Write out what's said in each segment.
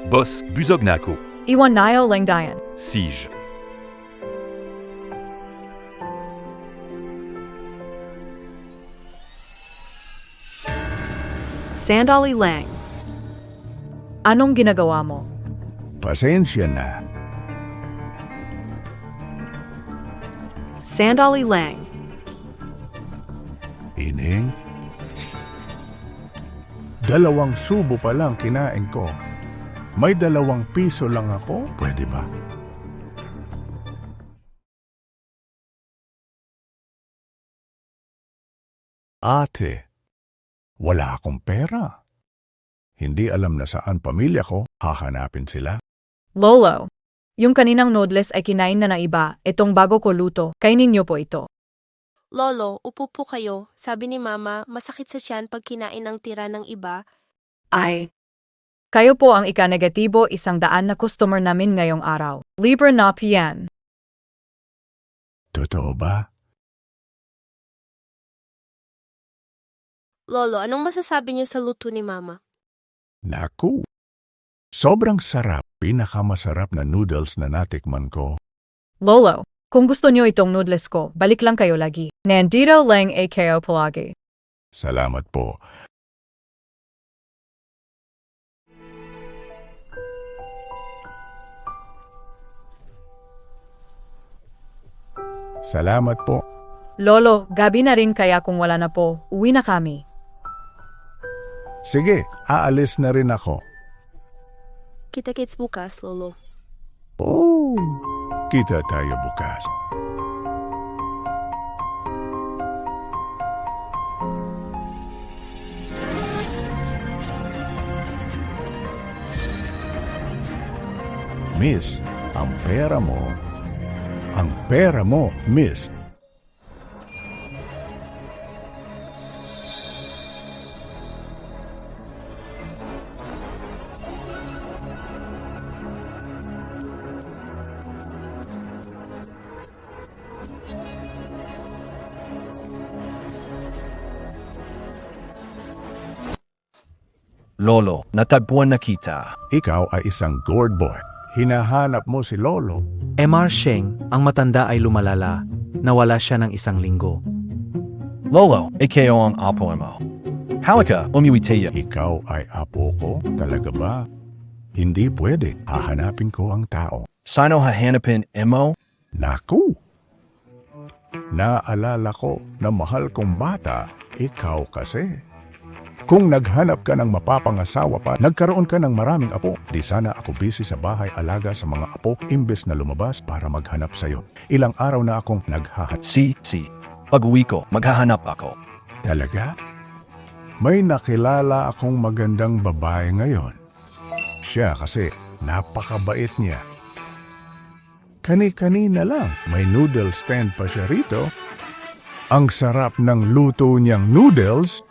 Boss, busog na ako. Iwan nayo lang dayan. Siege. Sandali lang. Anong ginagawa mo? Pasensya na. Sandali lang. Ining? 2 subo pa lang kinain ko. May 2 piso lang ako, pwede ba? Ate, wala akong pera. Hindi alam na saan pamilya ko, hahanapin sila. Lolo, yung kaninang noodles ay kinain na ng iba. Itong bago ko luto, kainin niyo po ito. Lolo, upo po kayo. Sabi ni Mama, masakit sa tiyan pag kinain ang tira ng iba. Ay. Kayo po ang ika-negatibo 100 na customer namin ngayong araw. Libre na piyan. Totoo ba? Lolo, anong masasabi niyo sa luto ni Mama? Naku! Sobrang sarap, pinakamasarap na noodles na natikman ko. Lolo, kung gusto niyo itong noodles ko, balik lang kayo lagi. Nandito lang AKO palagi. Salamat po. Salamat po. Lolo, gabi na rin kaya kung wala na po, uwi na kami. Sige, aalis na rin ako. Kita-kits bukas, Lolo. Oh, kita tayo bukas. Miss, ang pera mo. Ang pera mo, miss. Lolo, natagpuan na kita. Ikaw ay isang gourd boy. Hinahanap mo si Lolo. Emar Sheng, ang matanda ay lumalala. Nawala siya ng 1 linggo. Lolo, AKO ang apo mo. Halika, umuwi tayo. Ikaw ay apo ko? Talaga ba? Hindi pwede. Hahanapin ko ang tao. Sino hahanapin mo? Naku! Naalala ko na mahal kong bata, ikaw kasi. Kung naghanap ka ng mapapangasawa pa, nagkaroon ka ng maraming apo, di sana ako busy sa bahay alaga sa mga apo imbes na lumabas para maghanap sa'yo. Ilang araw na akong naghahanap. Si. Pag-uwi ko, maghahanap ako. Talaga? May nakilala akong magandang babae ngayon. Siya kasi napakabait niya. Kani-kanina lang, may noodle stand pa siya rito. Ang sarap ng luto niyang noodles.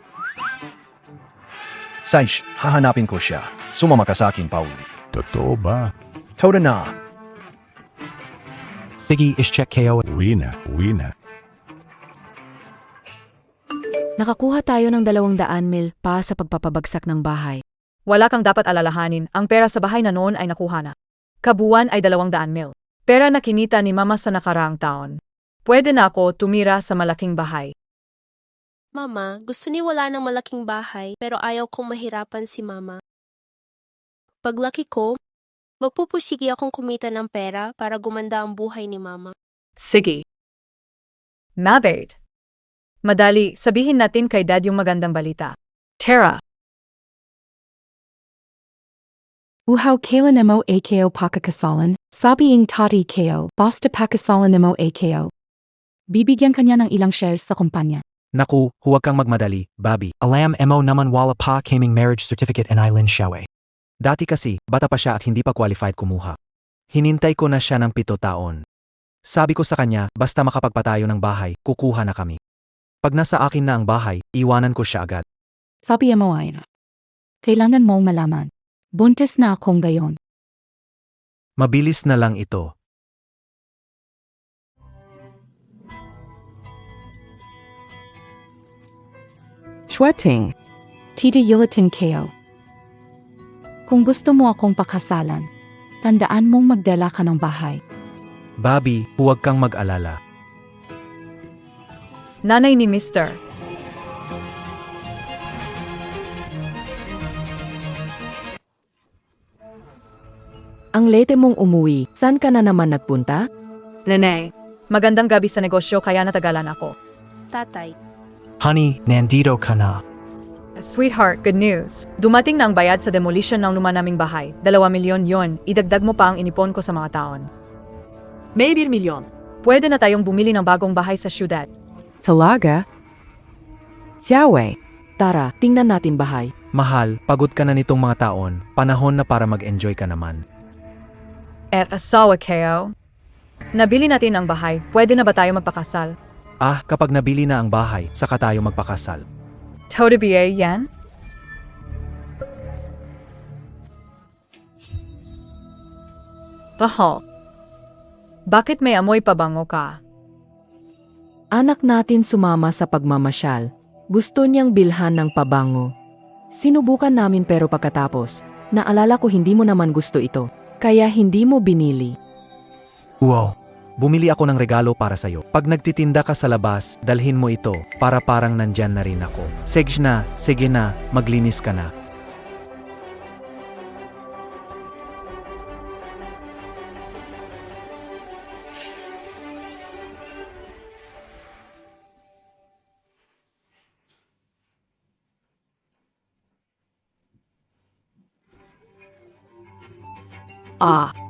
Saish, hahanapin ko siya. Sumama ka sa akin, Pauli. Totoo ba? Toda na. Sige, is-check KO. Uwi na. Nakakuha tayo ng 200 mil pa sa pagpapabagsak ng bahay. Wala kang dapat alalahanin, ang pera sa bahay na noon ay nakuha na. Kabuuan ay 200 mil. Pera na kinita ni Mama sa nakaraang taon. Pwede na ako tumira sa malaking bahay. Mama, gusto ni wala ng malaking bahay pero ayaw kong mahirapan si Mama. Paglaki ko, magpupursige akong kumita ng pera para gumanda ang buhay ni Mama. Sige. Mabait. Madali, sabihin natin kay Dad yung magandang balita. Tara. Uhaw kailan mo AKO pakakasalan, sabiing tati KO, basta pakasalan mo AKO. Bibigyan kanya ng ilang shares sa kumpanya. Naku, huwag kang magmadali, Bobby. Alam mo naman wala pa kaming marriage certificate and Eileen Shawe. Dati kasi, bata pa siya at hindi pa qualified kumuha. Hinintay ko na siya ng 7 taon. Sabi ko sa kanya, basta makapagpatayo ng bahay, kukuha na kami. Pag nasa akin na ang bahay, iwanan ko siya agad. Sabi mo ay, kailangan mong malaman. Buntis na akong gayon. Mabilis na lang ito. Schwerting. Tita Yulitin KO. Kung gusto mo akong pakasalan, tandaan mong magdala ka ng bahay. Bobby, huwag kang mag-alala. Nanay ni Mr. Ang late mong umuwi, saan ka na naman nagpunta? Nenay, magandang gabi sa negosyo kaya natagalan ako. Tatay, Honey, nandito ka na. Sweetheart, good news. Dumating na ang bayad sa demolition ng luma naming bahay. 2 milyon yon. Idagdag mo pa ang inipon ko sa mga taon. Maybe milyon. Pwede na tayong bumili ng bagong bahay sa syudad. Talaga? Xiaowei, tara, tingnan natin bahay. Mahal, pagod ka na nitong mga taon. Panahon na para mag-enjoy ka naman. At asawa kayo. Nabili natin ang bahay. Pwede na ba tayo magpakasal? Ah, kapag nabili na ang bahay, saka tayo magpakasal. Todo ba yan? Rahal. Bakit may amoy pabango ka? Anak natin sumama sa pagmamasyal. Gusto niyang bilhan ng pabango. Sinubukan namin pero pagkatapos, naalala ko hindi mo naman gusto ito. Kaya hindi mo binili. Wow, bumili ako ng regalo para sa'yo. Pag nagtitinda ka sa labas, dalhin mo ito para parang nandyan na rin ako. Sige na, maglinis ka na.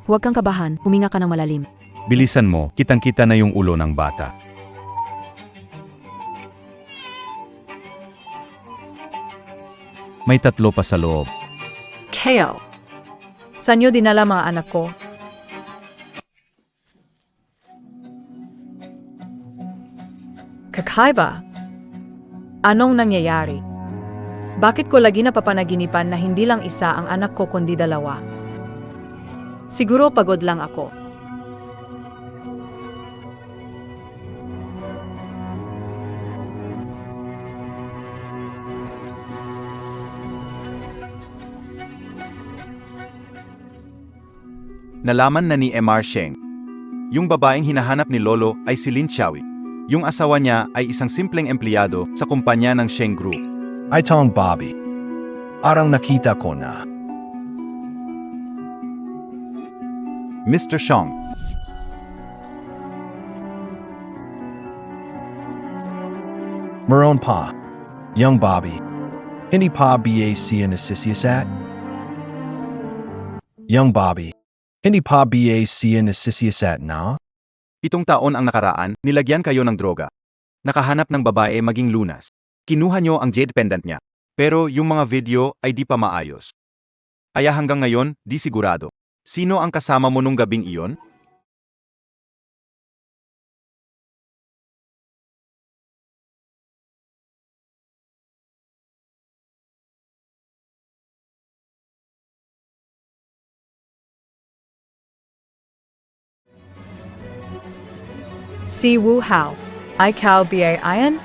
Huwag kang kabahan, huminga ka ng malalim. Bilisan mo, kitang-kita na yung ulo ng bata. May 3 pa sa loob. Kale. Saan niyo dinala mga anak ko? Kakaiba. Anong nangyayari? Bakit ko lagi napapanaginipan na hindi lang isa ang anak ko kundi 2? Siguro pagod lang ako. Nalaman na ni Mr. Sheng. Yung babaeng hinahanap ni Lolo ay si Lin Xiaoyi. Yung asawa niya ay isang simpleng empleyado sa kumpanya ng Sheng Group. Ay taong Bobby. Arang nakita ko na. Mr. Sheng. Meron pa. Young Bobby. Hindi pa BAC nasisiyasat? Young Bobby. Hindi pa BAC nasisiyasat na? 7 taon ang nakaraan, nilagyan kayo ng droga. Nakahanap ng babae maging lunas. Kinuha nyo ang jade pendant niya. Pero yung mga video ay di pa maayos. Kaya hanggang ngayon, di sigurado. Sino ang kasama mo nung gabing iyon? Si Wu Hao. Ikaw ba ayan?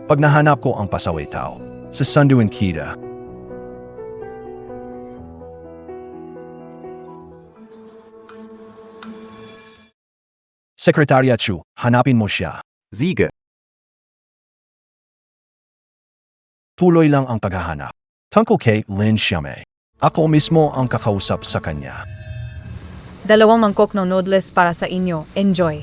Pag nahanap ko ang pasaway tao, sasunduin kita. Sekretariat Chu, hanapin mo siya. Ziga. Tuloy lang ang paghahanap. Tungkol kay Lin Xiaomei. Ako mismo ang kakausap sa kanya. 2 mangkok ng noodles para sa inyo. Enjoy.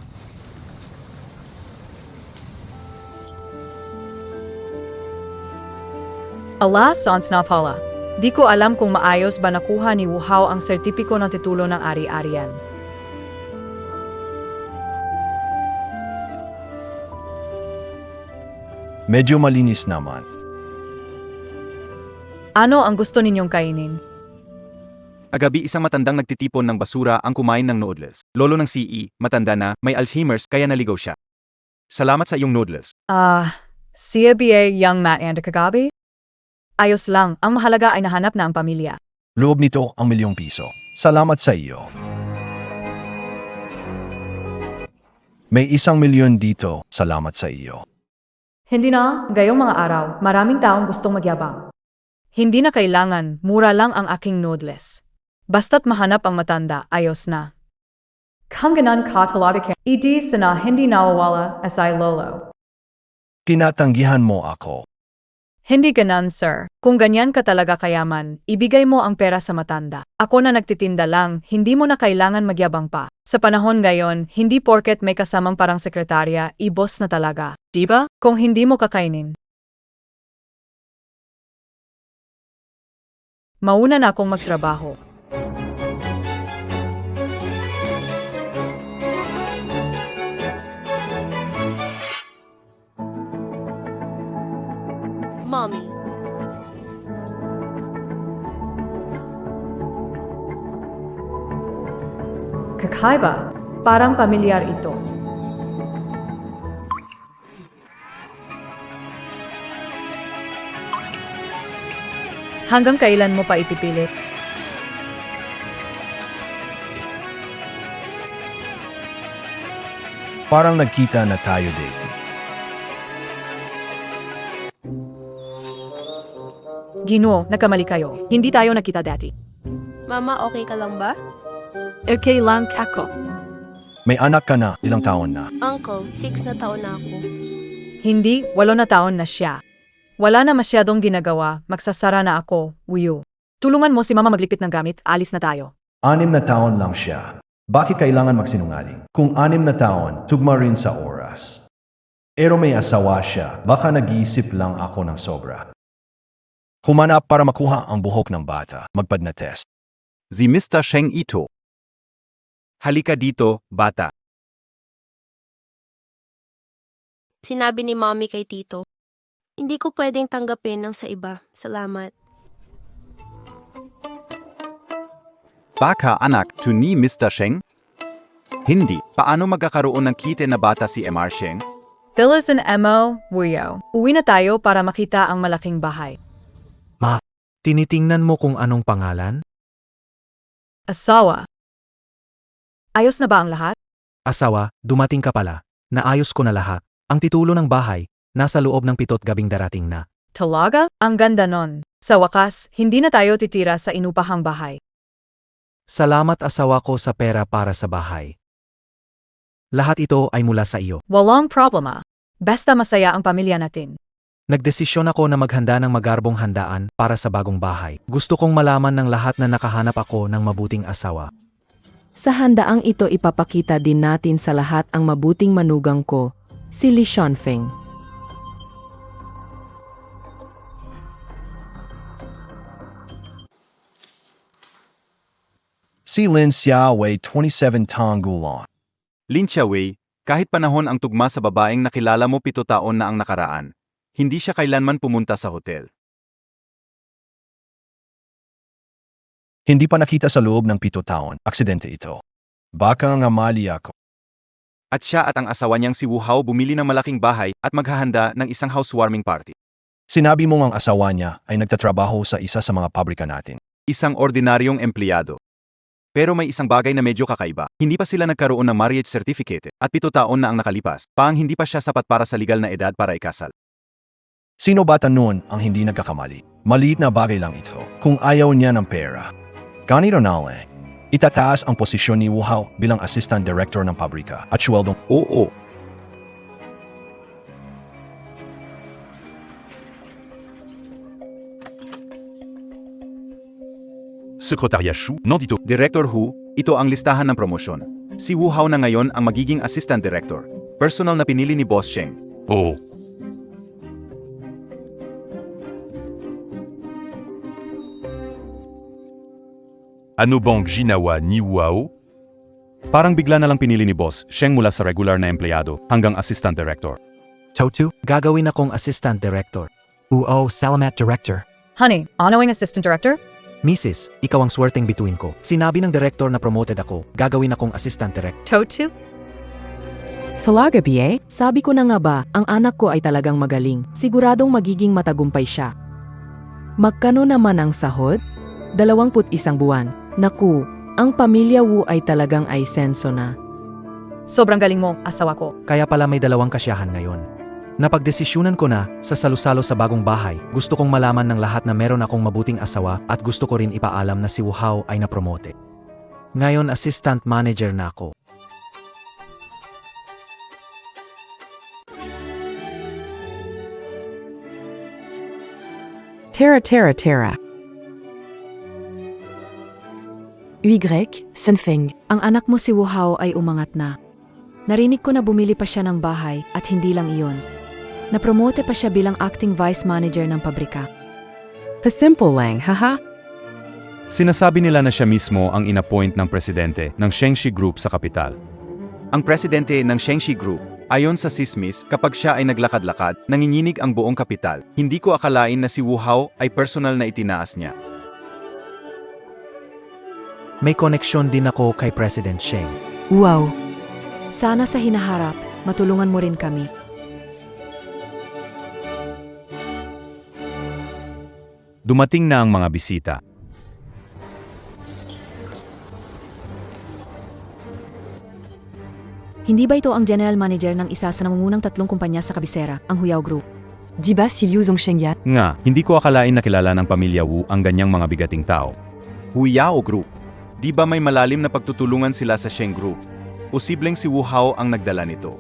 Ala, sans na pala. Di ko alam kung maayos ba nakuha ni Wu Hao ang sertipiko ng titulo ng ari-arian. Medyo malinis naman. Ano ang gusto ninyong kainin? Agabi isang matandang nagtitipon ng basura ang kumain ng noodles. Lolo ng CE, matanda na, may Alzheimer's kaya naligaw siya. Salamat sa iyong noodles. Siya BA young Matt and kagabi? Ayos lang, ang mahalaga ay nahanap na ang pamilya. Loob nito ang ₱1,000,000. Salamat sa iyo. May ₱1,000,000 dito. Salamat sa iyo. Hindi na, gayong mga araw, maraming taong gustong magyabang. Hindi na kailangan, mura lang ang aking noodles. Basta't mahanap ang matanda, ayos na. Kung ganon ka talaga ka, hindi sana hindi nawawala asay lolo. Tinatanggihan mo ako. Hindi ganon sir, kung ganyan ka talaga kayaman, ibigay mo ang pera sa matanda. Ako na nagtitinda lang, hindi mo na kailangan magyabang pa. Sa panahon ngayon, hindi porket may kasamang parang sekretarya, i-boss na talaga. Diba? Kung hindi mo kakainin. Mauna na akong magtrabaho. Mommy. Kakaiba, parang pamilyar ito. Hanggang kailan mo pa ipipilit? Parang nagkita na tayo date. Ginoo, nagkamali kayo. Hindi tayo nakita dati. Mama, okay ka lang ba? Okay lang ako. May anak ka na, ilang taon na. Uncle, 6 na taon na ako. Hindi, 8 na taon na siya. Wala na masyadong ginagawa, magsasara na ako, Wuyo. Tulungan mo si mama maglikpit ng gamit, alis na tayo. 6 na taon lang siya. Bakit kailangan magsinungaling? Kung 6 na taon, tugma rin sa oras. Pero may asawa siya, baka nag-iisip lang ako ng sobra. Humanap para makuha ang buhok ng bata, magpad na test. Si Mr. Sheng ito. Halika dito, bata. Sinabi ni Mommy kay Tito. Hindi ko pwedeng tanggapin ng sa iba. Salamat. Baka anak, to ni Mr. Sheng? Hindi, paano magkakaroon ng kite na bata si Mr. Sheng? Phyllis and Emo, Wuyo. Uwi na tayo para makita ang malaking bahay. Ma, tinitingnan mo kung anong pangalan? Asawa. Ayos na ba ang lahat? Asawa, dumating ka pala. Naayos ko na lahat. Ang titulo ng bahay, nasa loob ng 7 gabing darating na. Talaga? Ang ganda nun. Sa wakas, hindi na tayo titira sa inupahang bahay. Salamat asawa ko sa pera para sa bahay. Lahat ito ay mula sa iyo. Walang problema. Basta masaya ang pamilya natin. Nagdesisyon ako na maghanda ng magarbong handaan para sa bagong bahay. Gusto kong malaman ng lahat na nakahanap ako ng mabuting asawa. Sa handaang ito ipapakita din natin sa lahat ang mabuting manugang ko, si Li Xuanfeng. Si Lin Xiaowei, 27 taong gulang. Lin Xiaowei, kahit panahon ang tugma sa babaeng nakilala mo 7 taon na ang nakaraan, hindi siya kailanman pumunta sa hotel. Hindi pa nakita sa loob ng 7 taon. Aksidente ito. Baka nga mali ako. At siya at ang asawa niyang si Wu Hao bumili ng malaking bahay at maghahanda ng isang housewarming party. Sinabi mo ang asawa niya ay nagtatrabaho sa isa sa mga pabrika natin. Isang ordinaryong empleyado. Pero may isang bagay na medyo kakaiba. Hindi pa sila nagkaroon ng marriage certificate at 7 taon na ang nakalipas, pang hindi pa siya sapat para sa legal na edad para ikasal. Sino bata noon ang hindi nagkakamali? Maliit na bagay lang ito. Kung ayaw niya ng pera. Ganito na lang. Itataas ang posisyon ni Wu Hao bilang assistant director ng pabrika at sweldong Oo. Sekretariat Shu, nandito. Director Hu, ito ang listahan ng promosyon. Si Wu Hao na ngayon ang magiging assistant director. Personal na pinili ni Boss Sheng. Oo. Ano bang ginawa ni Wu Hao? Parang bigla na lang pinili ni Boss Sheng mula sa regular na empleyado hanggang assistant director. Totu, gagawin akong assistant director. Salamat director. Honey, honoring assistant director? Mrs., ikaw ang swerteng bituin ko. Sinabi ng director na promoted ako, gagawin akong assistant director. Totu? Talaga, Bie? Sabi ko na nga ba, ang anak ko ay talagang magaling. Siguradong magiging matagumpay siya. Magkano naman ang sahod? 21 buwan. Naku, ang pamilya Wu ay talagang ay senso na. Sobrang galing mo, asawa ko. Kaya pala may 2 kasiyahan ngayon. Napagdesisyunan ko na, sa salusalo sa bagong bahay, gusto kong malaman ng lahat na meron akong mabuting asawa at gusto ko rin ipaalam na si Wu Hao ay napromote. Ngayon assistant manager na ako. Tara. Y. Senfeng. Ang anak mo si Wu Hao ay umangat na. Narinig ko na bumili pa siya ng bahay at hindi lang iyon. Napromote pa siya bilang acting vice manager ng pabrika. Pasimple lang, haha. Sinasabi nila na siya mismo ang inappoint ng presidente ng Shengxi Group sa kapital. Ang presidente ng Shengxi Group, ayon sa sismis, kapag siya ay naglakad-lakad, nanginginig ang buong kapital. Hindi ko akalain na si Wu Hao ay personal na itinaas niya. May koneksyon din ako kay President Sheng. Wow. Sana sa hinaharap, matulungan mo rin kami. Dumating na ang mga bisita. Hindi ba ito ang general manager ng isa sa nangungunang 3 kumpanya sa kabisera, ang Huyao Group? Jiba si Liu Zongsheng yan? Nga, hindi ko akalain na kilala ng pamilya Wu ang ganyang mga bigating tao. Huyao Group. Di ba may malalim na pagtutulungan sila sa Sheng Group? Posibleng si Wu Hao ang nagdala nito.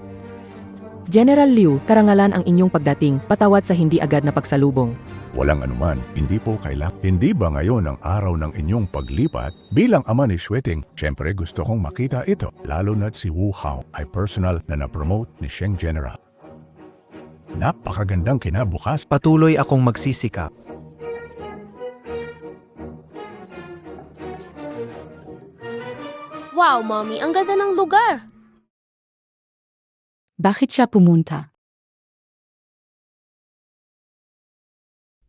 General Liu, karangalan ang inyong pagdating, patawad sa hindi agad na pagsalubong. Walang anuman, hindi po kailangan. Hindi ba ngayon ang araw ng inyong paglipat? Bilang ama ni Xueting, syempre gusto kong makita ito. Lalo na't si Wu Hao ay personal na na-promote ni Sheng General. Napakagandang kinabukas. Patuloy akong magsisikap. Wow, Mommy, ang ganda ng lugar! Bakit siya pumunta?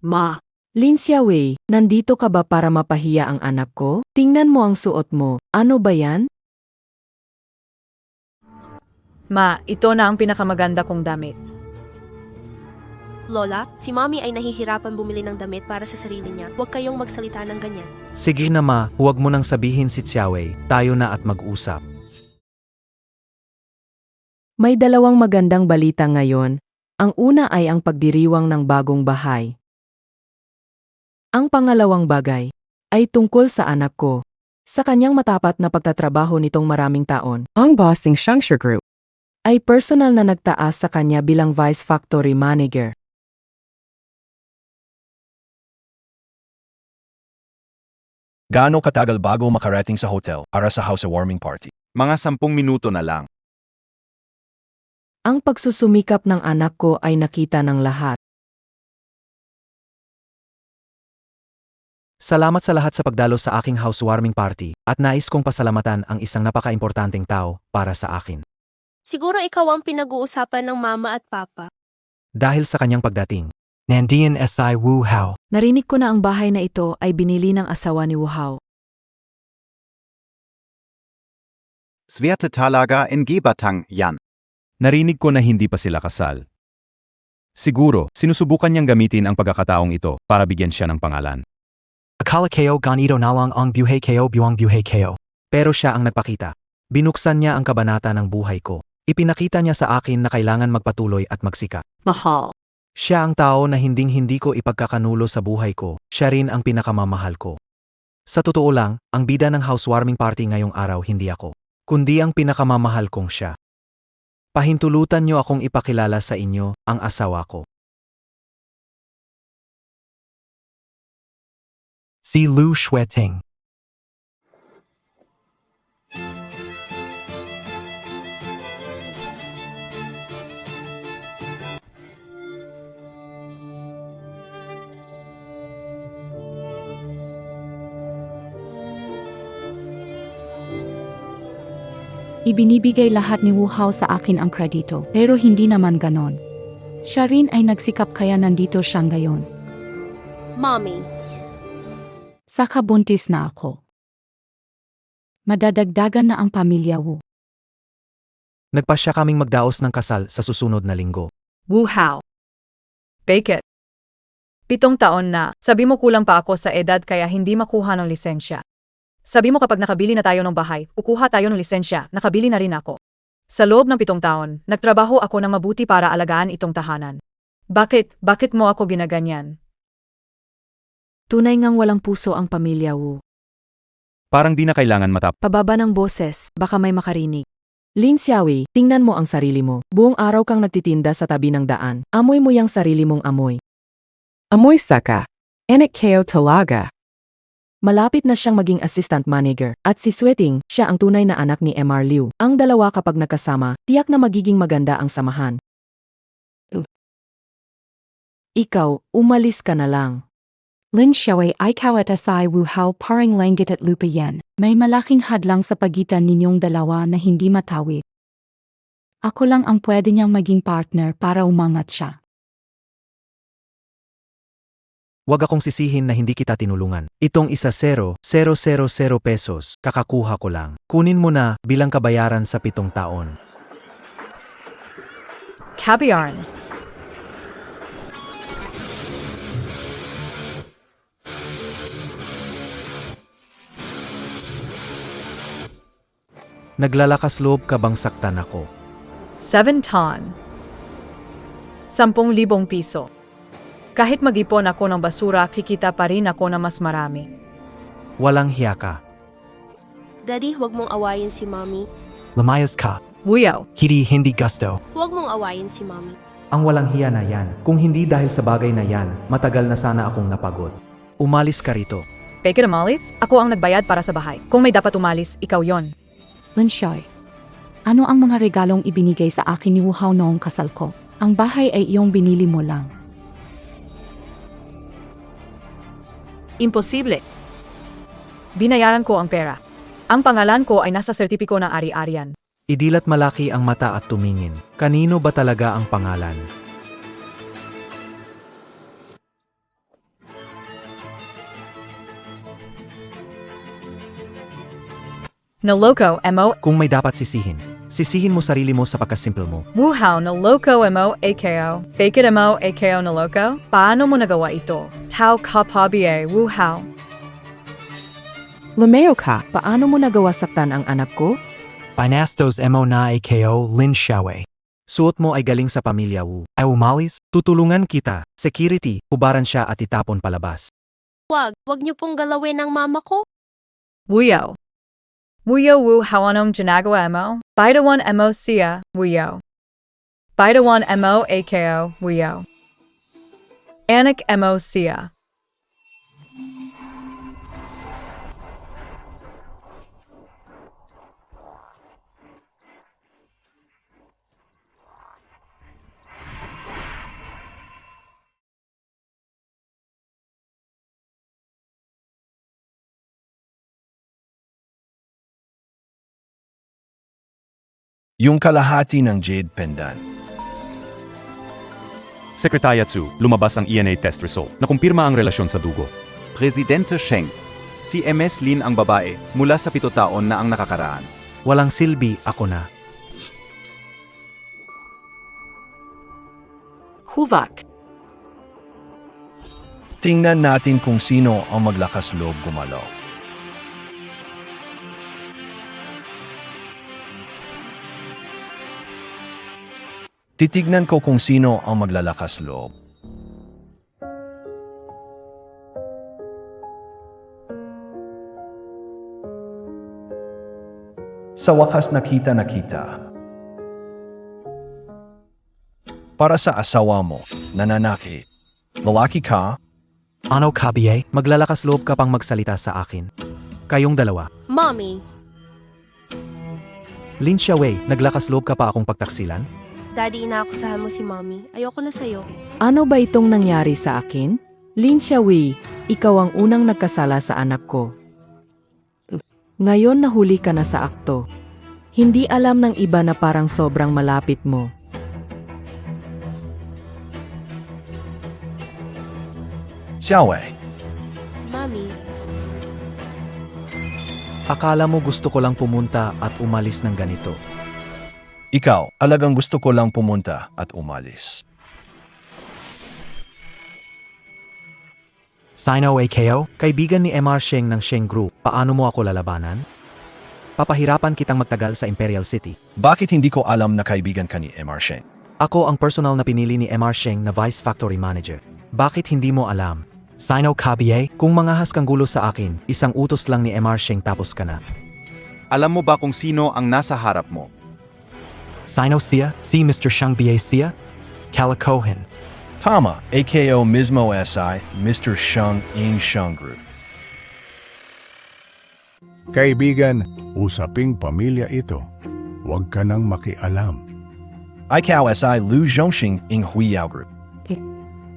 Ma. Lin Xiaowei, nandito ka ba para mapahiya ang anak ko? Tingnan mo ang suot mo. Ano ba yan? Ma, ito na ang pinakamaganda kong damit. Lola, si Mommy ay nahihirapan bumili ng damit para sa sarili niya. Huwag kayong magsalita ng ganyan. Sige na ma, huwag mo nang sabihin si Xiaowei, tayo na at mag-usap. May 2 magandang balita ngayon. Ang una ay ang pagdiriwang ng bagong bahay. Ang pangalawang bagay ay tungkol sa anak ko. Sa kanyang matapat na pagtatrabaho nitong maraming taon, ang boss ng Shengxi Group ay personal na nagtaas sa kanya bilang vice factory manager. Gaano katagal bago makarating sa hotel para sa housewarming party? Mga 10 minuto na lang. Ang pagsusumikap ng anak ko ay nakita ng lahat. Salamat sa lahat sa pagdalo sa aking housewarming party at nais kong pasalamatan ang isang napaka-importanteng tao para sa akin. Siguro ikaw ang pinag-uusapan ng mama at papa. Dahil sa kanyang pagdating, Nandian Si Wu Hao. Narinig ko na ang bahay na ito ay binili ng asawa ni Wu Hao. Swerte talaga en gibatang yan. Narinig ko na hindi pa sila kasal. Siguro, sinusubukan niyang gamitin ang pagkakataong ito para bigyan siya ng pangalan. Akala kayo ganito na lang ang buhay kayo buwang buhay kayo. Pero siya ang nagpakita. Binuksan niya ang kabanata ng buhay ko. Ipinakita niya sa akin na kailangan magpatuloy at magsika. Mahal. Siya ang tao na hindi ko ipagkakanulo sa buhay ko. Siya rin ang pinakamamahal ko. Sa totoo lang, ang bida ng housewarming party ngayong araw hindi ako, kundi ang pinakamamahal kong siya. Pahintulutan niyo akong ipakilala sa inyo ang asawa ko. Si Liu Xueting. Ibinibigay lahat ni Wu Hao sa akin ang kredito, pero hindi naman ganon. Siya rin ay nagsikap kaya nandito siya ngayon. Mommy, Saka buntis na ako. Madadagdagan na ang pamilya Wu. Nagpasya kaming magdaos ng kasal sa susunod na linggo. Wu Hao. Bake it. 7 taon na, sabi mo kulang pa ako sa edad kaya hindi makuha ng lisensya. Sabi mo kapag nakabili na tayo ng bahay, kukuha tayo ng lisensya, nakabili na rin ako. Sa loob ng 7 taon, nagtrabaho ako ng mabuti para alagaan itong tahanan. Bakit mo ako ginaganyan? Tunay ngang walang puso ang pamilya Wu. Parang di na kailangan matap. Pababa ng boses, baka may makarinig. Lin Xiaowei, tingnan mo ang sarili mo. Buong araw kang nagtitinda sa tabi ng daan. Amoy mo yang sarili mong amoy. Amoy saka. Enek keo talaga. Malapit na siyang maging assistant manager. At si Sweting, siya ang tunay na anak ni MR Liu. Ang dalawa kapag nagkasama, tiyak na magiging maganda ang samahan. Ikaw, umalis ka na lang. Lin Xiaowei ikaw at asay Wu Hao paring langgit at lupa yan. May malaking hadlang sa pagitan ninyong dalawa na hindi matawid. Ako lang ang pwede niyang maging partner para umangat siya. Huwag akong sisihin na hindi kita tinulungan. Itong 1,000,000 pesos, kakakuha ko lang. Kunin mo na bilang kabayaran sa 7 taon. Kabayaran. Naglalakas loob ka bang saktan ako? 7 ton. 10,000 piso. Kahit mag-ipon ako ng basura, kikita pa rin ako na mas marami. Walang hiya ka. Daddy, huwag mong awayin si Mommy. Lumayas ka. Wuyaw. Hindi gusto. Huwag mong awayin si Mommy. Ang walang hiya na yan. Kung hindi dahil sa bagay na yan, matagal na sana akong napagod. Umalis ka rito. Bake it umalis? Ako ang nagbayad para sa bahay. Kung may dapat umalis, ikaw yon. Lin Xiaowei, ano ang mga regalong ibinigay sa akin ni Wu Hao noong kasal ko? Ang bahay ay iyong binili mo lang. Imposible. Binayaran ko ang pera. Ang pangalan ko ay nasa sertipiko ng ari-arian. Idilat malaki ang mata at tumingin. Kanino ba talaga ang pangalan? Naloko mo. Kung may dapat sisihin, sisihin mo sarili mo sa pagkasimple mo. Wu Hao naloko mo AKO. Fake it mo AKO naloko? Paano mo nagawa ito? Tao ka pabie Wu Hao. Lumeo ka, paano mo nagawa saktan ang anak ko? Pinastos mo na AKO Lin Xiaowei. Suot mo ay galing sa pamilya Wu. Ay umalis? Tutulungan kita. Security, hubaran siya at itapon palabas. Wag niyo pong galawin ang mama ko. Wuyo. Wuyo Wu Hawanom Janagawa mo. Baitawan mo siya, Wuyo. Baitawan mo AKO, Wuyo. Anak mo siya. Yung kalahati ng jade pendant. Secretariat Su, lumabas ang ENA test result. Nakumpirma ang relasyon sa dugo. Presidente Sheng. Si MS Lin ang babae, mula sa 7 taon na ang nakakaraan. Walang silbi, ako na. Huvak. Tingnan natin kung sino ang maglakas loob gumalaw. Titignan ko kung sino ang maglalakas loob. Sa wakas nakita. Para sa asawa mo, nananakit. Lalaki ka? Ano Kabiye? Maglalakas loob ka pang magsalita sa akin. Kayong dalawa. Mommy, Lin Xiaowei, naglakas loob ka pa akong pagtaksilan? Daddy, inaakusahan mo si Mommy. Ayoko na sa'yo. Ano ba itong nangyari sa akin? Lin Xiaowei, ikaw ang unang nagkasala sa anak ko. Ngayon nahuli ka na sa akto. Hindi alam ng iba na parang sobrang malapit mo. Xiaowei, Mommy, Akala mo gusto ko lang pumunta at umalis ng ganito. Ikaw, alagang gusto ko lang pumunta at umalis. Sino AKO? Kaibigan ni MR Sheng ng Sheng Group. Paano mo ako lalabanan? Papahirapan kitang magtagal sa Imperial City. Bakit hindi ko alam na kaibigan ka ni MR Sheng? Ako ang personal na pinili ni MR Sheng na Vice Factory Manager. Bakit hindi mo alam? Sino Kabiye? Kung mangahas kang gulo sa akin, isang utos lang ni MR Sheng tapos ka na. Alam mo ba kung sino ang nasa harap mo? Sino siya? Si Mr. Shang Bie siya? Calicohen. Tama, AKO mismo SI, Mr. Sheng Ing Sheng Group. Kaibigan, usaping pamilya ito. Huwag ka nang makialam. ICAO SI Lu Zhongxing Ing Huiyao Group.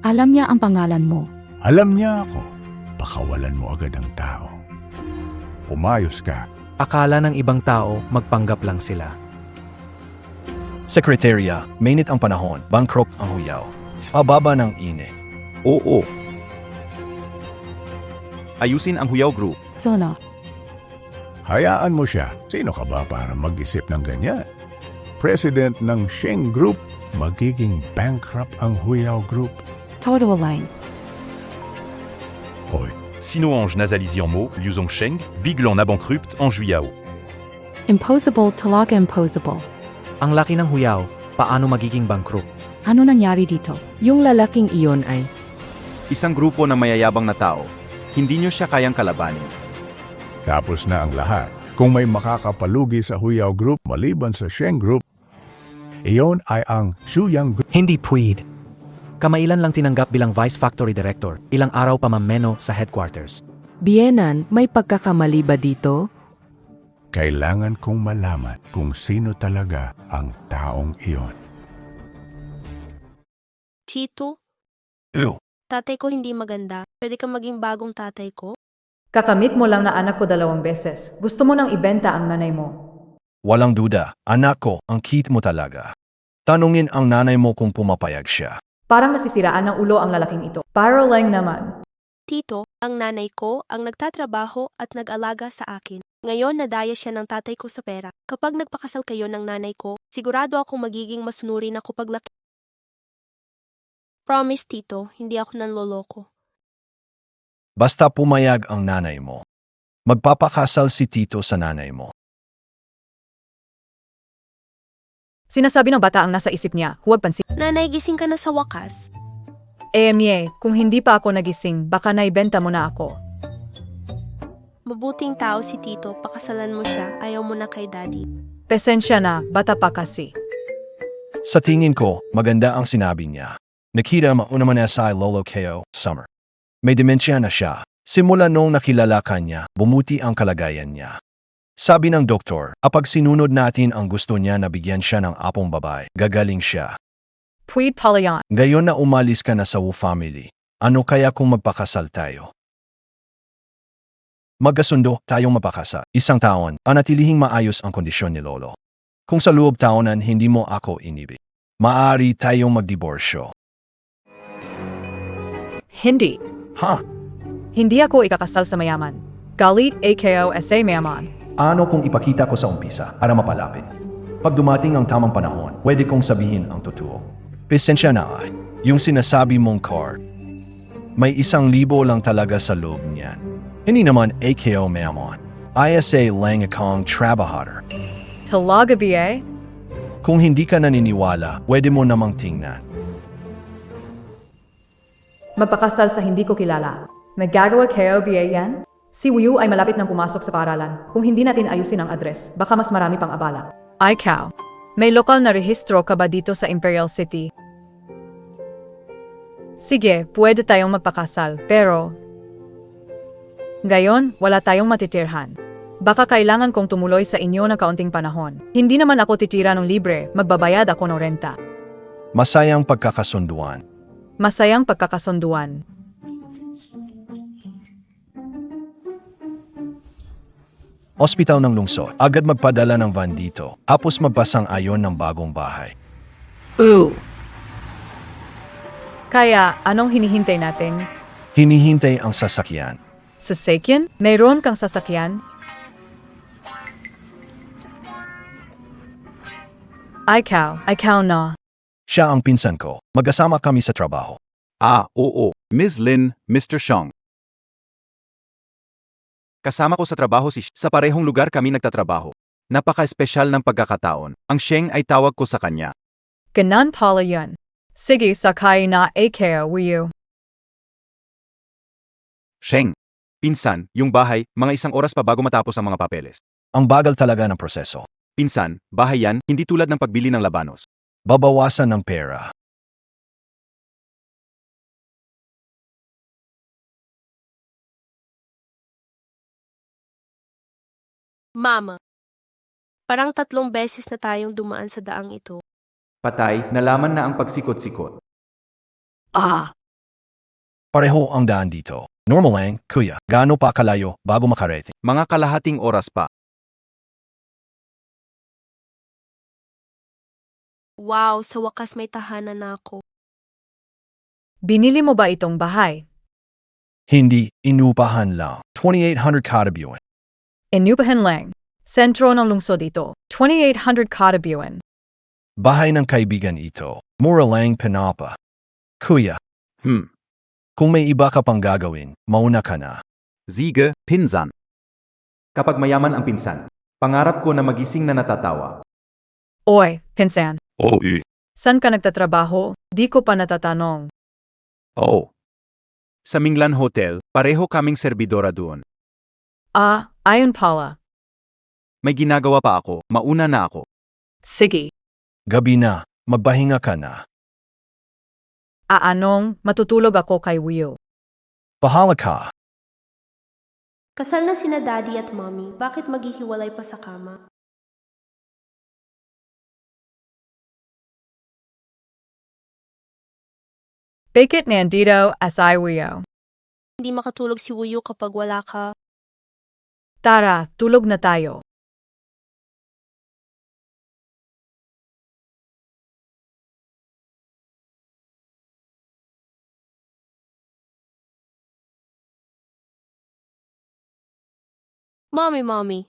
Alam niya ang pangalan mo. Alam niya ako. Pakawalan mo agad ang tao. Umayos ka. Akala ng ibang tao, magpanggap lang sila. Sekretarya, mainit ang panahon, bankrupt ang Huiyao. Pababa ng ine. Oo. Ayusin ang Huyaw Group. Sono. Hayaan mo siya. Sino ka ba para mag-isip ng ganyan? President ng Sheng Group, magiging bankrupt ang Huiyao Group. Total line. Hoy, Sino-Ange Nazalizi en mots, Liu Zhongsheng, Biglan Nabankrupt en Juiyao. Imposable talaga imposable. Ang laki ng Huyaw, paano magiging bankrupt? Ano nangyari dito? Yung lalaking iyon ay, Isang grupo ng mayayabang na tao. Hindi nyo siya kayang kalabanin. tapos na ang lahat. Kung may makakapalugi sa Huiyao Group maliban sa Sheng Group, iyon ay ang Shuyang Group. Hindi pwede. Kamailan lang tinanggap bilang Vice Factory Director, ilang araw pa mameno sa headquarters. Bienan, may pagkakamali ba dito? Kailangan kong malaman kung sino talaga ang taong iyon. Chito, Ew. tatay ko hindi maganda. Pwede kang maging bagong tatay ko? Kakamit mo lang na anak ko 2 beses. Gusto mo nang ibenta ang nanay mo. Walang duda, anak ko, ang cute mo talaga. Tanungin ang nanay mo kung pumapayag siya. Parang nasisiraan ng ulo ang lalaking ito. Para lang naman. Tito, ang nanay ko ang nagtatrabaho at nag-alaga sa akin. Ngayon nadaya siya ng tatay ko sa pera. Kapag nagpakasal kayo ng nanay ko, sigurado akong magiging masunurin ako paglaki. Promise, Tito, hindi ako nanloloko. Basta pumayag ang nanay mo. Magpapakasal si Tito sa nanay mo. Sinasabi ng bata ang nasa isip niya, huwag pansin. Nanay, gising ka na sa wakas. Mie, kung hindi pa ako nagising, baka naibenta mo na ako. Mabuting tao si Tito, pakasalan mo siya, ayaw mo na kay Daddy. Pesensya na, bata pa kasi. Sa tingin ko, maganda ang sinabi niya. Nakita mo naman SI Lolo KO, Summer. May demensya na siya. Simula nung nakilala ka niya, bumuti ang kalagayan niya. Sabi ng doktor, kapag sinunod natin ang gusto niya na bigyan siya ng apong babae, gagaling siya. Pwede pala yan. Gayon na umalis ka na sa Wu family. Ano kaya kung magpakasal tayo? Magkasundo tayong mapakasa. Isang taon, panatilihing maayos ang kondisyon ni Lolo. Kung sa loob taonan hindi mo ako inibig, maaari tayong magdiborsyo. Hindi. Ha? Hindi ako ikakasal sa mayaman. Galit AKO SA mayaman. Ano kung ipakita ko sa umpisa para mapalapit? Pag dumating ang tamang panahon, pwede kong sabihin ang totoo. Pasensya na ay, yung sinasabi mong card, may 1,000 lang talaga sa loob niyan. Hindi naman AKO mayaman. ISA lang akong trabahador. Talaga ba? Kung hindi ka naniniwala, pwede mo namang tingnan. Magpakasal sa hindi ko kilala. Magagawa kayo ba yan? Si Wu ay malapit nang pumasok sa paaralan. Kung hindi natin ayusin ang address, baka mas marami pang abala. Ikaw, may lokal na rehistro ka ba dito sa Imperial City? Sige, pwede tayong magpakasal, pero ngayon, wala tayong matitirhan. Baka kailangan kong tumuloy sa inyo ng kaunting panahon. Hindi naman ako titira ng libre, magbabayad ako ng renta. Masayang pagkakasunduan. Masayang pagkakasunduan. Ospital ng lungsod. Agad magpadala ng van dito. Tapos magpasang ayon ng bagong bahay. Kaya, anong hinihintay natin? Hinihintay ang sasakyan. Sasakyan? Mayroon kang sasakyan? Ikaw na. Siya ang pinsan ko. Magkasama kami sa trabaho. Oo, Ms. Lin, Mr. Xiong. Kasama ko sa trabaho sa parehong lugar kami nagtatrabaho. Napaka-espesyal ng pagkakataon. Ang Sheng ay tawag ko sa kanya. Ganon pala yun. Sige, sakay na Wiyu. Sheng. Pinsan, yung bahay, mga 1 oras pa bago matapos ang mga papeles. Ang bagal talaga ng proseso. Pinsan, bahay yan, hindi tulad ng pagbili ng labanos. Babawasan ng pera. Mama, parang 3 beses na tayong dumaan sa daang ito. Patay, nalaman na ang pagsikot-sikot. Pareho ang daan dito. Normal lang, kuya. Gaano pa kalayo bago makarating? Mga kalahating oras pa. Wow, sa wakas may tahanan na ako. Binili mo ba itong bahay? Hindi, inupahan lang. 2,800 kada buwan. Inupahan lang. Sentro ng lungsod ito. 2,800 kada buwan. Bahay ng kaibigan ito. Mura lang pinapa. Kuya, kung may iba ka pang gagawin, mauna ka na. Sige, pinsan. Kapag mayaman ang pinsan, pangarap ko na magising na natatawa. Oy, pinsan. Saan ka nagtatrabaho? Di ko pa natatanong. Sa Minglan Hotel, pareho kaming serbidora doon. Ayun pala. May ginagawa pa ako, mauna na ako. Sige. Gabi na, magpahinga ka na. Anong, matutulog ako kay Wiyu. Bahala ka. Kasal na sina daddy at mommy, bakit maghihiwalay pa sa kama? Bakit nandito as Wiyu? Hindi makatulog si Wuyo kapag wala ka. Tara, tulog na tayo. Mommy.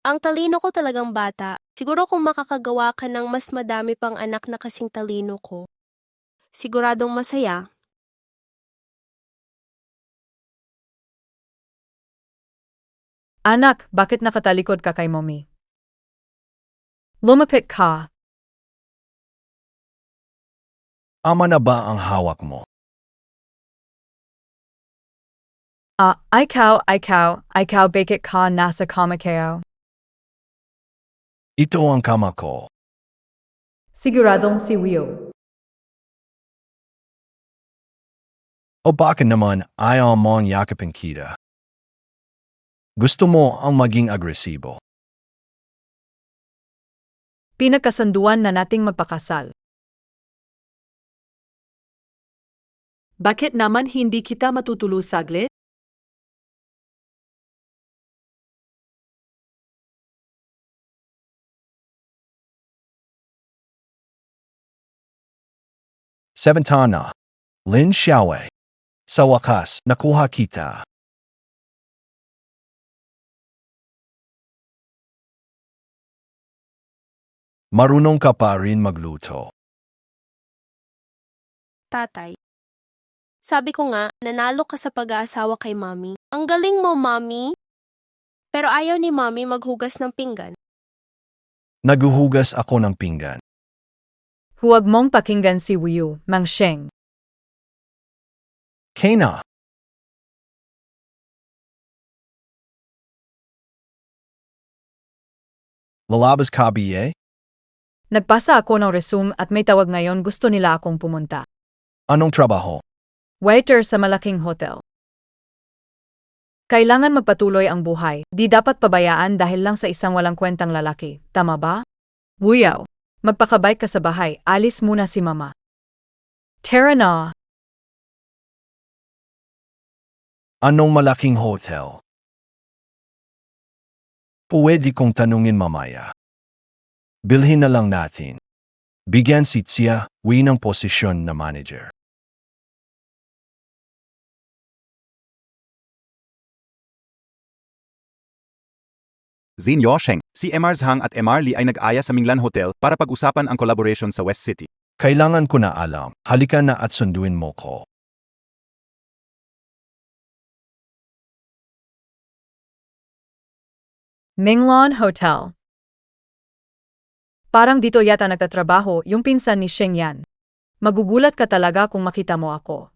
Ang talino ko talagang bata. Siguro kung makakagawa ka ng mas madami pang anak na kasing talino ko, siguradong masaya. Anak, bakit nakatalikod ka kay mommy? Lumapit ka. Ama na ba ang hawak mo? Ikaw, bakit ka nasa kama kayo? Ito ang kama ko. Siguradong si Wiyu. O bakit naman ayaw mong yakapin kita? Gusto mo ang maging agresibo. Pinagkasunduan na nating magpakasal. Bakit naman hindi kita matutulo saglit? Seventana. Lin Xiaowei. Sa wakas, nakuha kita. Marunong ka pa rin magluto. Tatay. Sabi ko nga, nanalo ka sa pag-aasawa kay Mommy. Ang galing mo, Mommy! Pero ayaw ni Mommy maghugas ng pinggan. Naguhugas ako ng pinggan. Huwag mong pakinggan si Wiyu, Mang Sheng. Kena. Lalabas ka biye? Nagpasa ako ng resume at may tawag ngayon, gusto nila akong pumunta. Anong trabaho? Waiter sa malaking hotel. Kailangan magpatuloy ang buhay, di dapat pabayaan dahil lang sa isang walang kwentang lalaki, tama ba? Wiyu, magpakabay ka sa bahay, alis muna si mama. Tara na. Anong malaking hotel? Pwede kong tanungin mamaya. Bilhin na lang natin. Bigyan si Tia Wei ng posisyon na manager. Zinyo Sheng, si MR Zhang at MR Lee ay nag-aya sa Minglan Hotel para pag-usapan ang collaboration sa West City. Kailangan ko na alam. Halika na at sunduin mo ko. Minglan Hotel. Parang dito yata nagtatrabaho yung pinsan ni Sheng Yan. Magugulat ka talaga kung makita mo ako.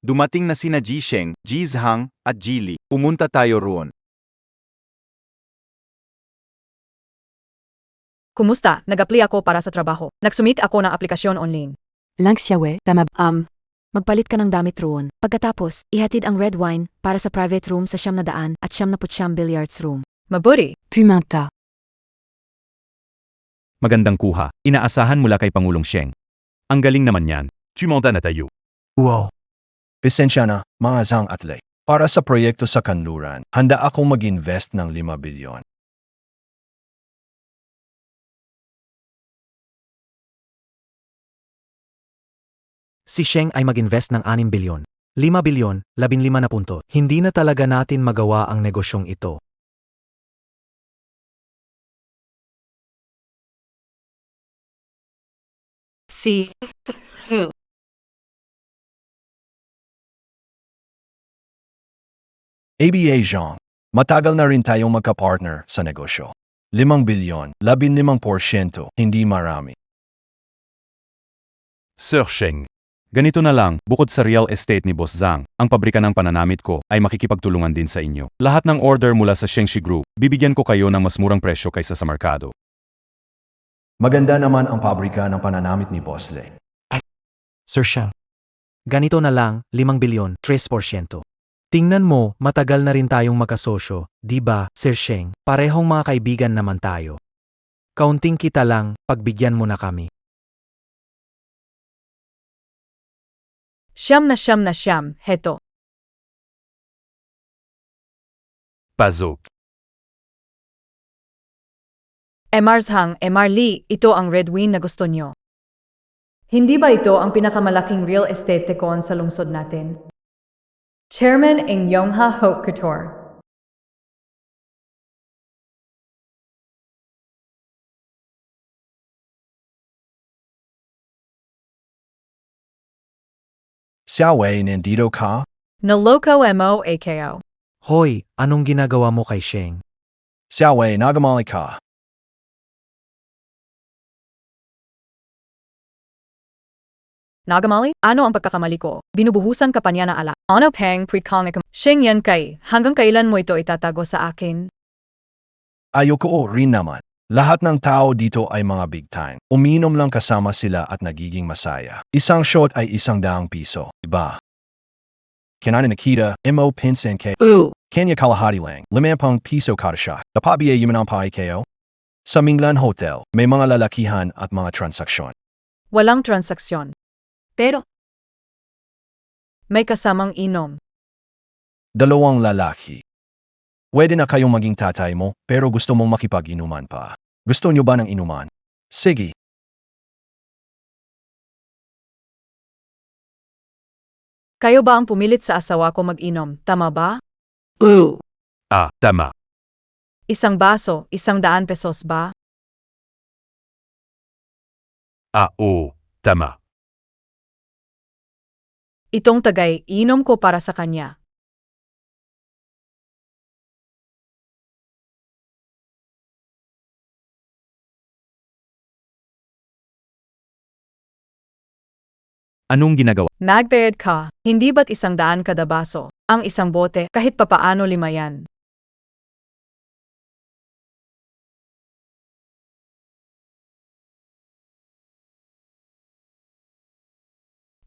Dumating na sina Ji Sheng, Ji Zhang, at Ji Li. Pumunta tayo roon. Kumusta? Nag-apply ako para sa trabaho. Nagsumit ako ng aplikasyon online. Lang Xiaowei, tama magpalit ka ng damit roon. Pagkatapos, ihatid ang red wine para sa private room sa 700 at 79 billiards room. Mabuti. Pumanta. Magandang kuha. Inaasahan mula kay Pangulong Sheng. Ang galing naman yan. Tu mandat na tayo. Wow. Pasensya na, mga Zhang at Lei. Para sa proyekto sa kanluran, handa akong mag-invest ng 5 bilyon. Si Sheng ay mag-invest ng 6 bilyon. 5 bilyon, 15 na punto. Hindi na talaga natin magawa ang negosyong ito. Si ABA Zhang, matagal na rin tayong magka-partner sa negosyo. 5 bilyon, 15%, hindi marami. Sir Sheng. Ganito na lang, bukod sa real estate ni Boss Zhang, ang pabrika ng pananamit ko ay makikipagtulungan din sa inyo. Lahat ng order mula sa Shengshi Group, bibigyan ko kayo ng mas murang presyo kaysa sa merkado. Maganda naman ang pabrika ng pananamit ni Boss Lei. Sir Sheng. Ganito na lang, 5 bilyon, 3%. Tingnan mo, matagal na rin tayong magkasosyo, di ba, Sir Sheng? Parehong mga kaibigan naman tayo. Kaunting kita lang, pagbigyan mo na kami. siyam na siyam, heto. Pazok. MR Zhang, MR Lee, ito ang red wine na gusto nyo. Hindi ba ito ang pinakamalaking real estate tekon sa lungsod natin? Chairman Ng Yongha Haute Couture. Xiaowei, nandito ka? Naloko mo AKO. Hoy, anong ginagawa mo kay Sheng? Xiaowei, nagamali ka. Nagamali? Ano ang pagkakamali ko? Binubuhusan ka pa niya na ala. Ano pang pre-calling Sheng yan kay, hanggang kailan mo ito itatago sa akin? Ayoko rin naman. Lahat ng tao dito ay mga big time. Uminom lang kasama sila at nagiging masaya. Isang shot ay 100 piso, diba? Kinana nakita, mo pinsan kay Kenya kalahati lang, 50 piso kada siya. Napabiya yung pa IKO? Sa Minglan Hotel, may mga lalakihan at mga transaksyon. Walang transaksyon. Pero, may kasamang inom. 2 lalaki. Pwede na kayong maging tatay mo, pero gusto mong makipag-inuman pa. Gusto nyo ba ng inuman? Sige. Kayo ba ang pumilit sa asawa ko mag-inom, tama ba? Ah, tama. Isang baso, 100 pesos ba? Ah, oo, tama. Itong tagay, inom ko para sa kanya. Anong ginagawa? Magbayad ka, hindi ba't 100 kada baso? Ang isang bote, kahit papaano 5 yan.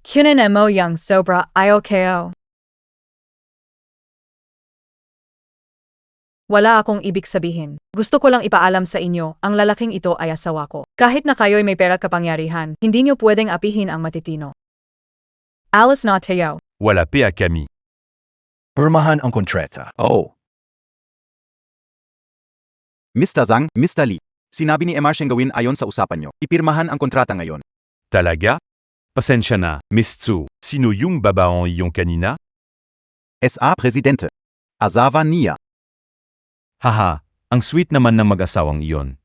Kunin mo yung sobra, IOKO. Wala akong ibig sabihin. Gusto ko lang ipaalam sa inyo, ang lalaking ito ay asawa ko. Kahit na kayo'y may pera at kapangyarihan, hindi niyo pwedeng apihin ang matitino. Alice na Teo. Wala pa kami. Pirmahan ang kontrata. Oo. Mr. Zhang, Mr. Li. Sinabi ni Emar siyang gawin ayon sa usapan nyo. Ipirmahan ang kontrata ngayon. Talaga? Pasensya na, Miss Tzu. Sino yung babaong yung kanina? SA Presidente. Azawa Nia. Haha, ang sweet naman ng mag-asawang iyon.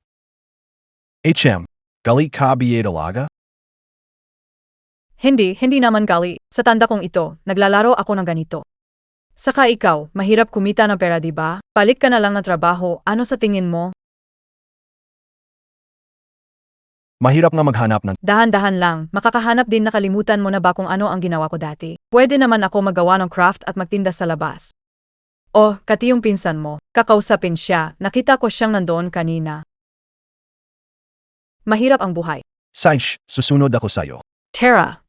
HM, gali ka biye dalaga? Hindi naman gali. Sa tanda kong ito, naglalaro ako ng ganito. Saka ikaw, mahirap kumita ng pera di ba? Palit ka na lang ng trabaho, ano sa tingin mo? Mahirap nga maghanap ng Dahan-dahan lang, makakahanap din nakalimutan mo na ba kung ano ang ginawa ko dati. Pwede naman ako magawa ng craft at magtinda sa labas. Oh, kati yung pinsan mo, kakausapin siya, nakita ko siyang nandoon kanina. Mahirap ang buhay. Saish, susunod ako sa'yo. Tara!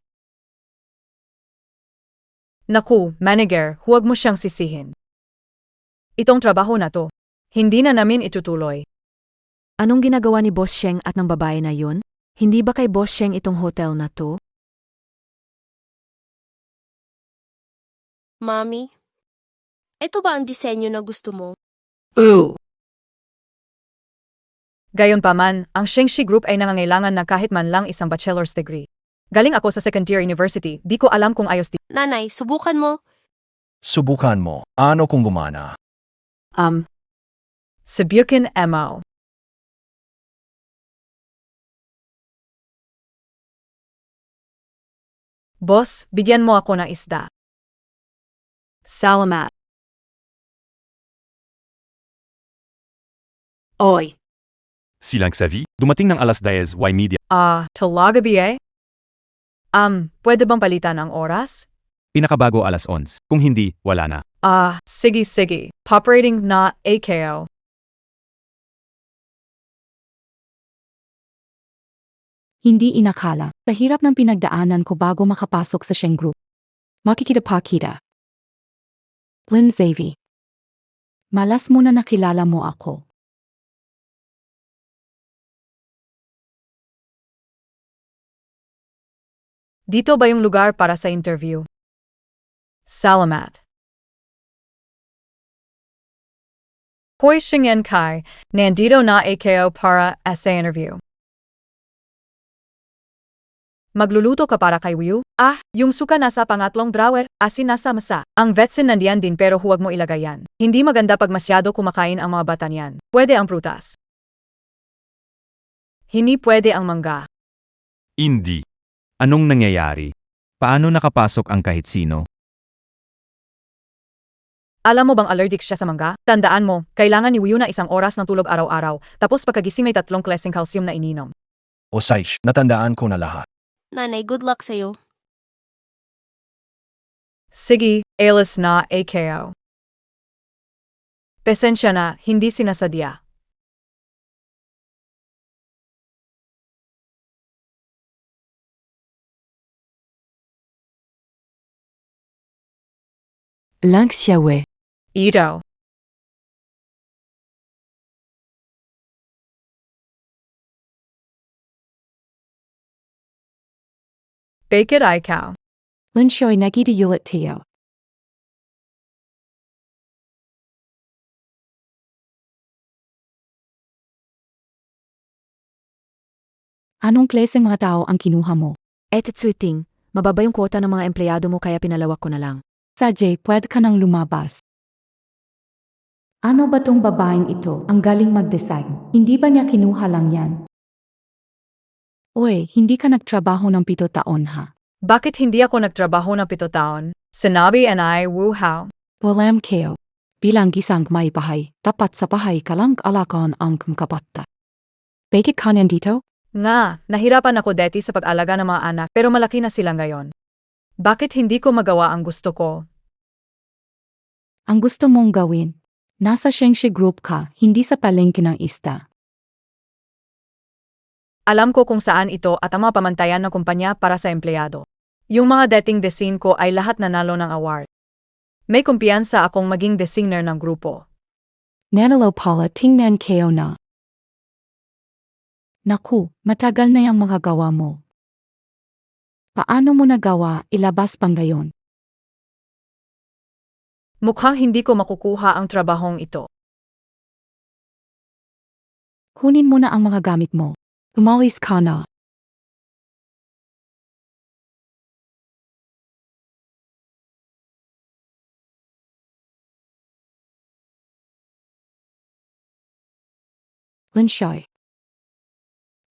Naku, manager, huwag mo siyang sisihin. Itong trabaho na to, hindi na namin itutuloy. Anong ginagawa ni Boss Sheng at ng babae na yun? Hindi ba kay Boss Sheng itong hotel na to? Mami, ito ba ang disenyo na gusto mo? Gayunpaman, ang Shengshi Group ay nangangailangan na kahit man lang isang bachelor's degree. Galing ako sa second-tier university, di ko alam kung ayos Nanay, subukan mo. Subukan mo. Ano kung gumana? Subukan mo. Boss, bigyan mo ako ng isda. Salamat. Oy. Silang Savi, dumating ng alas 10 Y Media. Talaga ba? Pwede bang palitan ang oras? Pinakabago alas 11. Kung hindi, wala na. Sige. Poperating na AKO. Hindi inakala. Sa hirap ng pinagdaanan ko bago makapasok sa Sheng Group. Makikita pa kita. Lynn Xavi. Malas muna nakilala mo ako. Dito ba yung lugar para sa interview? Salamat. Hoy Shingen Kai, nandito na AKO para sa interview. Magluluto ka para kay Wu? Yung suka nasa pangatlong drawer, asin nasa masa. Ang vetsin nandiyan din pero huwag mo ilagay yan. Hindi maganda pag masyado kumakain ang mga bata niyan. Pwede ang prutas. Hindi pwede ang mangga. Hindi. Anong nangyayari? Paano nakapasok ang kahit sino? Alam mo bang allergic siya sa mangga? Tandaan mo, kailangan ni Wu na 1 oras ng tulog araw-araw, tapos pagkagising may 3 klaseng calcium na ininom. O Saish, natandaan ko na lahat. Nanay, good luck sa'yo. Sige, alis na AKO. Pasensya na, hindi sinasadya. Lang Xiaowei. Ito. Bakit ikaw? Lin Shoy nakita ulit tayo. Anong klaseng mga tao ang kinuha mo? Tsuting, mababa yung kwota ng mga empleyado mo kaya pinalawak ko na lang. Sajay, pwede ka nang lumabas. Ano ba tong babaeng ito? Ang galing mag-design. Hindi ba niya kinuha lang yan? Uy, hindi ka nagtrabaho ng 7 taon ha? Bakit hindi ako nagtrabaho ng 7 taon? Sinabi and Wu Hao. Walam kayo. Bilang gisang may bahay, tapat sa bahay ka lang alakan ang kapata. Bakit ka nandito? Nga, nahirapan ako dati sa pag-alaga ng mga anak pero malaki na sila ngayon. Bakit hindi ko magawa ang gusto ko? Ang gusto mong gawin? Nasa Shengshi Group ka, hindi sa palengke ng ista. Alam ko kung saan ito at ang mga pamantayan ng kumpanya para sa empleyado. Yung mga dating design ko ay lahat nanalo ng award. May kumpiyansa akong maging designer ng grupo. Nelalo Paula tingnan kayo na. Naku, matagal na yung mga gawa mo. Paano mo nagawa ilabas pang gayon? Mukhang hindi ko makukuha ang trabahong ito. Kunin mo na ang mga gamit mo. Umalis ka na. Linshay.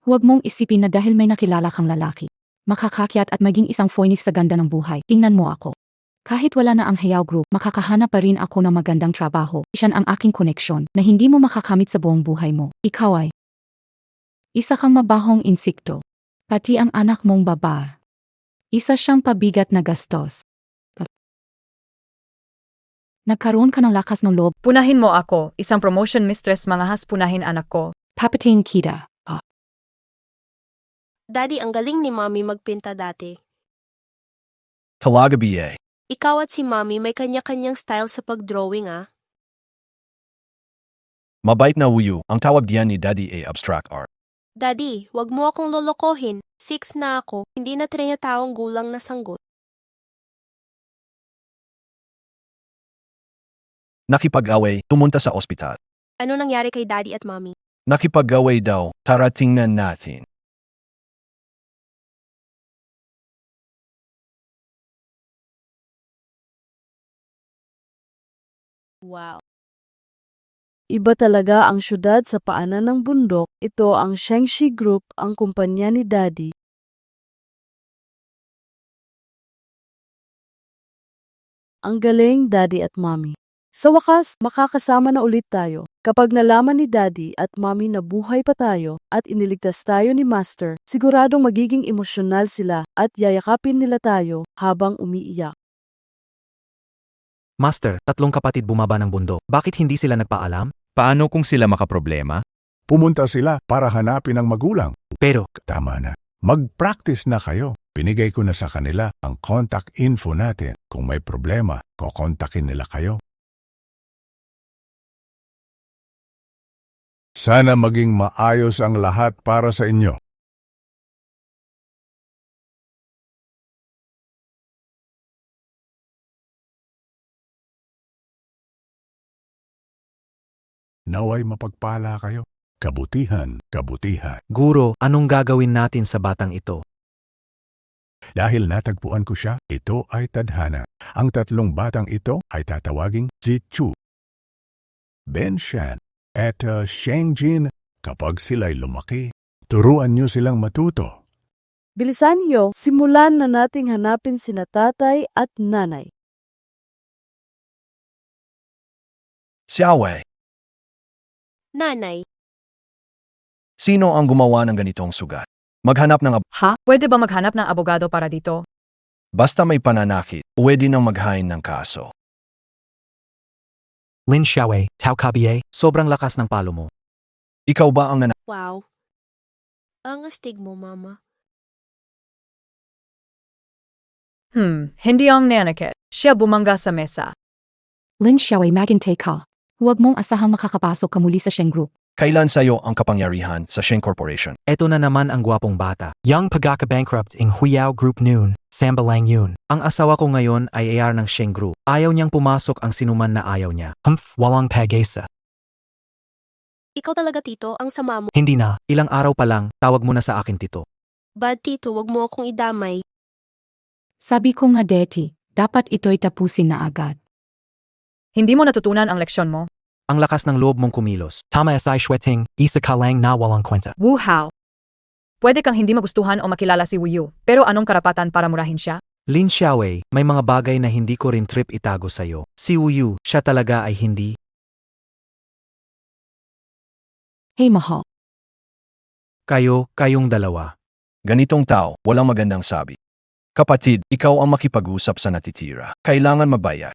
Huwag mong isipin na dahil may nakilala kang lalaki, makakakyat at maging isang phoenix sa ganda ng buhay. Tingnan mo ako. Kahit wala na ang Hayao Group, makakahanap pa rin ako ng magandang trabaho. Iyan ang aking koneksyon na hindi mo makakamit sa buong buhay mo. Ikaw ay isa kang mabahong insekto. Pati ang anak mong baba. Isa siyang pabigat na gastos. Nagkaroon ka ng lakas ng loob, Punahin mo ako, isang promotion mistress, mga punahin anak ko. papatiin kita. Daddy, ang galing ni Mommy magpinta dati. Talaga BA. Ikaw at si Mommy may kanya-kanyang style sa pag-drawing ah. Mabait na Wuyu, ang tawag diyan ni Daddy A abstract art. Daddy, wag mo akong lolokohin. 6 na ako, hindi na 3 taong gulang na sanggot. Nakipag-away, tumunta sa ospital. Ano nangyari kay Daddy at Mommy? Nakipag-away daw, tara tingnan natin. Wow. Iba talaga ang syudad sa paanan ng bundok. Ito ang Shengshi Group, ang kumpanya ni Daddy. Ang galing, Daddy at Mommy. Sa wakas, makakasama na ulit tayo. Kapag nalaman ni Daddy at Mommy na buhay pa tayo at iniligtas tayo ni Master, siguradong magiging emosyonal sila at yayakapin nila tayo habang umiiyak. Master, 3 kapatid bumaba ng bundok. Bakit hindi sila nagpaalam? Paano kung sila makaproblema? Pumunta sila para hanapin ang magulang. Pero, Tama na. Mag-practice na kayo. Binigay ko na sa kanila ang contact info natin. Kung may problema, kokontakin nila kayo. Sana maging maayos ang lahat para sa inyo. Naway mapagpala kayo. Kabutihan, kabutihan. Guro, anong gagawin natin sa batang ito? Dahil natagpuan ko siya, ito ay tadhana. Ang 3 batang ito ay tatawaging Zichu, Ben Shan, at Sheng Jin. Kapag sila'y lumaki, turuan niyo silang matuto. Bilisan niyo, simulan na nating hanapin sina tatay at nanay. Xiaowei, Nanay, sino ang gumawa ng ganitong sugat? Maghanap ng Ha? Pwede ba maghanap ng abogado para dito? basta may pananakit, pwede nang maghain ng kaso. Lin Xiaowei, Tao Kabie, sobrang lakas ng palo mo. Ikaw ba ang wow. Ang astig mo, Mama. Hindi ang nanakit. Siya bumangga sa mesa. Lin Xiaowei magintay ka. Huwag mong asahang makakapasok ka muli sa Sheng Group. Kailan sa'yo ang kapangyarihan sa Sheng Corporation? Eto na naman ang gwapong bata. Yang pagkaka-bankrupt ng Huyao Group noon, Sambalang yun. Ang asawa ko ngayon ay AR ng Sheng Group. Ayaw niyang pumasok ang sinuman na ayaw niya. Walang pag-asa. Ikaw talaga, Tito, ang sama mo. Hindi na, ilang araw pa lang, tawag mo na sa akin tito. Bad, Tito, wag mo akong idamay. Sabi ko nga Deti, dapat ito'y tapusin na agad. Hindi mo natutunan ang leksyon mo? Ang lakas ng loob mong kumilos. Tama asay shweting, isa ka lang na walang kwenta. Wu Hao. Pwede kang hindi magustuhan o makilala si Wu Yu, pero anong karapatan para murahin siya? Lin Xiaowei, may mga bagay na hindi ko rin trip itago sa'yo. Si Wu Yu, siya talaga ay hindi. Hey mahal, Kayong dalawa. Ganitong tao, walang magandang sabi. Kapatid, ikaw ang makipag-usap sa natitira. Kailangan mabayad.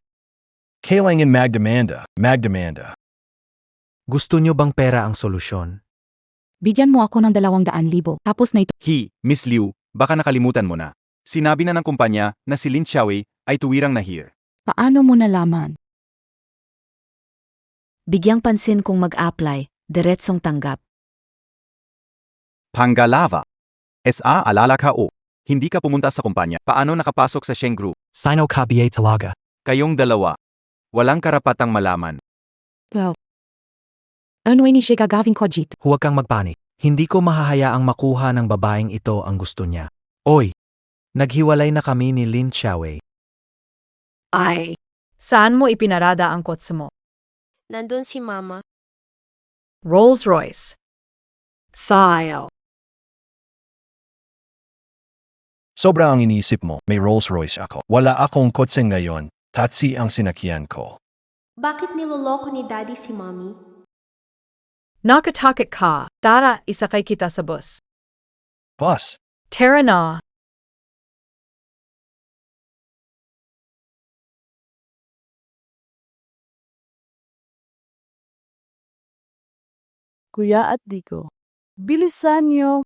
Kailangan magdemanda. Gusto nyo bang pera ang solusyon? bigyan mo ako ng 200,000, tapos na ito. Miss Liu, baka nakalimutan mo na. Sinabi na ng kumpanya na si Lin Xiaowei ay tuwirang na here. Paano mo nalaman? Bigyang pansin kung mag-apply, diretsong tanggap. Pangalava. SA alala ka o. Hindi ka pumunta sa kumpanya. Paano nakapasok sa Sheng Group? Sino ka ba talaga? Kayong dalawa. Walang karapatang malaman. Well, ano ni siya gagawin ko dito? Huwag kang magpanik. Hindi ko mahahayaang makuha ng babaeng ito ang gusto niya. Oy! Naghiwalay na kami ni Lin Xiaowei. Ay, Saan mo ipinarada ang kotse mo? Nandun si Mama. Rolls Royce. sayo. Sobra ang iniisip mo, may Rolls Royce ako. Wala akong kotse ngayon, taxi ang sinakyan ko. Bakit niloloko ni Daddy si Mommy? Nakatakot ka. Tara, isakay kita sa bus. Boss, Tara na. Kuya at Dico. Bilisan niyo,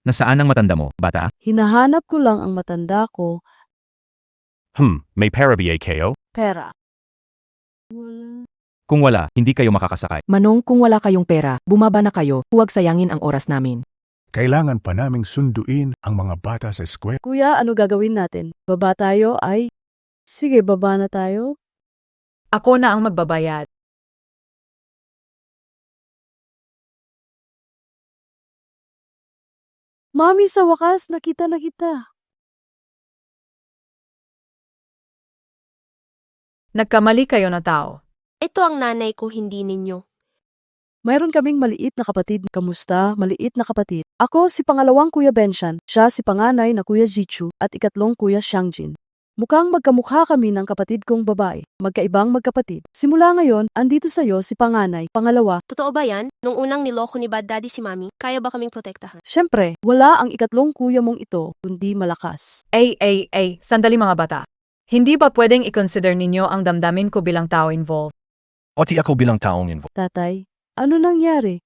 Nasaan ang matanda mo, bata? hinahanap ko lang ang matanda ko, May pera ba kayo? pera. Kung wala, hindi kayo makakasakay. Manong, kung wala kayong pera, bumaba na kayo, huwag sayangin ang oras namin. Kailangan pa naming sunduin ang mga bata sa eskwela. Kuya, ano gagawin natin? Baba tayo ay... Sige, baba na tayo. Ako na ang magbabayad. Mami, sa wakas, nakita na kita. Nagkamali kayo na tao. Ito ang nanay ko, hindi ninyo. Mayroon kaming maliit na kapatid. Kamusta, maliit na kapatid? Ako si pangalawang Kuya Benshan, siya si panganay na Kuya Jichu at ikatlong Kuya Xiangjin. Mukhang magkamukha kami ng kapatid kong babae, magkaibang magkapatid. Simula ngayon, andito sa'yo si panganay, pangalawa. Totoo ba yan? Nung unang niloko ni Bad Daddy si Mommy, kaya ba kaming protektahan? Siyempre, wala ang ikatlong kuya mong ito, kundi malakas. Sandali mga bata. Hindi ba pwedeng i-consider ninyo ang damdamin ko bilang tao involved? Oti ako bilang taong involved. Tatay, ano nangyari?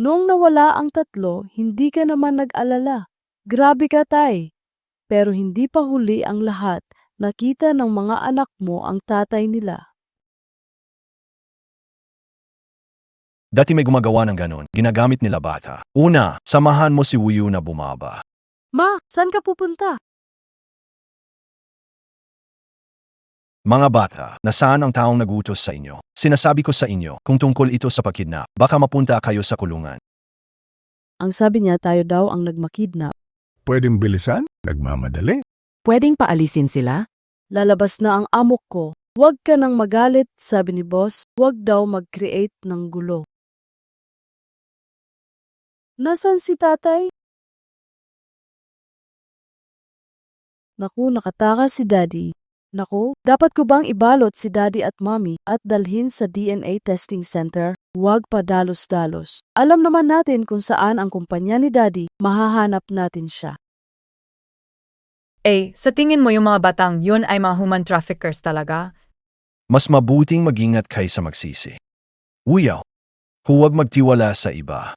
Noong nawala ang tatlo, hindi ka naman nag-alala. Grabe ka, tay. Pero hindi pa huli ang lahat. Nakita ng mga anak mo ang tatay nila. Dati may gumagawa ng ganon, ginagamit nila bata. Una, samahan mo si Wuyu na bumaba. Ma, saan ka pupunta? Mga bata, nasaan ang taong nagutos sa inyo? Sinasabi ko sa inyo, kung tungkol ito sa pakidnap, baka mapunta kayo sa kulungan. Ang sabi niya tayo daw ang nagmakidnap. Pwedeng bilisan? Nagmamadali. Pwedeng paalisin sila? Lalabas na ang amok ko. Huwag ka nang magalit, sabi ni boss. Huwag daw mag-create ng gulo. Nasaan si tatay? Naku, nakatakas si daddy. Naku, dapat ko bang ibalot si daddy at mommy at dalhin sa DNA testing center? Huwag pa dalos-dalos. Alam naman natin kung saan ang kumpanya ni daddy, mahahanap natin siya. Sa tingin mo yung mga batang yun ay mga human traffickers talaga? Mas mabuting mag-ingat kaysa magsisi. Uyaw, huwag magtiwala sa iba.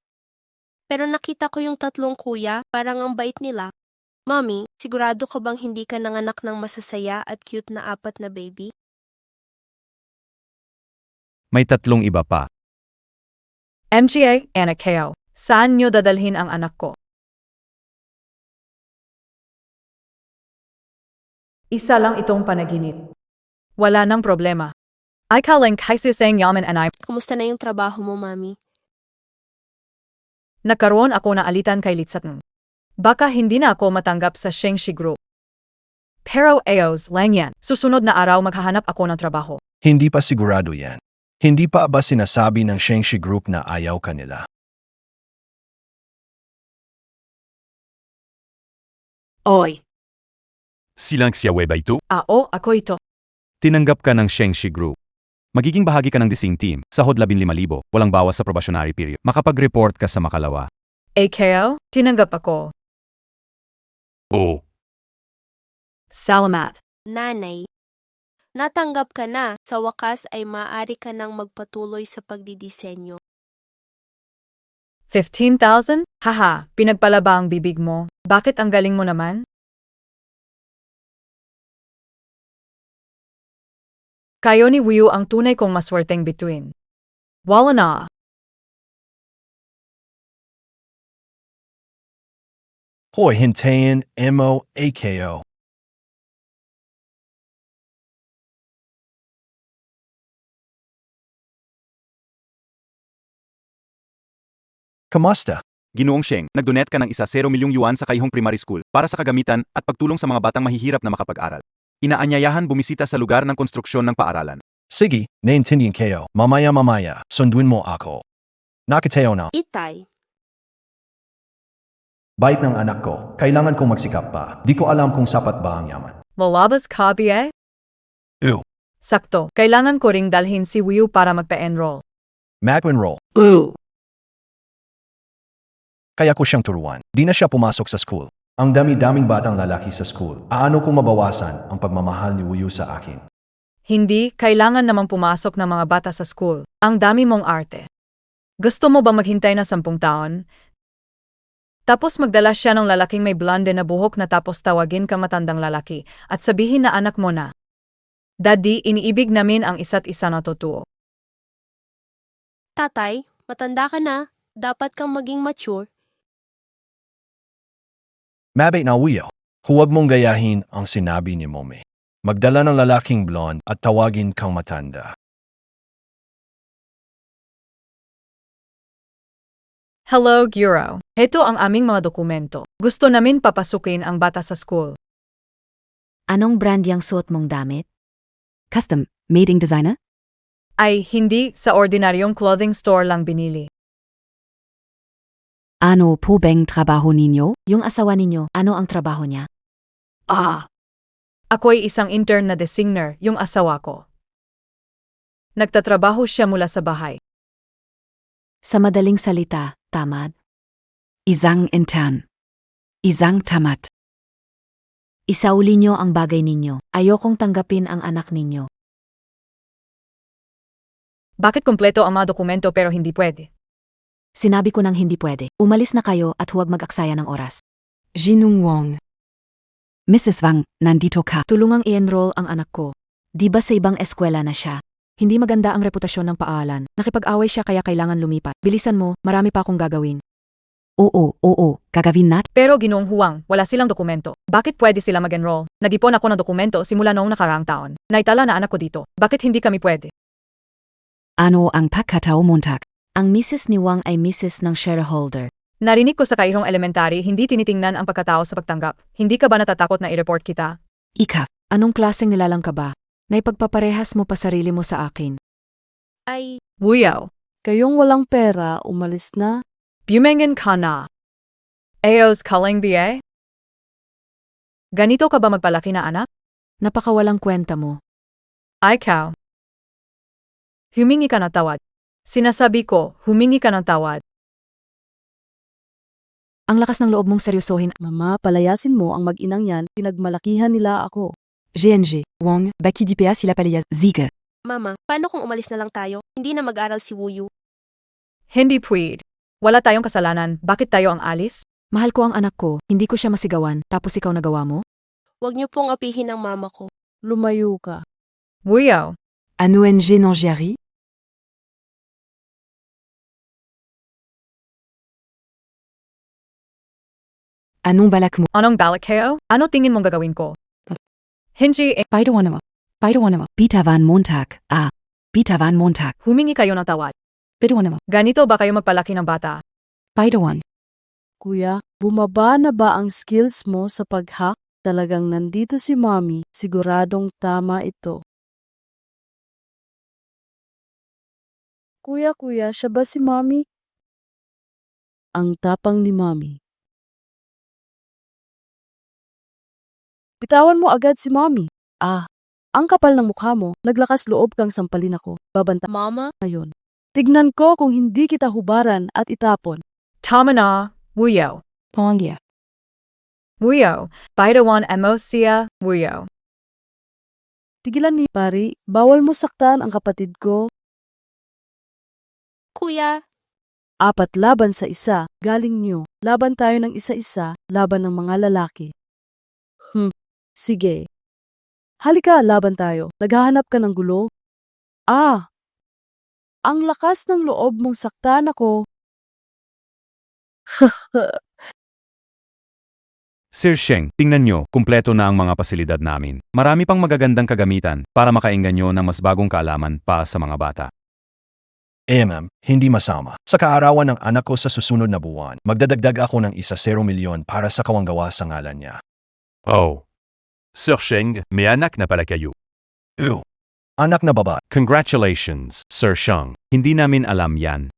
Pero nakita ko yung tatlong kuya, parang ang bait nila. Mommy, sigurado ka bang hindi ka nanganak ng masasaya at cute na 4 na baby? May 3 iba pa. MGA, Anak Keo, saan nyo dadalhin ang anak ko? Isa lang itong panaginip. Wala nang problema. I calling kaisi sang yaman and I. Kumusta na yung trabaho mo, Mommy? Nagkaroon ako na alitan kay Litsatng. Baka hindi na ako matanggap sa Shengshi Group. Pero ayos lang yan. Susunod na araw maghahanap ako ng trabaho. Hindi pa sigurado yan. Hindi pa ba sinasabi ng Shengshi Group na ayaw kanila? Oy, Silang Xiaowei ba ito? Ako ito. Tinanggap ka ng Shengshi Group. Magiging bahagi ka ng Dising Team, sahod 15,000, walang bawas sa probationary period. Makapag-report ka sa makalawa. Keo, tinanggap ako. Oo. Salamat. Nanay, natanggap ka na. Sa wakas ay maaari ka nang magpatuloy sa pagdidisenyo. 15,000? Haha, pinagpalaba ang bibig mo. Bakit ang galing mo naman? Kayo ni Wiyu ang tunay kong maswerteng bituin. Wala na. Hoy, hintayin, MO, AKO. Kamusta? Ginoong Sheng, nagdonate ka ng 1 milyong yuan sa Kaihong Primary School para sa kagamitan at pagtulong sa mga batang mahihirap na makapag-aral. Inaanyayahan bumisita sa lugar ng konstruksyon ng paaralan. Sige, naintindihan kayo. Mamaya, sunduin mo ako. Nakatayo na. Itay, Bait ng anak ko, kailangan kong magsikap pa. Di ko alam kung sapat ba ang yaman. Malabas ka, BA? Ew. Sakto. Kailangan ko ring dalhin si Wiu para magpa-enroll. Mag-enroll. Kaya ko siyang turuan. Di na siya pumasok sa school. Ang dami-daming batang lalaki sa school. Aano kung mabawasan ang pagmamahal ni Wuyu sa akin? Hindi, kailangan namang pumasok ng mga bata sa school. Ang dami mong arte. Gusto mo ba maghintay na 10 taon? Tapos magdala siya ng lalaking may blonde na buhok na tapos tawagin ka matandang lalaki at sabihin na anak mo na. Daddy, iniibig namin ang isa't isa na totoo. tatay, matanda ka na. Dapat kang maging mature. Mabait na Wuyu. Huwag mong gayahin ang sinabi ni Mommy. Magdala ng lalaking blonde at tawagin kang matanda. Hello, Guro. Heto ang aming mga dokumento. Gusto namin papasukin ang bata sa school. Anong brand yung suot mong damit? Custom, mading designer? Ay, hindi sa ordinaryong clothing store lang binili. Ano po bang trabaho ninyo? Yung asawa ninyo, ano ang trabaho niya? Ako'y isang intern na designer, yung asawa ko. Nagtatrabaho siya mula sa bahay. Sa madaling salita, tamad. Isang intern. Isang tamat. Isauli nyo ang bagay ninyo. Ayokong tanggapin ang anak ninyo. Bakit kumpleto ang mga dokumento pero hindi pwede? Sinabi ko nang hindi pwede. Umalis na kayo at huwag mag-aksaya ng oras. Jinung Wong. Mrs. Wang, nandito ka. Tulungang i-enroll ang anak ko. Di ba sa ibang eskwela na siya? Hindi maganda ang reputasyon ng paaralan. Nakipag-away siya kaya kailangan lumipat. Bilisan mo, marami pa akong gagawin. Oo, gagawin nat. Pero Ginoong Huang, wala silang dokumento. Bakit pwede sila mag-enroll? Nag-ipon ako ng dokumento simula noong nakaraang taon. Naitala na anak ko dito. Bakit hindi kami pwede? Ano ang pagkatao montak? Ang Mrs. ni Wang ay Mrs. ng shareholder. Narinig ko sa Kairong Elementary, hindi tinitingnan ang pagkatao sa pagtanggap. Hindi ka ba natatakot na i-report kita? Ika. Anong klaseng nilalang ka ba? Naipagpaparehas mo pa sarili mo sa akin. Ay, Wuyaw, Kayong walang pera, umalis na. bumengen ka na. Ayos kaling BA? Ganito ka ba magpalaki na anak? Napakawalang kwenta mo. Ay cow. Humingi ka ng tawad. Sinasabi ko, humingi ka ng tawad. Ang lakas ng loob mong seryosohin. Mama, palayasin mo ang mag-inang yan. Pinagmalakihan nila ako. GNG, Wong, Baki DPA sila paliyas. Ziga. mama, paano kung umalis na lang tayo? Hindi na mag-aral si Wuyu. Hindi pwede. Wala tayong kasalanan. Bakit tayo ang alis? Mahal ko ang anak ko, hindi ko siya masigawan, tapos ikaw nagawa mo? Huwag niyo pong apihin ang mama ko. Lumayo ka. Wuyaw. Ano NG Nangiari? Anong balak mo? Anong balak kayo? Ano tingin mong gagawin ko? Hindi Paidawan naman. Bitawan Montag. Bitawan Montag. humingi kayo ng tawad. Paidawan naman. Ganito ba kayo magpalaki ng bata? Paidawan. Kuya, bumaba na ba ang skills mo sa pag-hack? Talagang nandito si Mommy. Siguradong tama ito. Kuya, siya ba si Mommy? Ang tapang ni Mommy. Bitawan mo agad si Mommy. Ang kapal ng mukha mo. Naglakas loob kang sampalin ako. Babanta Mama, ngayon. Tignan ko kung hindi kita hubaran at itapon. Tama na. Wuyaw. Pongya. Wuyaw. Baidawan emosia. Wuyaw. Tigilan ni pari. Bawal mo saktan ang kapatid ko. kuya, 4 laban sa isa. Galing nyo. Laban tayo ng isa-isa. Laban ng mga lalaki. Sige. Halika, laban tayo. Naghahanap ka ng gulo? Ang lakas ng loob mong saktan ako. Sir Sheng, tingnan nyo, kumpleto na ang mga pasilidad namin. Marami pang magagandang kagamitan para makaengganyo ng mas bagong kaalaman pa sa mga bata. Hindi masama. Sa kaarawan ng anak ko sa susunod na buwan, magdadagdag ako ng 1 milyon para sa kawanggawa sa ngalan niya. Oh. Sir Sheng, may anak na pala kayo. Anak na baba. Congratulations, Sir Sheng. Hindi namin alam yan.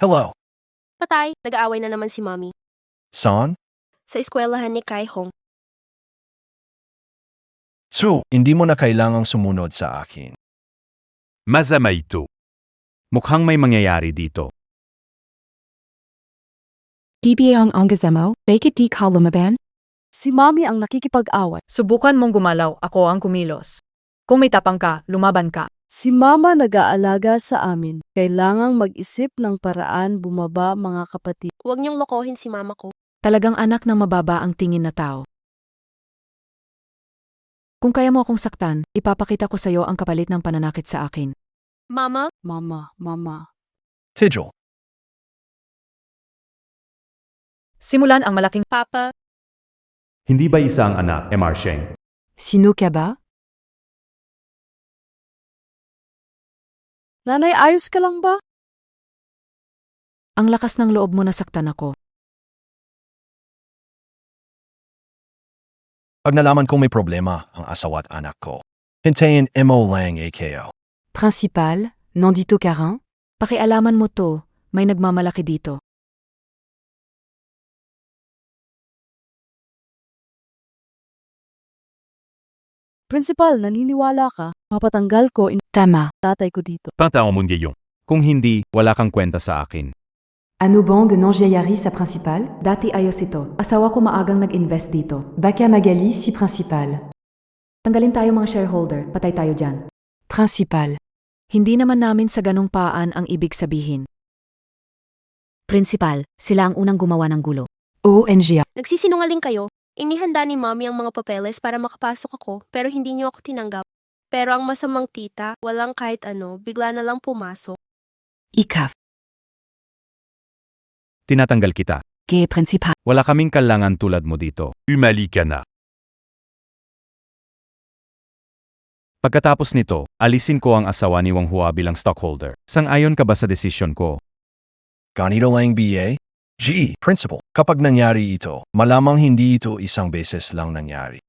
Hello, Patay, nag-aaway na naman si Mommy. son? Sa eskwelahan ni Kai Hong. Hindi mo na kailangang sumunod sa akin. Masama ito. Mukhang may mangyayari dito. DBA ang gazemo, bakit di ka lumaban? Si Mommy ang nakikipag-away. Subukan mong gumalaw, ako ang kumilos. Kung may tapang ka, lumaban ka. Si Mama nag-aalaga sa amin. Kailangang mag-isip ng paraan bumaba mga kapatid. Huwag niyong lokohin si Mama ko. Talagang anak ng mababa ang tingin na tao. Kung kaya mo akong saktan, ipapakita ko sa iyo ang kapalit ng pananakit sa akin. Mama, Mama. Tijol, Simulan ang malaking Papa, Hindi ba isa ang anak, Mr. Sheng? Sino ka ba? Nanay, ayos ka lang ba? Ang lakas ng loob mo na saktan ako. pag nalaman kong may problema ang asawa at anak ko, hintayin mo lang AKO. Principal, nandito ka rin? Pakialaman mo to, may nagmamalaki dito. Principal, naniniwala ka? Mapatanggal ko Tama. tatay ko dito. Pantao mo ngayong. Kung hindi, wala kang kwenta sa akin. Ano bang nangyayari sa principal? Dati ayos ito. Asawa ko maagang nag-invest dito. Baka magali si principal. Tanggalin tayo mga shareholder, patay tayo dyan. Principal. Hindi naman namin sa ganong paan ang ibig sabihin. Principal, sila ang unang gumawa ng gulo. ONG. nagsisinungaling kayo. Inihanda ni Mommy ang mga papeles para makapasok ako pero hindi niyo ako tinanggap. Pero ang masamang tita, walang kahit ano, bigla na lang pumasok. Ikaf, Tinatanggal kita. ke principal. Wala kaming kailangan tulad mo dito. Umali ka na. Pagkatapos nito, alisin ko ang asawa ni Wang Hua bilang stockholder. Sang-ayon ka ba sa desisyon ko? Ganito lang BA? Principal, kapag nangyari ito, malamang hindi ito isang beses lang nangyari.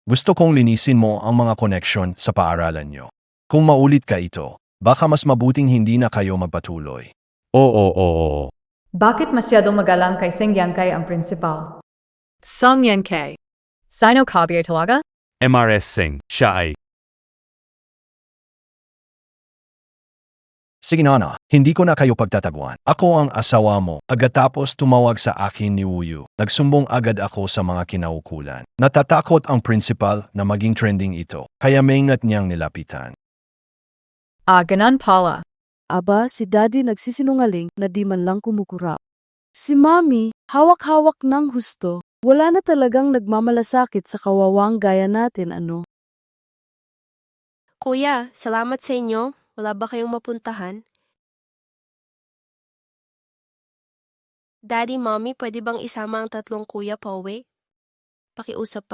Gusto kong linisin mo ang mga koneksyon sa paaralan nyo. Kung maulit ka ito, baka mas mabuting hindi na kayo magpatuloy. Oo. Bakit masyadong magalang kay Seng Yankay ang principal? Song Yankay. Sino Kabier talaga? MRS Singh, siya ay. Sige na, hindi ko na kayo pagtataguan. Ako ang asawa mo. Agad-tapos tumawag sa akin ni Wuyu. Nagsumbong agad ako sa mga kinaukulan. Natatakot ang principal na maging trending ito. Kaya maingat niyang nilapitan. Ganon pala. Aba, si Daddy nagsisinungaling na di man lang kumukurap. Si Mommy, hawak-hawak ng husto. Wala na talagang nagmamalasakit sa kawawang gaya natin, ano? Kuya, salamat sa inyo. Wala ba kayong mapuntahan? Daddy, Mommy, pwede bang isama ang tatlong kuya pauwi? Pakiusap.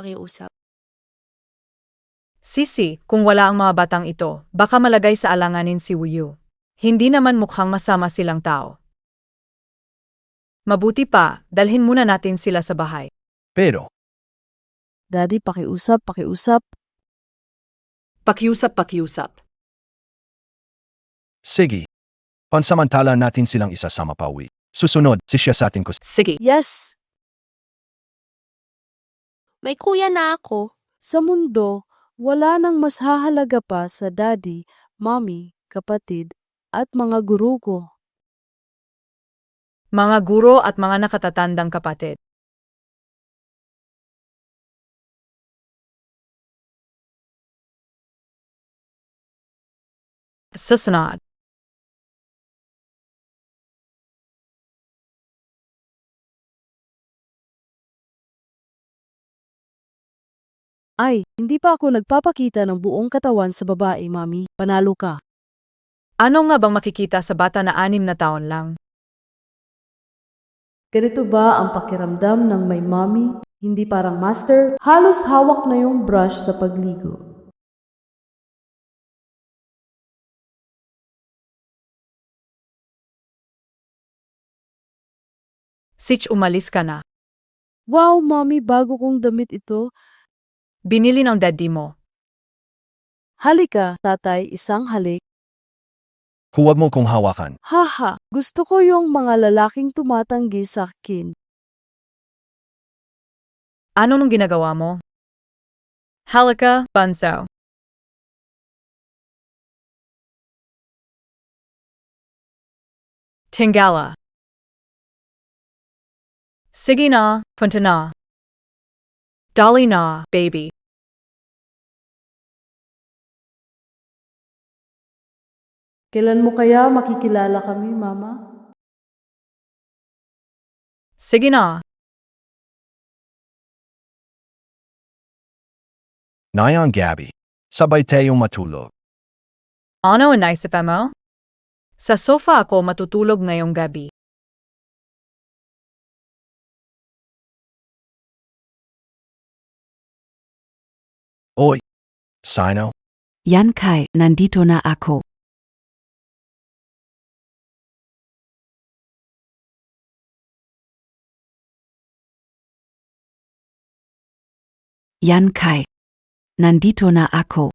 Sisi, kung wala ang mga batang ito, baka malagay sa alanganin si Wuyu. Hindi naman mukhang masama silang tao. Mabuti pa, dalhin muna natin sila sa bahay. Pero, Daddy, pakiusap. Pakiusap. sige. Pansamantala natin silang isasama pa uwi. Susunod, siya sa atin ko. Sige. Yes! May kuya na ako. Sa mundo, wala nang mas hahalaga pa sa Daddy, Mommy, kapatid, at mga guru ko. Mga guro at mga nakatatandang kapatid. Susunod. Ay, hindi pa ako nagpapakita ng buong katawan sa babae, Mami. Panalo ka. Ano nga bang makikita sa bata na 6 na taon lang? Ganito ba ang pakiramdam ng may Mami? Hindi parang master? Halos hawak na yung brush sa pagligo. Sitch, umalis ka na. Wow, Mami, bago kong damit ito. Binili ng daddy mo. Halika, tatay, isang halik. Huwag mo kong hawakan. Haha, gusto ko yung mga lalaking tumatanggi sa akin. Ano nung ginagawa mo? Halika, Bunso. Tingala. Sige na, punta na. Dali na, baby. Kailan mo kaya makikilala kami, Mama? Sige na. Nayan Gabby. Sabay tayong matulog. Ano ang naisip mo? Sa sofa ako matutulog ngayong gabi. Oy, Sino? Yan Kai, nandito na ako. Yan Kai, nandito na ako.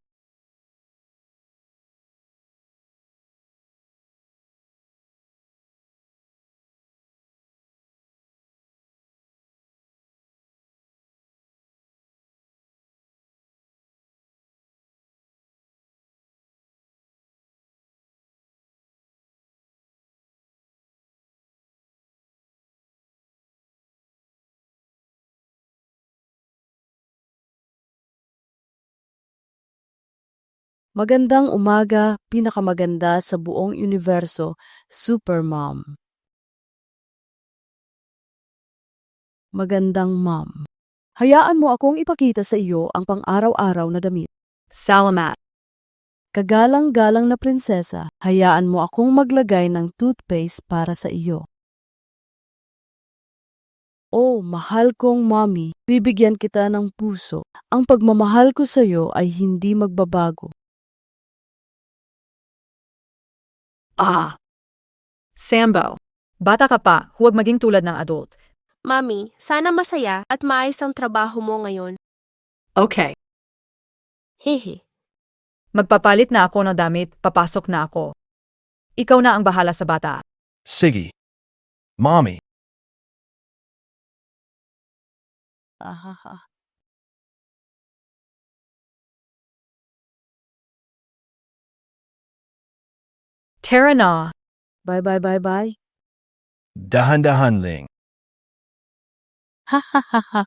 Magandang umaga, pinakamaganda sa buong universo, Supermom. Magandang mom. Hayaan mo akong ipakita sa iyo ang pang-araw-araw na damit. Salamat. Kagalang-galang na prinsesa, hayaan mo akong maglagay ng toothpaste para sa iyo. Oh, mahal kong mommy, bibigyan kita ng puso. Ang pagmamahal ko sa iyo ay hindi magbabago. Sambo. Bata ka pa, huwag maging tulad ng adult. Mami, sana masaya at maayos ang trabaho mo ngayon. Okay. Hehe. Magpapalit na ako ng damit, papasok na ako. Ikaw na ang bahala sa bata. Sige. Mommy. Ahaha. Tara na. Bye bye bye bye. Dahan-dahan Ling. Ha ha ha ha.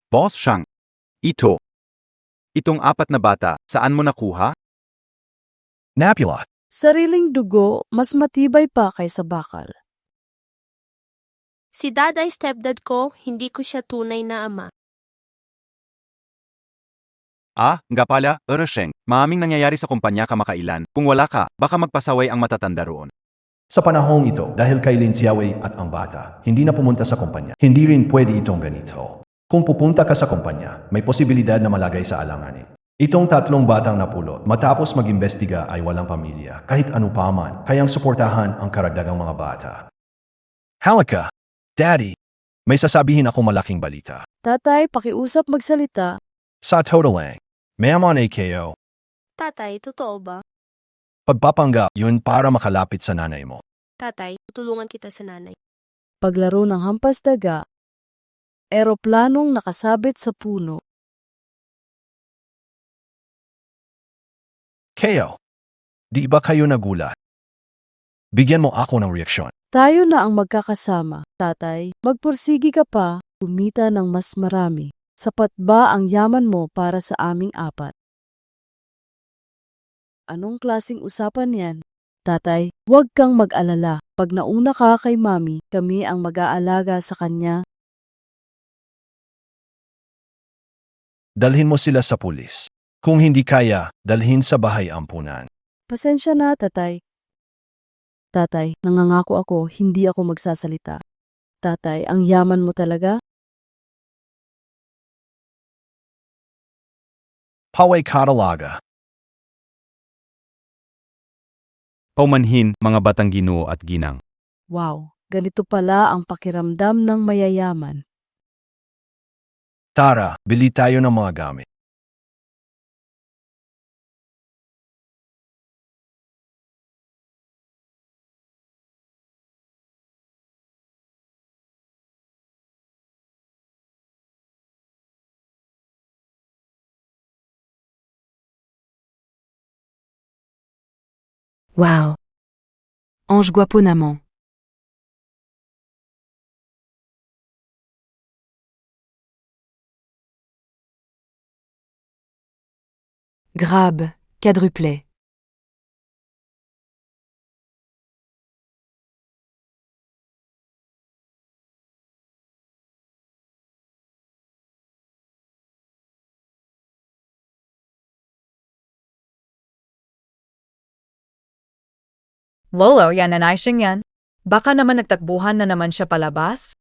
Boss Shang. Itong 4 na bata, saan mo nakuha? Napulot. Sariling dugo, mas matibay pa kaysa bakal. Si dad ay stepdad ko, hindi ko siya tunay na ama. Nga pala, Sheng, maaming nangyayari sa kumpanya kamakailan. Kung wala ka, baka magpasaway ang matatanda roon. Sa panahong ito, dahil kay Lin Xiaowei at ang bata, hindi na pumunta sa kumpanya. Hindi rin pwede itong ganito. Kung pupunta ka sa kumpanya, may posibilidad na malagay sa alanganin. Itong 3 batang napulot, matapos mag-imbestiga ay walang pamilya, kahit ano pa man, kayang suportahan ang karagdagang mga bata. Halika, Daddy, may sasabihin ako malaking balita. Tatay, pakiusap magsalita. Sa totalang, Mayaman AKO, Tatay, totoo ba? pagpapanggap yun para makalapit sa nanay mo. Tatay, tutulungan kita sa nanay. Paglaro ng hampas daga. Eroplanong nakasabit sa puno. KO, di ba kayo nagulat? Bigyan mo ako ng reaksyon. Tayo na ang magkakasama, tatay. Magpursigi ka pa, kumita ng mas marami. Sapat ba ang yaman mo para sa aming 4? Anong klasing usapan yan? Tatay, huwag kang mag-alala. Pag nauna ka kay Mami, kami ang mag-aalaga sa kanya. Dalhin mo sila sa pulis. Kung hindi kaya, dalhin sa bahay ampunan. Pasensya na, Tatay. Tatay, nangangako ako, hindi ako magsasalita. Tatay, ang yaman mo talaga? Paway katalaga. Paumanhin, mga batang ginoo at ginang. Wow, ganito pala ang pakiramdam ng mayayaman. Tara, bili tayo ng mga gamit. Wow. Ange guaponamment. Grab, quadruplé. Lolo, yan nanay siyang yan. Baka naman nagtakbuhan na naman siya palabas?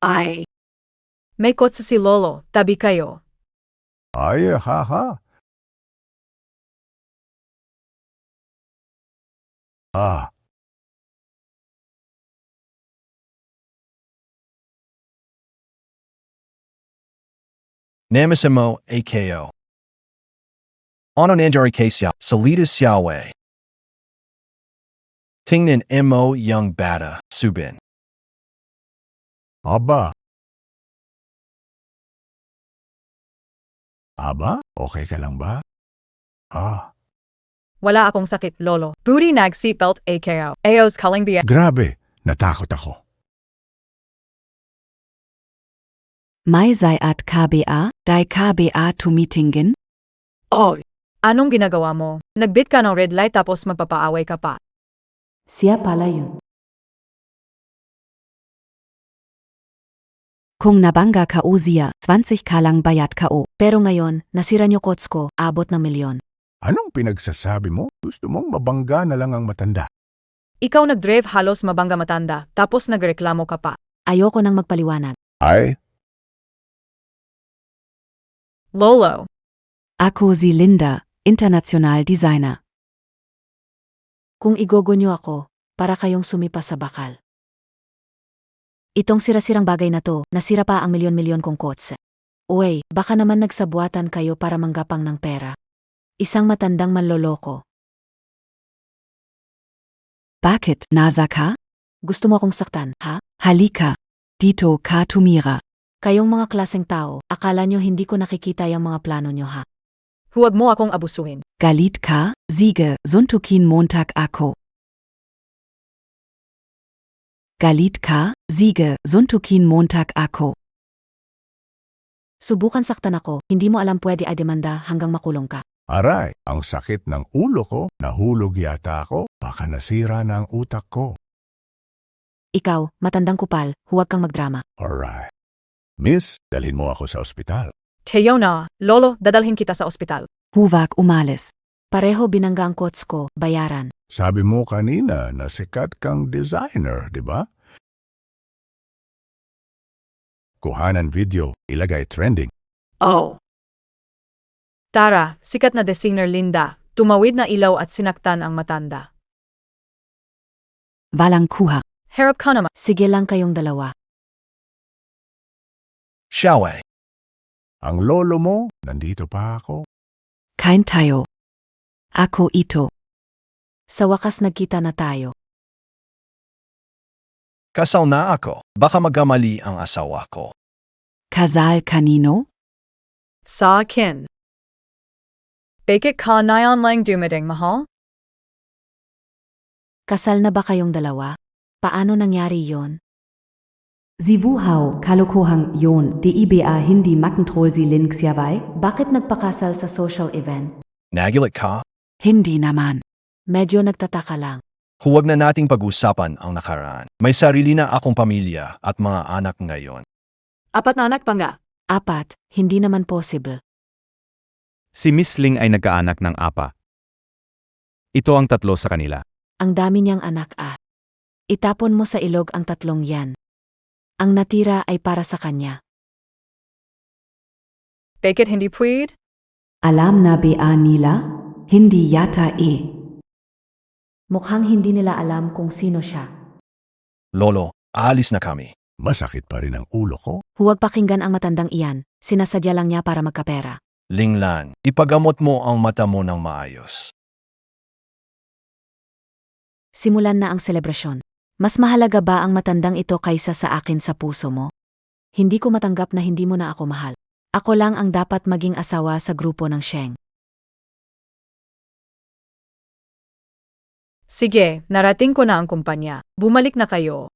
Ay. May kotse si Lolo, tabi kayo. Ay, haha. Ah, Namasimo, AKO. Ano nangyari kay siya, Salidas Yahweh. Tingnan mo yung bata, Subin. aba. Aba, okay ka lang ba? Ah, Wala akong sakit, Lolo. Booty nag seatbelt AKO. Ayo's calling the... grabe, natakot ako. Mai sei at KBA, die KBA to meetingen? Oh! Anong ginagawa mo? Nagbit ka ng red light tapos magpapaaway ka pa. Siya pala yun. Kung nabangga ka uziya, 20 ka lang bayad ka o. Pero ngayon, nasira nyo kots ko, abot ng milyon. Anong pinagsasabi mo? Gusto mong mabangga na lang ang matanda? Ikaw nag-drive halos mabangga matanda, tapos nagreklamo ka pa. Ayoko nang magpaliwanag. Ay, Lolo, Ako si Linda, international designer. Kung igogo nyo ako, para kayong sumipa sa bakal. Itong sira-sirang bagay na to, nasira pa ang milyon-milyon kong kotse. Uy, baka naman nagsabuatan kayo para manggapang ng pera. Isang matandang manloloko. Bakit, nasa ka? Gusto mo akong saktan, ha? Halika. Dito ka tumira. Kayong mga klaseng tao, akala nyo hindi ko nakikita yung mga plano nyo, ha? huwag mo akong abusuhin. Galit ka, Siege, suntukin Montag ako. Galit ka, Siege, suntukin Montag ako. Subukan saktan ako, hindi mo alam pwede ay demanda hanggang makulong ka. aray, ang sakit ng ulo ko. Nahulog yata ako. Baka nasira na ang utak ko. Ikaw, matandang kupal, huwag kang magdrama. Alright. Miss, dalhin mo ako sa ospital. Teo na, Lolo, dadalhin kita sa ospital. Huwag umalis. Pareho binangga ang kots ko, bayaran. Sabi mo kanina na sikat kang designer, di ba? Kuhanan video, ilagay trending. Oh. Tara, sikat na designer Linda, tumawid na ilaw at sinaktan ang matanda. Walang kuha. Harap ka naman. Sige lang kayong dalawa. Yahweh. Ang lolo mo, nandito pa ako. Kain tayo. Ako ito. Sa wakas nagkita na tayo. Kasal na ako. Baka magamali ang asawa ko. Kasal kanino? Sa akin. Bakit ka na lang dumating, mahal? Kasal na ba kayong dalawa? Paano nangyari yon? Si Wuhao, kalokohang yon, di iba hindi makontrol si Lin Xiaowei? Bakit nagpakasal sa social event? Nagilit ka? Hindi naman. Medyo nagtataka lang. Huwag na nating pag-usapan ang nakaraan. May sarili na akong pamilya at mga anak ngayon. 4 na anak pa nga. 4, hindi naman possible. Si Miss Ling ay nagkaanak ng 4. Ito ang 3 sa kanila. Ang dami niyang anak ah. Itapon mo sa ilog ang 3 yan. Ang natira ay para sa kanya. Bakit hindi pwede? Alam na ba nila? Hindi yata eh. Mukhang hindi nila alam kung sino siya. Lolo, aalis na kami. Masakit pa rin ang ulo ko. Huwag pakinggan ang matandang iyan. Sinasadya lang niya para magkapera. Linglan, ipagamot mo ang mata mo ng maayos. Simulan na ang selebrasyon. Mas mahalaga ba ang matandang ito kaysa sa akin sa puso mo? Hindi ko matanggap na hindi mo na ako mahal. Ako lang ang dapat maging asawa sa grupo ng Sheng. Sige, narating ko na ang kumpanya. Bumalik na kayo.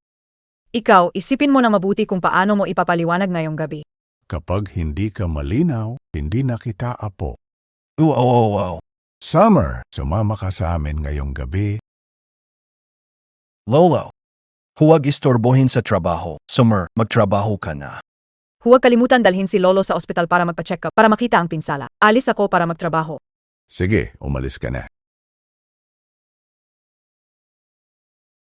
Ikaw, isipin mo na mabuti kung paano mo ipapaliwanag ngayong gabi. Kapag hindi ka malinaw, hindi na kita apo. Wow. Summer, sumama ka sa amin ngayong gabi. Lolo, huwag istorbohin sa trabaho. Summer, magtrabaho ka na. Huwag kalimutan dalhin si Lolo sa ospital para magpa-check up para makita ang pinsala. Alis ako para magtrabaho. Sige, umalis ka na.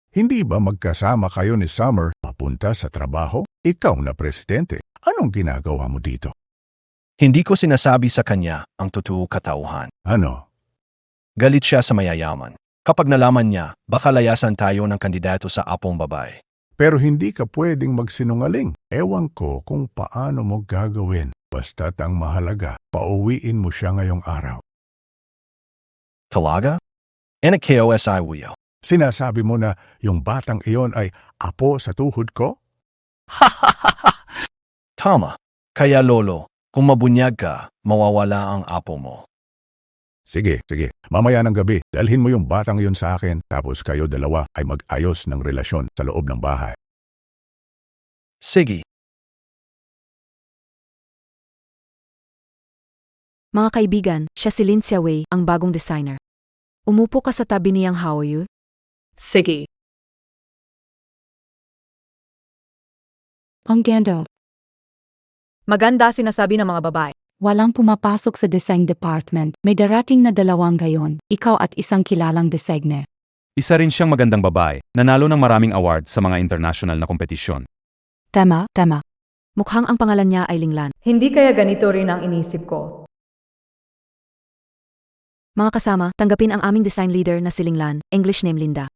Hindi ba magkasama kayo ni Summer papunta sa trabaho? Ikaw na presidente. Anong ginagawa mo dito? Hindi ko sinasabi sa kanya ang totoo katauhan. Ano? Galit siya sa mayayaman. Kapag nalaman niya, baka layasan tayo ng kandidato sa apong babae. Pero hindi ka pwedeng magsinungaling. Ewan ko kung paano mo gagawin. Basta't ang mahalaga, pauwiin mo siya ngayong araw. Talaga? NKOSI Wio. Sinasabi mo na yung batang iyon ay apo sa tuhod ko? Tama. Kaya lolo, kung mabunyag ka, mawawala ang apo mo. Sige. Mamaya ng gabi, dalhin mo yung batang iyon sa akin, tapos kayo dalawa ay mag-ayos ng relasyon sa loob ng bahay. Sige. Mga kaibigan, siya si Lin Xiaowei, ang bagong designer. Umupo ka sa tabi niyang Haoyu. Sige. Ang ganda. Maganda sinasabi ng mga babae. Walang pumapasok sa design department. May darating na 2 ngayon. Ikaw at isang kilalang designer. Isa rin siyang magandang babae, nanalo ng maraming award sa mga international na kompetisyon. Tama. Mukhang ang pangalan niya ay Linglan. Hindi kaya ganito rin ang inisip ko. Mga kasama, tanggapin ang aming design leader na si Linglan, English name Linda.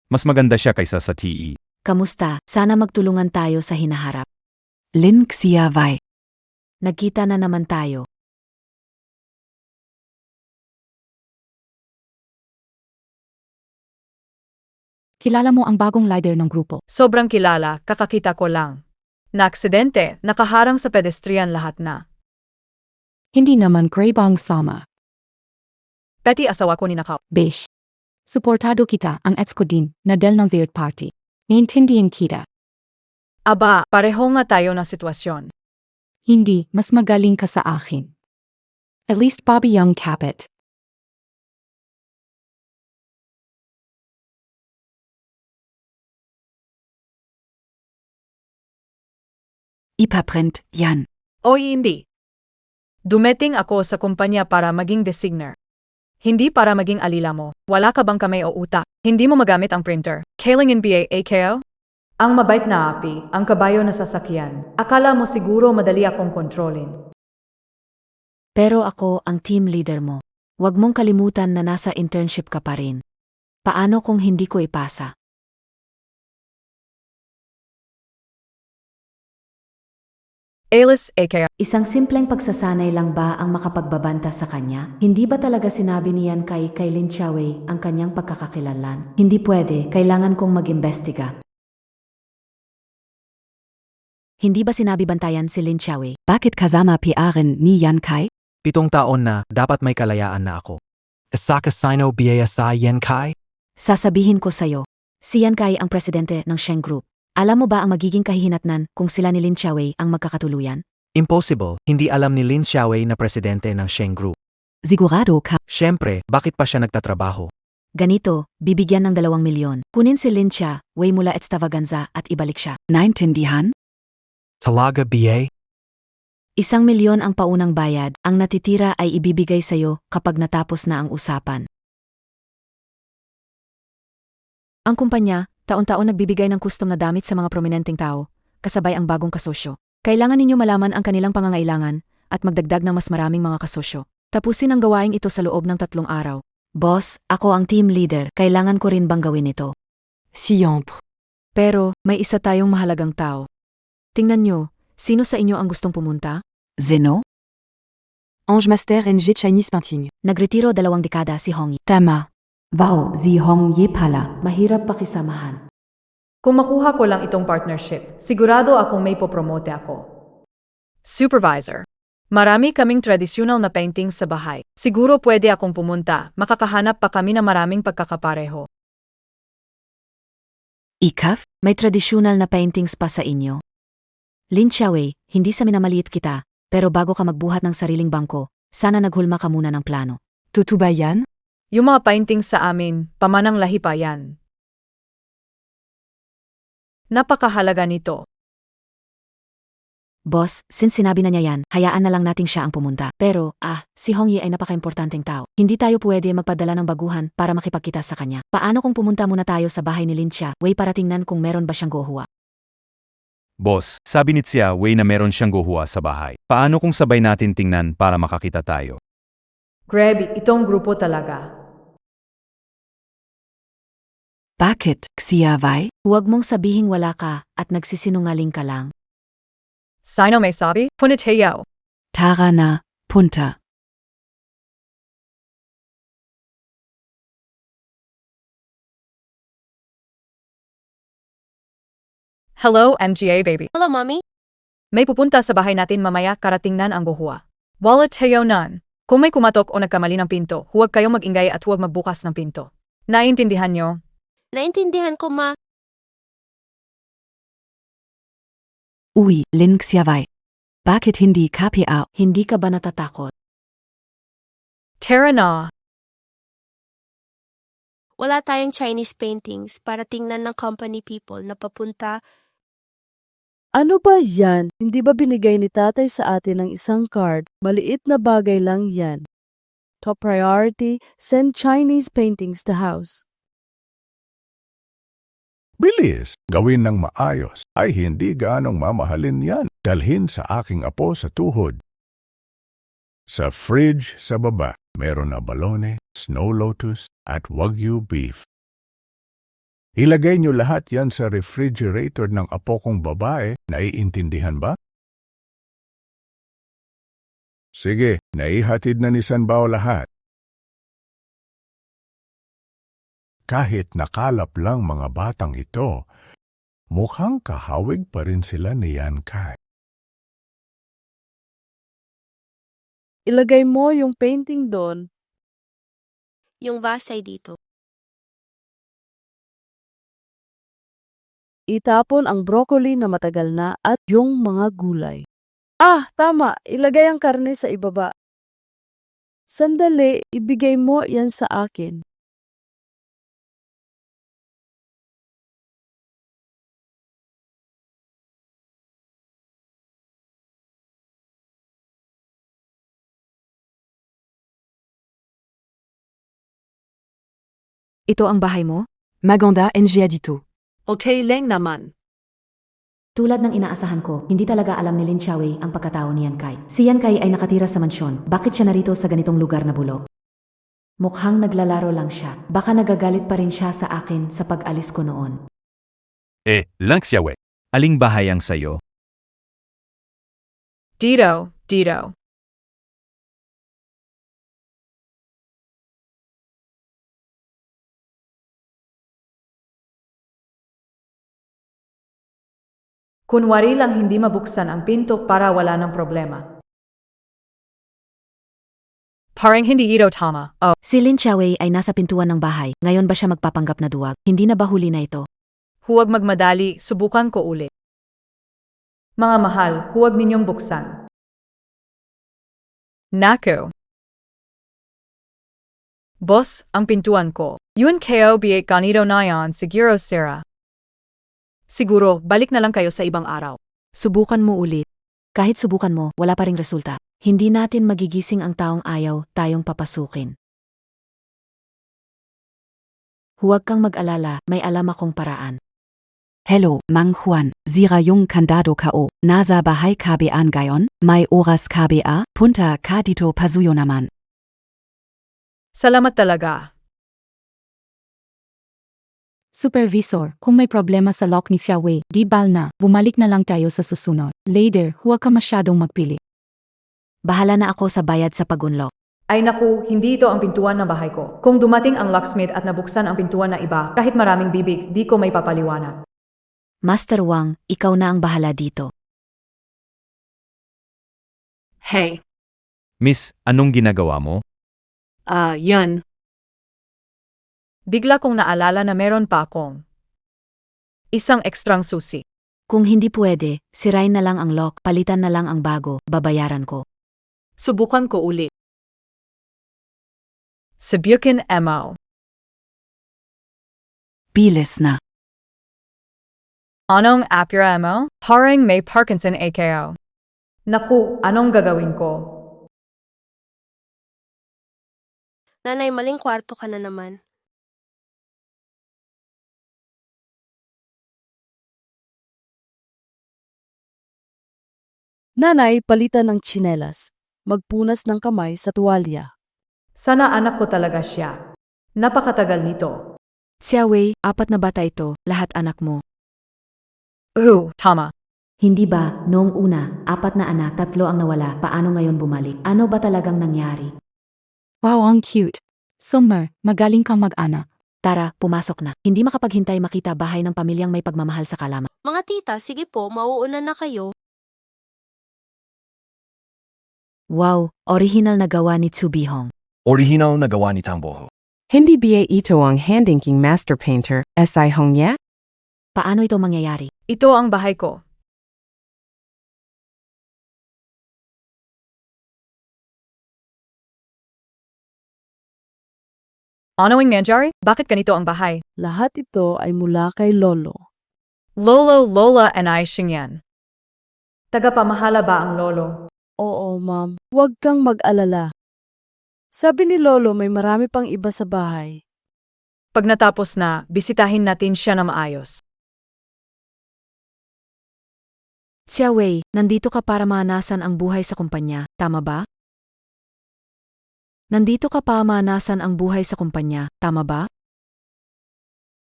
Mas maganda siya kaysa sa TE. Kamusta? Sana magtulungan tayo sa hinaharap. Lin Xiaowei. Nagkita na naman tayo. Kilala mo ang bagong leader ng grupo. Sobrang kilala, kakakita ko lang. Naaksidente, nakaharang sa pedestrian lahat na. Hindi naman Graybang Sama. Peti asawa ko ninakaw. Besh. Suportado kita ang ex ko din na del ng third party. Naintindihan kita. Aba, pareho nga tayo na sitwasyon. Hindi, mas magaling ka sa akin. At least Bobby Young Capit. Ipaprint yan. O hindi. Dumating ako sa kumpanya para maging designer. Hindi para maging alila mo. Wala ka bang kamay o utak? Hindi mo magamit ang printer. Kailang NBA AKO? Ang mabait na api, ang kabayo na sasakyan. Akala mo siguro madali akong kontrolin. Pero ako ang team leader mo. Huwag mong kalimutan na nasa internship ka pa rin. Paano kung hindi ko ipasa? Alice AKO. Isang simpleng pagsasanay lang ba ang makapagbabanta sa kanya? Hindi ba talaga sinabi niyan kay Lin Xiaowei ang kanyang pagkakakilanlan? Hindi pwede, kailangan kong mag-imbestiga. Hindi ba sinabi bantayan si Lin Xiaowei? Bakit kasama PRN ni Yan Kai? 7 taon na, dapat may kalayaan na ako. Asaka Sino BASI Yen Kai? Sasabihin ko sa'yo, si Yan Kai ang presidente ng Sheng Group. Alam mo ba ang magiging kahihinatnan kung sila ni Lin Xiaowei ang magkakatuluyan? Impossible, hindi alam ni Lin Xiaowei na presidente ng Sheng Group. Sigurado ka. Siyempre, bakit pa siya nagtatrabaho? Ganito, bibigyan ng 2 milyon. Kunin si Lincia, way mula extravaganza at ibalik siya. Naintindihan? Talaga, BA? 1 milyon ang paunang bayad, ang natitira ay ibibigay sa'yo kapag natapos na ang usapan. Ang kumpanya, taon-taon nagbibigay ng custom na damit sa mga prominenteng tao, kasabay ang bagong kasosyo. Kailangan ninyo malaman ang kanilang pangangailangan at magdagdag ng mas maraming mga kasosyo. Tapusin ang gawaing ito sa loob ng 3 araw. Boss, ako ang team leader. Kailangan ko rin bang gawin ito? Siyempre. Pero, may isa tayong mahalagang tao. Tingnan nyo, sino sa inyo ang gustong pumunta? Zeno? Ange Master NG Chinese Painting. Nagretiro 2 dekada si Hong Yi. Tama. Wow, si Hong Yi pala. Mahirap pakisamahan. Kung makuha ko lang itong partnership, sigurado akong may popromote ako. Supervisor. Marami kaming tradisyonal na paintings sa bahay. Siguro pwede akong pumunta, makakahanap pa kami na maraming pagkakapareho. Ikaf, may tradisyonal na paintings pa sa inyo. Lin Xiaowei, hindi sa minamaliit kita, pero bago ka magbuhat ng sariling bangko, sana naghulma ka muna ng plano. Totoo ba yan? Yung mga paintings sa amin, pamanang lahi pa yan. Napakahalaga nito. Boss, since sinabi na niya yan, hayaan na lang nating siya ang pumunta. Pero, si Hong Yi ay napaka-importanteng tao. Hindi tayo pwede magpadala ng baguhan para makipagkita sa kanya. Paano kung pumunta muna tayo sa bahay ni Lincia, way para tingnan kung meron ba siyang gohua? Boss, sabi ni Xia Wei na meron siyang guhua sa bahay. Paano kung sabay natin tingnan para makakita tayo? Grabe, itong grupo talaga. Bakit, Xiaowei? Huwag mong sabihing wala ka at nagsisinungaling ka lang. Sino may sabi? Puniteo. Tara na, punta. Hello, MGA baby. Hello, Mommy. May pupunta sa bahay natin mamaya karatingnan ang gohua. Wallet nan. Kung may kumatok o nagkamali ng pinto, huwag kayong mag-ingay at huwag magbukas ng pinto. Naiintindihan nyo? Naintindihan ko, Ma. Uy, Lin Xiaowei. Bakit hindi ka pia? Hindi ka ba natatakot? Tara na. Wala tayong Chinese paintings para tingnan ng company people na papunta. Ano ba yan? Hindi ba binigay ni tatay sa atin ng isang card? Maliit na bagay lang yan. Top priority, send Chinese paintings to house. Bilis, gawin ng maayos, ay hindi gaanong mamahalin yan. Dalhin sa aking apo sa tuhod. Sa fridge sa baba, meron na balone, snow lotus, at wagyu beef. Ilagay niyo lahat yan sa refrigerator ng apo kong babae, naiintindihan ba? Sige, naihatid na ni Sanbao lahat. Kahit nakalap lang mga batang ito, mukhang kahawig pa rin sila ni Yan Kai. Ilagay mo yung painting doon. Yung vase ay dito. Itapon ang broccoli na matagal na at yung mga gulay. Tama. Ilagay ang karne sa ibaba. Sandali, ibigay mo yan sa akin. Ito ang bahay mo? Maganda NG dito. Okay lang naman. Tulad ng inaasahan ko, hindi talaga alam ni Lin Xiaowei ang pagkatao ni Yan Kai. Si Yan Kai ay nakatira sa mansyon. Bakit siya narito sa ganitong lugar na bulok? Mukhang naglalaro lang siya. Baka nagagalit pa rin siya sa akin sa pag-alis ko noon. Lang Xia Wei. Aling bahay ang sayo? Dito. Kunwari lang hindi mabuksan ang pinto para wala ng problema. Parang hindi ito tama. Si Lin Xiaowei ay nasa pintuan ng bahay. Ngayon ba siya magpapanggap na duwag? Hindi na ba huli na ito? Huwag magmadali, subukan ko ulit. Mga mahal, huwag ninyong buksan. Nako. Boss, ang pintuan ko. Yun kayo biye ganito na yan, siguro sira. Siguro, balik na lang kayo sa ibang araw. Subukan mo ulit. Kahit subukan mo, wala pa ring resulta. Hindi natin magigising ang taong ayaw tayong papasukin. Huwag kang mag-alala, may alam akong paraan. Hello, Mang Juan, Sira yung kandado kao, nasa bahay KBA ngayon, may oras KBA, punta ka dito pasuyo naman. Salamat talaga. Supervisor, kung may problema sa lock ni Fiawei, di bal na, bumalik na lang tayo sa susunod. Later, huwag ka masyadong magpili. Bahala na ako sa bayad sa pag-unlock. Ay naku, hindi ito ang pintuan ng bahay ko. Kung dumating ang locksmith at nabuksan ang pintuan na iba, kahit maraming bibig, di ko may papaliwanag. Master Wang, ikaw na ang bahala dito. Hey, Miss, anong ginagawa mo? yan. Bigla kong naalala na meron pa akong isang ekstrang susi. Kung hindi pwede, sirain na lang ang lock, palitan na lang ang bago, babayaran ko. Subukan ko ulit. Subukan mo. Bilis na. Anong apura mo? Haring may Parkinson AKO. Naku, anong gagawin ko? Nanay, maling kwarto ka na naman. Nanay, palitan ng tsinelas. Magpunas ng kamay sa tuwalya. Sana anak ko talaga siya. Napakatagal nito. Xiaowei, 4 na bata ito, lahat anak mo. Tama. Hindi ba, noong una, 4 na anak, 3 ang nawala, paano ngayon bumalik? Ano ba talagang nangyari? Wow, ang cute. Summer, magaling kang mag-anak. Tara, pumasok na. Hindi makapaghintay makita bahay ng pamilyang may pagmamahal sa kalaman. Mga tita, sige po, mauuna na kayo. Wow, original na gawa ni Tsubihong. Original na gawa ni Tangboho. Hindi ba ito ang handing king master painter, S.I. Hongya? Paano ito mangyayari? Ito ang bahay ko. Ano ang nangyari? Bakit ganito ang bahay? Lahat ito ay mula kay Lolo. Lolo, Lola, and I yan. Tagapamahala ba ang lolo? Oo, ma'am. Huwag kang mag-alala. Sabi ni Lolo may marami pang iba sa bahay. Pag natapos na, bisitahin natin siya na maayos. Xiaowei, nandito ka para manasan ang buhay sa kumpanya, tama ba? Nandito ka para manasan ang buhay sa kumpanya, tama ba?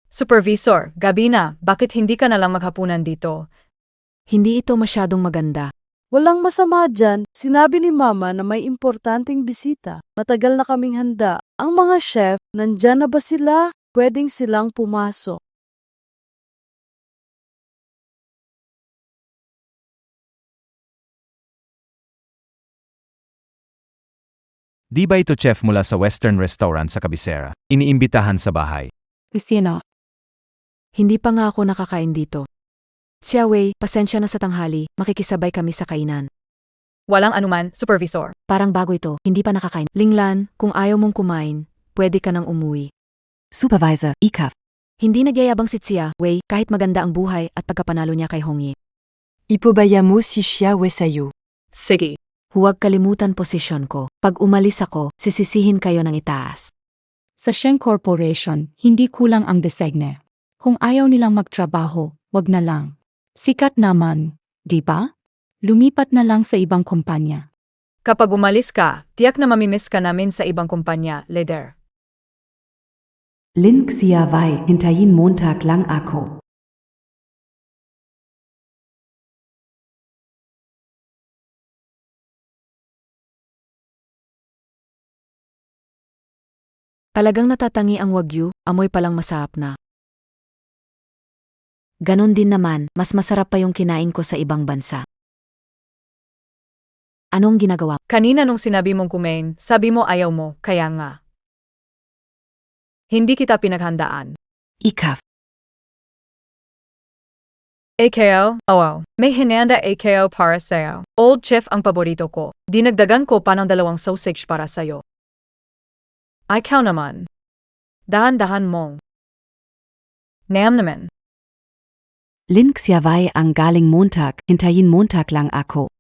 Supervisor, gabi na, bakit hindi ka na lang maghapunan dito? Hindi ito masyadong maganda. Walang masama dyan. Sinabi ni Mama na may importanteng bisita. Matagal na kaming handa. Ang mga chef, nandyan na ba sila? Pwedeng silang pumasok. Di ba ito chef mula sa Western Restaurant sa Cabecera? Iniimbitahan sa bahay. Christina, Hindi pa nga ako nakakain dito. Xiaowei, pasensya na sa tanghali, makikisabay kami sa kainan. Walang anuman, Supervisor. Parang bago ito, hindi pa nakakain. Linglan, kung ayaw mong kumain, pwede ka nang umuwi. Supervisor, Ikaf. Hindi nagyayabang si Xiaowei kahit maganda ang buhay at pagkapanalo niya kay Hongyi. Ipobaya mo si Xiaowei sa'yo. Sige. Huwag kalimutan posisyon ko. Pag umalis ako, sisisihin kayo ng itaas. Sa Sheng Corporation, hindi kulang ang designe. Kung ayaw nilang magtrabaho, wag na lang. Sikat naman, di ba? Lumipat na lang sa ibang kumpanya. Kapag umalis ka, tiyak na mamimiss ka namin sa ibang kumpanya, leader. Lin Xiaowei, hintayin Montag lang ako. Talagang natatangi ang wagyu, amoy palang masarap na. Ganon din naman, mas masarap pa yung kinain ko sa ibang bansa. Anong ginagawa? Kanina nung sinabi mong kumain, sabi mo ayaw mo, kaya nga. Hindi kita pinaghandaan. Ikaf. AKO, may hinanda AKO para sa'yo. Old Chef ang paborito ko. Dinagdagan ko pa ng 2 sausage para sa'yo. Ikaw naman. Dahan-dahan mo. Nayam naman. Links Yaway ang galing Montag, hintayin Montag lang ako.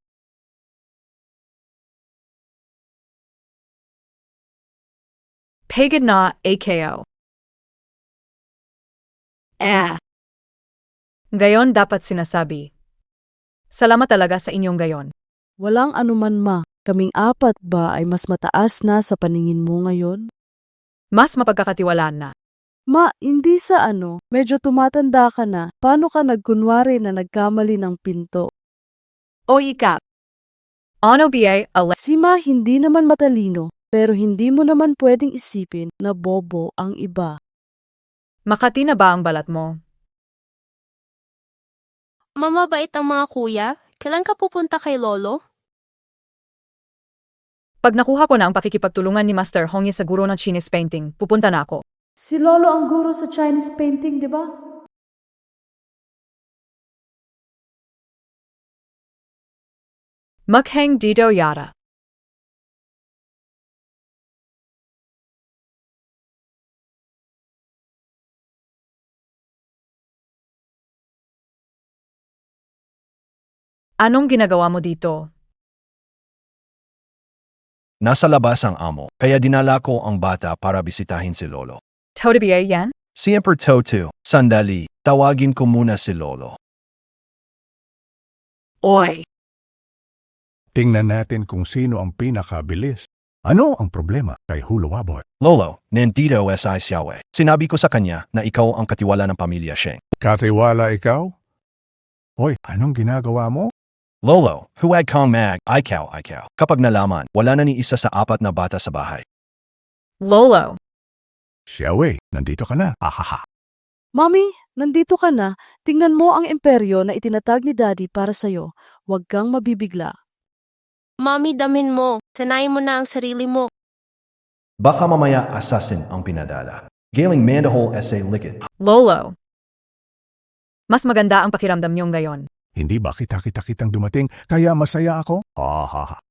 Pagod na AKO. Gayon dapat sinasabi. Salamat talaga sa inyong gayon. Walang anuman ma. Kaming apat ba ay mas mataas na sa paningin mo ngayon? Mas mapagkakatiwalaan na. Ma, hindi sa ano. Medyo tumatanda ka na. Paano ka nagkunwari na nagkamali ng pinto? O ikap. Ano ba Si Ma hindi naman matalino, pero hindi mo naman pwedeng isipin na bobo ang iba. Makati na ba ang balat mo? Mamabait ang mga kuya. Kailan ka pupunta kay Lolo? Pag nakuha ko na ang pakikipagtulungan ni Master Hongyi sa guro ng Chinese painting, pupunta na ako. Si Lolo ang guro sa Chinese painting, di ba? Mukhang dito yata. Anong ginagawa mo dito? Nasa labas ang amo, kaya dinala ko ang bata para bisitahin si Lolo. Todo ba yan? Siyempre Toto, sandali, tawagin ko muna si Lolo. Oy! Tingnan natin kung sino ang pinakabilis. Ano ang problema kay Hulawaboy? Lolo, nandito si Xiaowei. Sinabi ko sa kanya na ikaw ang katiwala ng pamilya Sheng. Katiwala ikaw? Hoy, anong ginagawa mo? Lolo, huwag kang ikaw. Kapag nalaman, wala na ni isa sa apat na bata sa bahay. Lolo! Xiaowei, nandito ka na. Ahaha. Mami, nandito ka na. Tingnan mo ang imperyo na itinatag ni Daddy para sa'yo. Huwag kang mabibigla. Mami, damin mo. Sanayin mo na ang sarili mo. Baka mamaya assassin ang pinadala. Galing mandahol sa likid. Lolo! Mas maganda ang pakiramdam niyong gayon. Hindi ba kita-kitang dumating kaya masaya ako? Ahaha.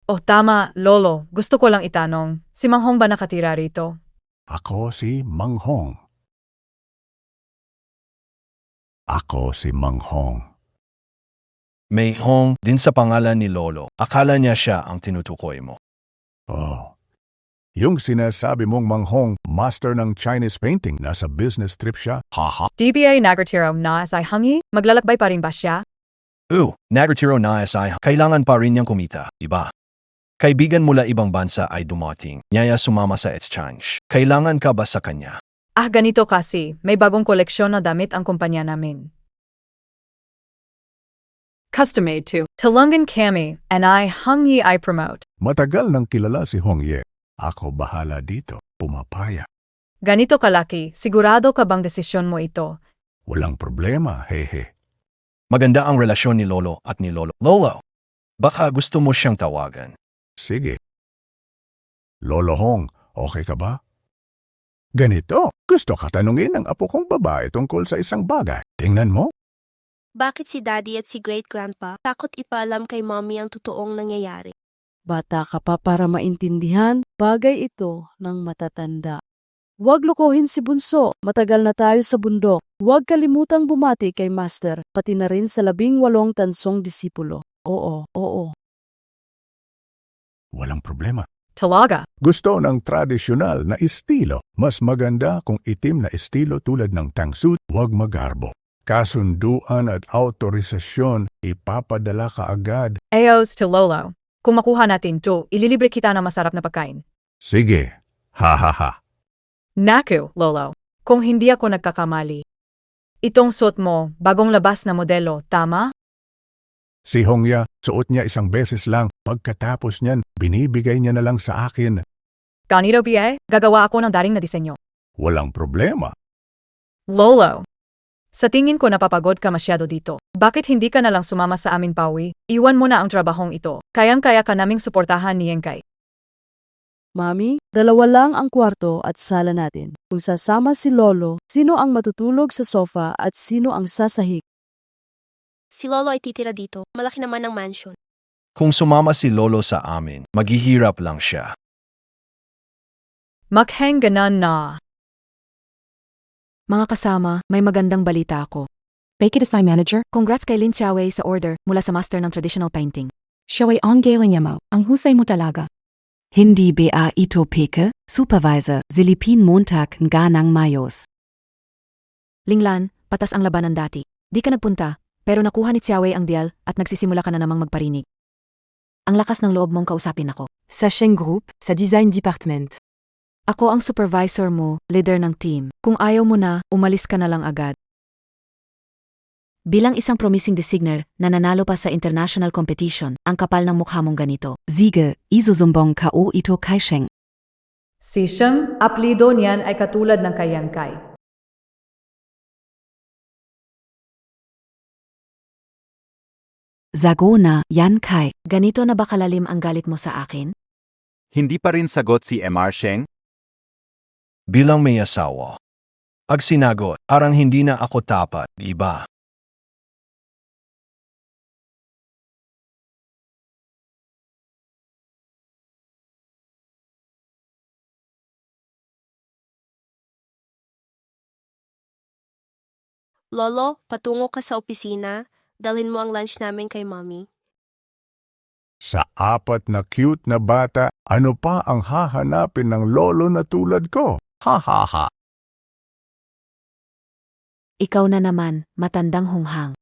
Oh tama, Lolo. Gusto ko lang itanong, si Mang Hong ba nakatira rito? Ako si Mang Hong. Ako si Mang Hong. May Hong din sa pangalan ni Lolo. Akala niya siya ang tinutukoy mo. Oh. Yung sinasabi mong Mang Hong, master ng Chinese painting, nasa business trip siya. Haha. DBA nagatiro na sa Hongyi? Maglalakbay pa rin ba siya? Nagretiro na kailangan pa rin niyang kumita, iba. Kaibigan mula ibang bansa ay dumating, niyaya sumama sa exchange. Kailangan ka ba sa kanya? Ganito kasi, may bagong koleksyon na damit ang kumpanya namin. Custom made to Tulungan kami, and Hongyi I promote. Matagal nang kilala si Hong Ye. Ako bahala dito. Pumapaya. Ganito kalaki, sigurado ka bang desisyon mo ito? Walang problema, hehe. Maganda ang relasyon ni Lolo at ni Lolo. Lolo, baka gusto mo siyang tawagan. Sige. Lolo Hong, okay ka ba? Ganito, gusto ka tanungin ng apo kong babae tungkol sa isang bagay. Tingnan mo. Bakit si Daddy at si Great-Grandpa takot ipaalam kay Mommy ang totoong nangyayari? Bata ka pa para maintindihan, bagay ito ng matatanda. Huwag lukuhin si Bunso, matagal na tayo sa bundok. Huwag kalimutang bumati kay Master, pati na rin sa 18 tansong disipulo. Oo. Walang problema. Talaga. Gusto ng tradisyonal na estilo. Mas maganda kung itim na estilo tulad ng tangsuit, huwag magarbo. Kasunduan at autorisasyon, ipapadala ka agad. Ayos to Lolo. Kung makuha natin to, ililibre kita ng masarap na pagkain. Sige. Ha. Naku, Lolo. Kung hindi ako nagkakamali. Itong suot mo, bagong labas na modelo, tama? Si Hongya, suot niya isang beses lang. Pagkatapos niyan, binibigay niya na lang sa akin. Ganito ba? Gagawa ako ng daring na disenyo. Walang problema. Lolo. Sa tingin ko napapagod ka masyado dito. Bakit hindi ka na lang sumama sa aming pawi? Iwan mo na ang trabahong ito. Kayang-kaya ka naming suportahan ni Yengkay. Mami, 2 lang ang kwarto at sala natin. Kung sasama si Lolo, sino ang matutulog sa sofa at sino ang sasahig? Si Lolo ay titira dito. Malaki naman ang mansion. Kung sumama si Lolo sa amin, maghihirap lang siya. Makhang ganon na. Mga kasama, may magandang balita ako. Make it assign manager. Congrats kay Lin Xiaowei sa order mula sa master ng traditional painting. Siya ang galing mo. Ang husay mo talaga. Hindi ba ito peke, Supervisor, Zilipin Montag nga ng Mayos. Linglan, patas ang labanan dati. Di ka nagpunta, pero nakuha ni Xiaowei ang deal at nagsisimula ka na namang magparinig. Ang lakas ng loob mong kausapin ako. Sa Sheng Group, sa Design Department. Ako ang supervisor mo, leader ng team. Kung ayaw mo na, umalis ka na lang agad. Bilang isang promising designer na nanalo pa sa international competition, ang kapal ng mukha mong ganito. Siege, isusumbong ko ito kay Sheng. Si Sheng, aplido niyan ay katulad ng kay Yan Kai. Zagona, Yan Kai. Ganito na ba kalalim ang galit mo sa akin? Hindi pa rin sagot si MR Sheng? Bilang may asawa. Ag sinagot, arang hindi na ako tapat, iba. Lolo, patungo ka sa opisina. Dalhin mo ang lunch namin kay Mommy. Sa 4 na cute na bata, ano pa ang hahanapin ng lolo na tulad ko? Ha ha ha! Ikaw na naman, matandang hunghang.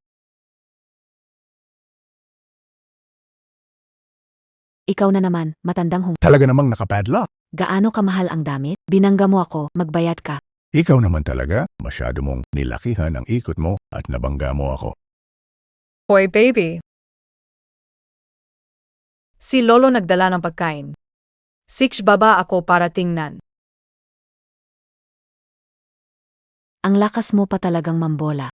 Ikaw na naman, matandang Talaga namang nakapadlock. Gaano kamahal ang damit? Binangga mo ako, magbayad ka. Ikaw naman talaga, masyado mong nilakihan ang ikot mo at nabangga mo ako. Hoy baby. Si Lolo nagdala ng pagkain. 6 baba ako para tingnan. Ang lakas mo pa talagang mambola.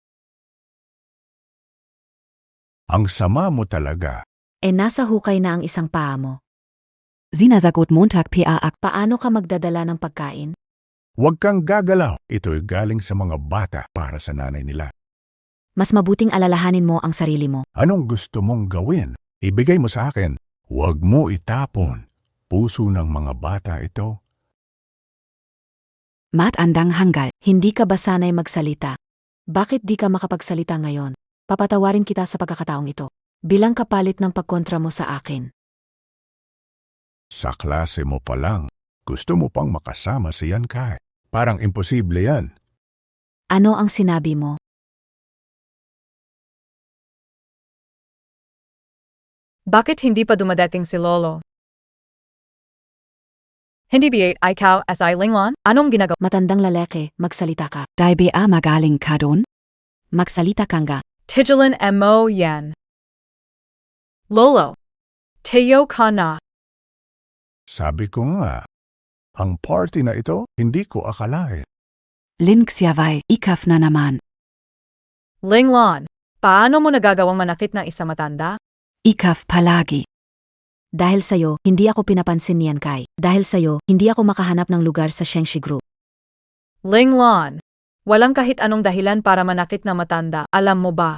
Ang sama mo talaga. Nasa hukay na ang isang paa mo. Sinasagot Montag PA Paano ka magdadala ng pagkain? Huwag kang gagalaw. Ito'y galing sa mga bata para sa nanay nila. Mas mabuting alalahanin mo ang sarili mo. Anong gusto mong gawin? Ibigay mo sa akin. Huwag mo itapon. Puso ng mga bata ito. Matandang hanggal. Hindi ka ba sanay magsalita? Bakit di ka makapagsalita ngayon? Papatawarin kita sa pagkakataong ito. Bilang kapalit ng pagkontra mo sa akin. Sa klase mo pa lang, gusto mo pang makasama si Yan Kai. Parang imposible yan. Ano ang sinabi mo? Bakit hindi pa dumadating si Lolo? Hindi ba ikaw as I Linglan? Anong ginagawa? Matandang lalaki, magsalita ka. Dai ba magaling ka doon? Magsalita ka nga. Tigilan mo yan. Lolo. Teo ka na. Sabi ko nga, ang party na ito, hindi ko akalain. Lin Xiaowei, ikaf na naman. Linglan, paano mo nagagawang manakit ng isang matanda? Ikaf palagi. Dahil sa'yo, hindi ako pinapansin ni Yan Kai. Dahil sa'yo, hindi ako makahanap ng lugar sa Shengshi Group. Linglan, walang kahit anong dahilan para manakit na matanda, alam mo ba?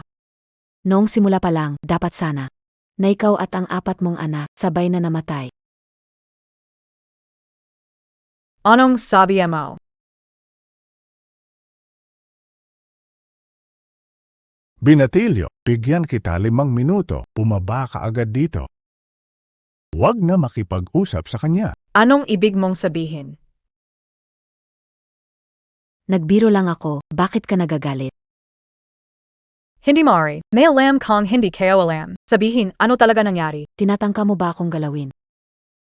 Noong simula pa lang, dapat sana, na ikaw at ang 4 mong anak, sabay na namatay. Anong sabi mo? Binatilyo, bigyan kita 5 minuto, bumaba ka agad dito. Huwag na makipag-usap sa kanya. Anong ibig mong sabihin? Nagbiro lang ako, bakit ka nagagalit? Hindi maaari, may alam kang hindi kayo alam. Sabihin, ano talaga nangyari? Tinatangka mo ba akong galawin?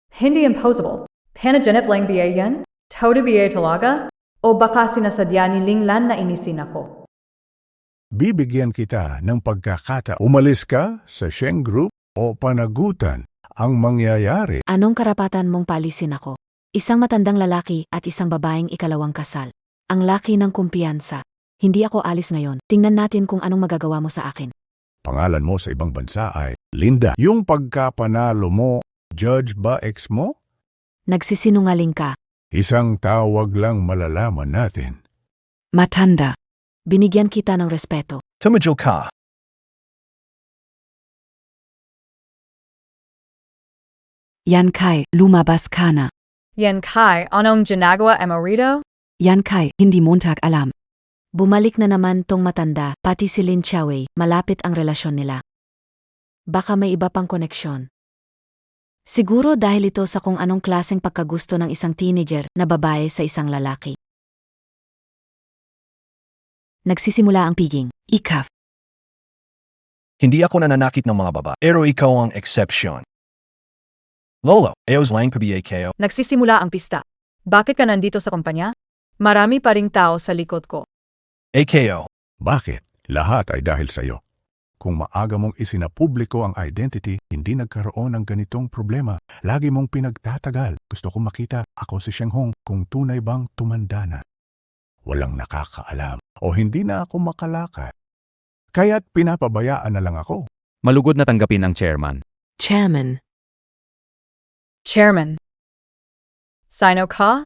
Hindi impossible. Panaginip lang ba yan? Todo ba talaga? O baka sinasadya ni Linglan na inisin ako? Bibigyan kita ng pagkakata. Umalis ka sa Sheng Group o panagutan ang mangyayari. Anong karapatan mong palisin ako? Isang matandang lalaki at isang babaeng ikalawang kasal. Ang laki ng kumpiyansa. Hindi ako alis ngayon. Tingnan natin kung anong magagawa mo sa akin. Pangalan mo sa ibang bansa ay Linda. Yung pagkapanalo mo, judge ba ex mo? Nagsisinungaling ka. Isang tawag lang malalaman natin. Matanda. Binigyan kita ng respeto. Tumadyo ka. Yan Kai, lumabas ka na. Yan Kai, anong ginagawa mo rito? Yan Kai, hindi Montag alam. Bumalik na naman tong matanda, pati si Lin Xiaowei, malapit ang relasyon nila. Baka may iba pang koneksyon. Siguro dahil ito sa kung anong klaseng pagkagusto ng isang teenager na babae sa isang lalaki. Nagsisimula ang piging. Ikaf. Hindi ako nananakit ng mga baba, pero ikaw ang exception. Lolo, ayos lang kayo. Nagsisimula ang pista. Bakit ka nandito sa kumpanya? Marami pa ring tao sa likod ko. AKO. Bakit? Lahat ay dahil sa iyo. Kung maaga mong isinapubliko ang identity, hindi nagkaroon ng ganitong problema. Lagi mong pinagtatagal. Gusto kong makita ako si Sheng Hong kung tunay bang tumanda na. Walang nakakaalam o hindi na ako makalakad. Kaya't pinapabayaan na lang ako. Malugod na tanggapin ang chairman. Chairman. Chairman. Sino ka?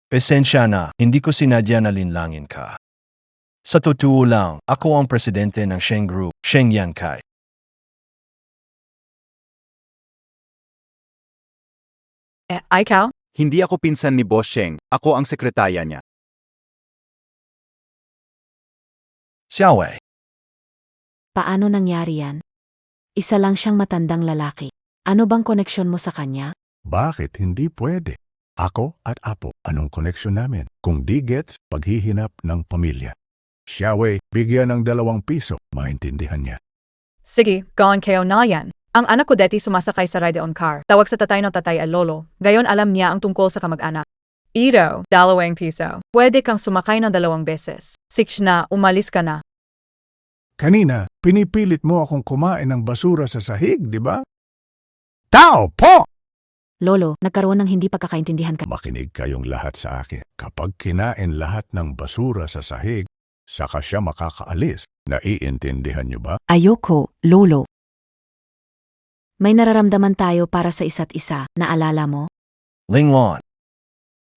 Pasensya na, hindi ko sinadya na linlangin ka. Sa totoo lang, ako ang presidente ng Sheng Group, Sheng Yan Kai. Ikaw? Hindi ako pinsan ni Boss Sheng, ako ang sekretarya niya. Xiaowei. Paano nangyari yan? Isa lang siyang matandang lalaki. Ano bang koneksyon mo sa kanya? Bakit hindi pwede? Ako at Apo, anong koneksyon namin? Kung di gets, paghihinap ng pamilya. Xiaowei, bigyan ng 2 piso, maintindihan niya. Sige, gawin kayo na yan. Ang anak ko dati sumasakay sa ride-on car. Tawag sa tatay ng tatay ay lolo. Gayon alam niya ang tungkol sa kamag-anak. Ito, 2 piso. Pwede kang sumakay ng 2 beses. 6 na, umalis ka na. Kanina, pinipilit mo akong kumain ng basura sa sahig, di ba? Tao po! Lolo, nagkaroon ng hindi pagkakaintindihan ka. Makinig kayong lahat sa akin. Kapag kinain lahat ng basura sa sahig, saka siya makakaalis. Naiintindihan niyo ba? Ayoko, Lolo. May nararamdaman tayo para sa isa't isa, naalala mo? Linglon.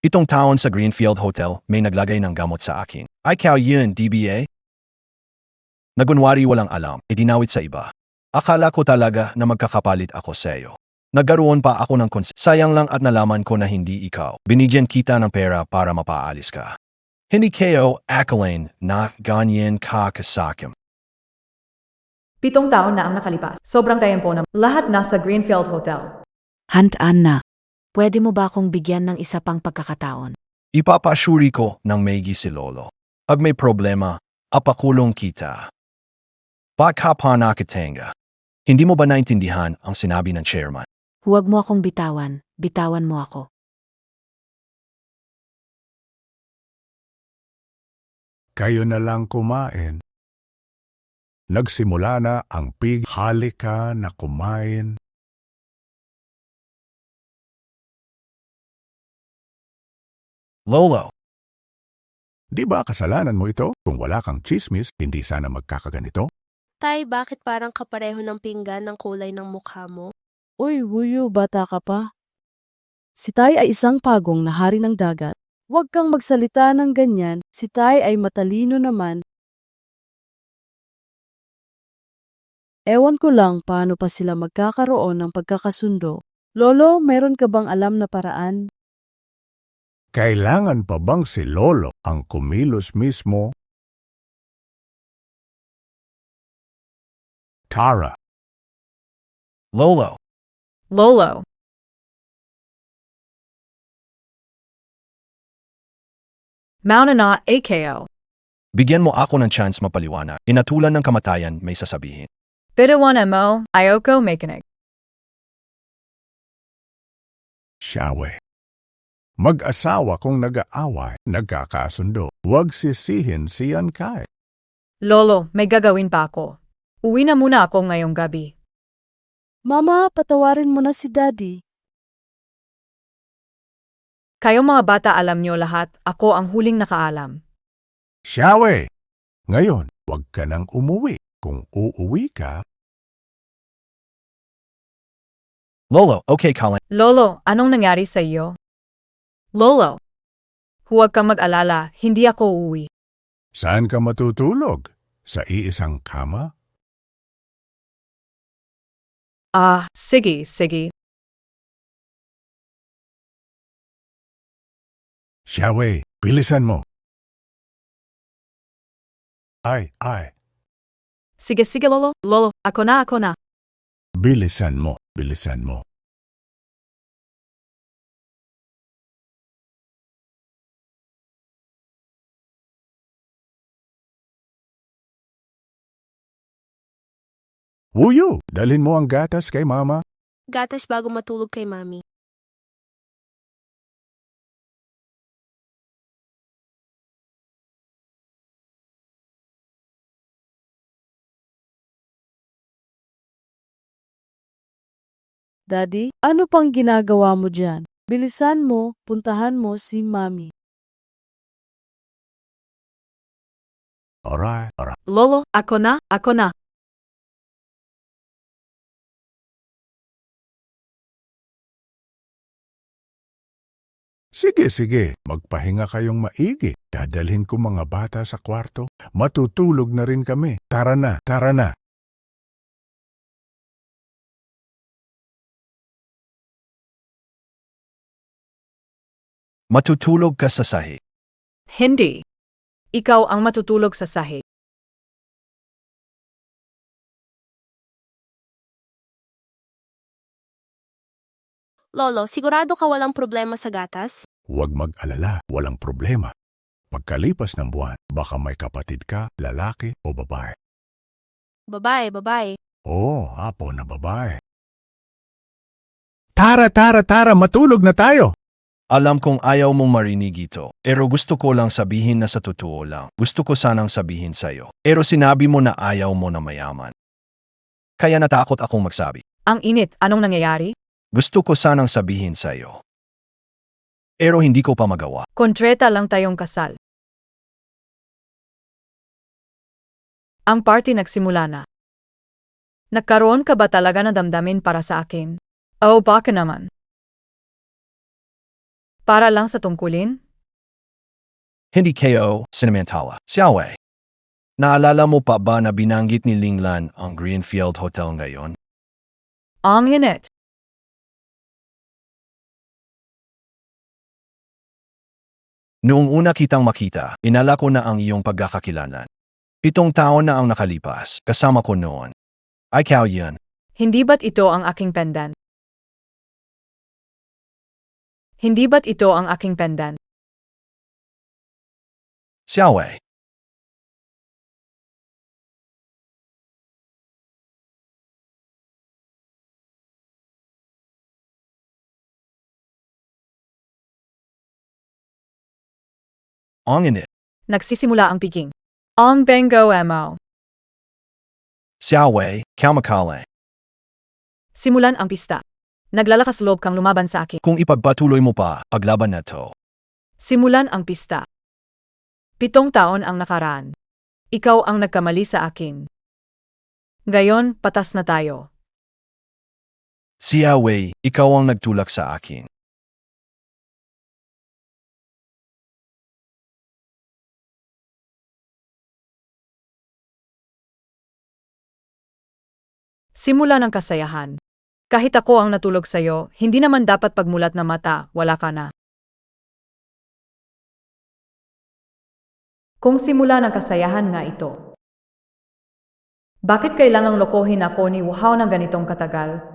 Itong taon sa Greenfield Hotel, may naglagay ng gamot sa akin. Ikaw yun, DBA? Nagunwari walang alam, idinawit sa iba. Akala ko talaga na magkakapalit ako sa'yo. Nagkaroon pa ako ng sayang lang at nalaman ko na hindi ikaw. Binigyan kita ng pera para mapaalis ka. Hindi kayo akalain na ganyan ka kasakim. 7 taon na ang nakalipas. Sobrang tayempo na lahat nasa Greenfield Hotel. Handaan na. Pwede mo ba akong bigyan ng isa pang pagkakataon? Ipapasuri ko ng maigi si Lolo. Pag may problema, apakulong kita. Baka pa nakitenga. Hindi mo ba naintindihan ang sinabi ng chairman? Huwag mo akong bitawan, bitawan mo ako. Kayo na lang kumain. Nagsimula na ang pig. Halika na kumain. Lolo, Di ba kasalanan mo ito? Kung wala kang chismis, hindi sana magkakaganito. Tay, bakit parang kapareho ng pinggan ng kulay ng mukha mo? Uy, Wuyo, bata ka pa. Si Tai ay isang pagong na hari ng dagat. Huwag kang magsalita ng ganyan, si Tai ay matalino naman. Ewan ko lang paano pa sila magkakaroon ng pagkakasundo. Lolo, meron ka bang alam na paraan? Kailangan pa bang si Lolo ang kumilos mismo? Tara, Lolo, Lolo. Mauna na, AKO. bigyan mo ako ng chance mapaliwanag. Inatulan ng kamatayan, may sasabihin. Bitawan mo, ayoko makinig. Xiaowei. Mag-asawa kung nag-aaway, nagkakasundo. Huwag sisihin si Yan Kai. Lolo, may gagawin pa ako. Uwi na muna ako ngayong gabi. Mama, patawarin mo na si Daddy. Kayong mga bata alam nyo lahat, ako ang huling nakaalam. Xiaowei, ngayon, huwag ka nang umuwi. Kung uuwi ka, Lolo, okay Colin. Lolo, anong nangyari sa iyo? Lolo, huwag kang mag-alala, hindi ako uuwi. saan ka matutulog? Sa iisang kama? Sige, sige. Xiaowei, bilisan mo. Ay, Sige, sige, lolo. Lolo, ako na. bilisan mo. Wuyo, dalhin mo ang gatas kay mama. Gatas bago matulog kay mami. Daddy, ano pang ginagawa mo dyan? Bilisan mo, puntahan mo si mami. Alright. Lolo, ako na. Sige, magpahinga kayong maigi. Dadalhin ko mga bata sa kwarto. Matutulog na rin kami. Tara na. Matutulog ka sa sahig. Hindi. Ikaw ang matutulog sa sahig. Lolo, sigurado ka walang problema sa gatas? Huwag mag-alala, walang problema. Pagkalipas ng buwan, baka may kapatid ka, lalaki o babae. Babae. Oo, apo na babae. Tara, matulog na tayo. Alam kong ayaw mong marinig ito, pero gusto ko lang sabihin na sa totoo lang. Gusto ko sanang sabihin sa'yo. Pero sinabi mo na ayaw mo na mayaman. Kaya natakot akong magsabi. Ang init, anong nangyayari? Gusto ko sanang sabihin sa'yo. Pero hindi ko pa magawa. Kontreta lang tayong kasal. Ang party nagsimula na. Nagkaroon ka ba talaga ng damdamin para sa akin? Oh, baka naman. Para lang sa tungkulin? Hindi kayo sentimentala. Xiaowei. Naalala mo pa ba na binanggit ni Linglan ang Greenfield Hotel ngayon? Ang init. Noong una kitang makita, inala ko na ang iyong pagkakakilanlan. 7 taon na ang nakalipas, kasama ko noon. Ay ikaw yun. Hindi ba't ito ang aking pendant? Hindi ba't ito ang aking pendant? Xiaowei. Ang init. Nagsisimula ang piging. Ang bengo mo. Xiaowei, kamakale. Simulan ang pista. Naglalakas loob kang lumaban sa akin. Kung ipagpatuloy mo pa, paglaban na to. Simulan ang pista. 7 taon ang nakaraan. Ikaw ang nagkamali sa akin. Ngayon, patas na tayo. Xiaowei, ikaw ang nagtulak sa akin. Simula ng kasayahan. Kahit ako ang natulog sa'yo, hindi naman dapat pagmulat na mata, wala ka na. Kung simula ng kasayahan nga ito. Bakit kailangang lokohin ako ni Wuhao ng ganitong katagal?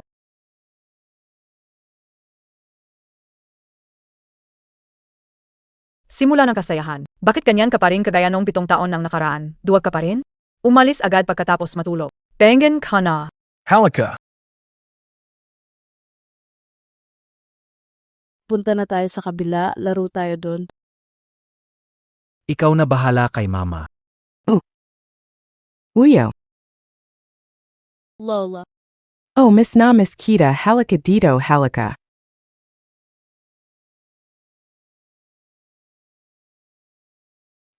Simula ng kasayahan. Bakit ganyan ka pa rin kagaya noong 7 taon ng nakaraan? Duwag ka pa rin? Umalis agad pagkatapos matulog. Pengen ka na. Halika! Punta na tayo sa kabila, laro tayo doon. Ikaw na bahala kay mama. Uyo. Lola. Oh, Miss Kita, halika dito, halika.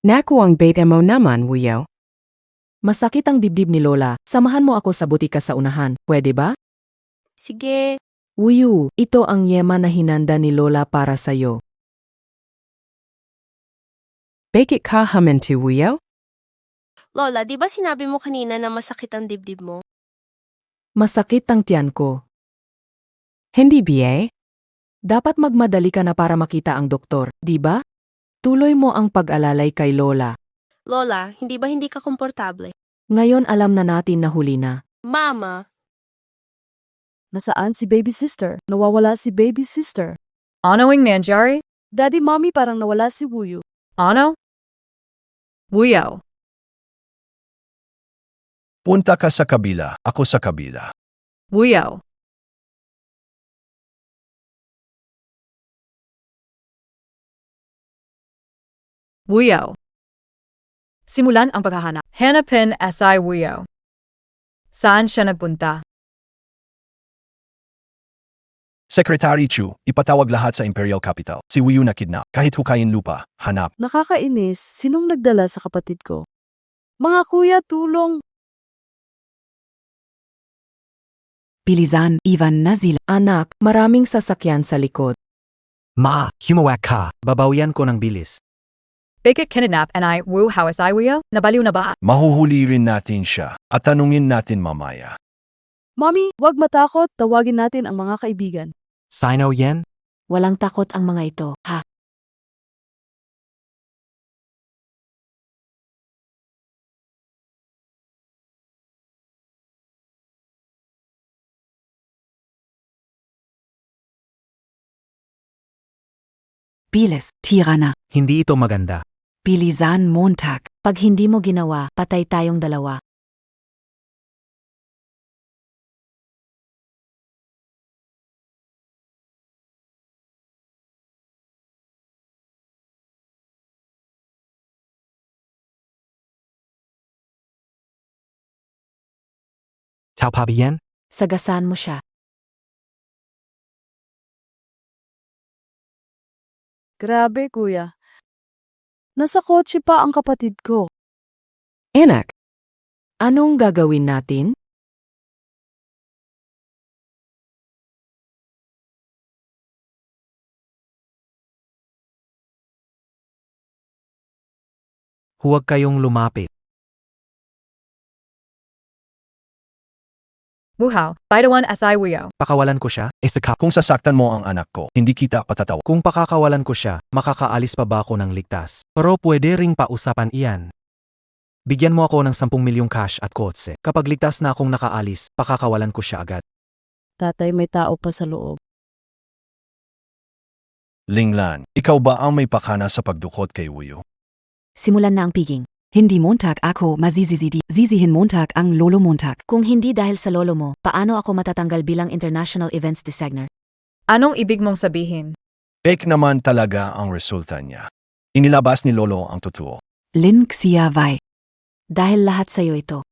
Naku ang bait mo naman, Uyo. Masakit ang dibdib ni Lola. Samahan mo ako sa butika sa unahan, pwede ba? Sige. Uyu, ito ang yema na hinanda ni Lola para sa'yo. Bakit ka huminto, Uyo? Lola, di ba sinabi mo kanina na masakit ang dibdib mo? Masakit ang tiyan ko. Hindi biye? Dapat magmadali ka na para makita ang doktor, di ba? Tuloy mo ang pag-alalay kay Lola. Lola, hindi ka komportable? Ngayon alam na natin na huli na. Mama, Nasaan si baby sister? Nawawala si baby sister. Ano ang nangyari? Daddy, mommy, parang nawala si Wuyu. Ano? Wuyo. Punta ka sa kabila, ako sa kabila. Wuyo. Wuyo. Simulan ang paghahanap. Hanapin SI Wuyo. Saan siya nagpunta? Secretary Chu, ipatawag lahat sa Imperial Capital. Si Wuyu na kidnap. Kahit hukayin lupa, hanap. Nakakainis, sinong nagdala sa kapatid ko? Mga kuya, tulong! Bilisan, Ivan Nazila. Anak, maraming sasakyan sa likod. Ma, humawak ka. Babawian ko ng bilis. Bakit kinidnap and I Wu how is I Wuyo? Nabaliw na ba? Mahuhuli rin natin siya at tanungin natin mamaya. Mommy, wag matakot, tawagin natin ang mga kaibigan. Sino yan? Walang takot ang mga ito, ha? Bilis, Tirana. Hindi ito maganda. Bilisan, Montag. Pag hindi mo ginawa, patay tayong dalawa. Tao pa ba yan? Sagasan mo siya. Grabe, kuya. Nasa kotse pa ang kapatid ko. Anak, anong gagawin natin? Huwag kayong lumapit. Wuhaw, Baitawan SI Wuyo. Pakawalan ko siya, isa ka. Kung sasaktan mo ang anak ko, hindi kita patatawa. Kung pakakawalan ko siya, makakaalis pa ba ako ng ligtas? Pero pwede ring pausapan iyan. Bigyan mo ako ng 10 milyong cash at kotse. Kapag ligtas na akong nakaalis, pakakawalan ko siya agad. Tatay, may tao pa sa loob. Linglan, ikaw ba ang may pakana sa pagdukot kay Wuyu? Simulan na ang piging. Hindi Montag ako mazizizidi. Zizihin Montag ang Lolo Montag. Kung hindi dahil sa lolo mo, paano ako matatanggal bilang International Events Designer? Anong ibig mong sabihin? Fake naman talaga ang resulta niya. Inilabas ni Lolo ang totoo. Lin Xia Vai. Dahil lahat sa'yo ito.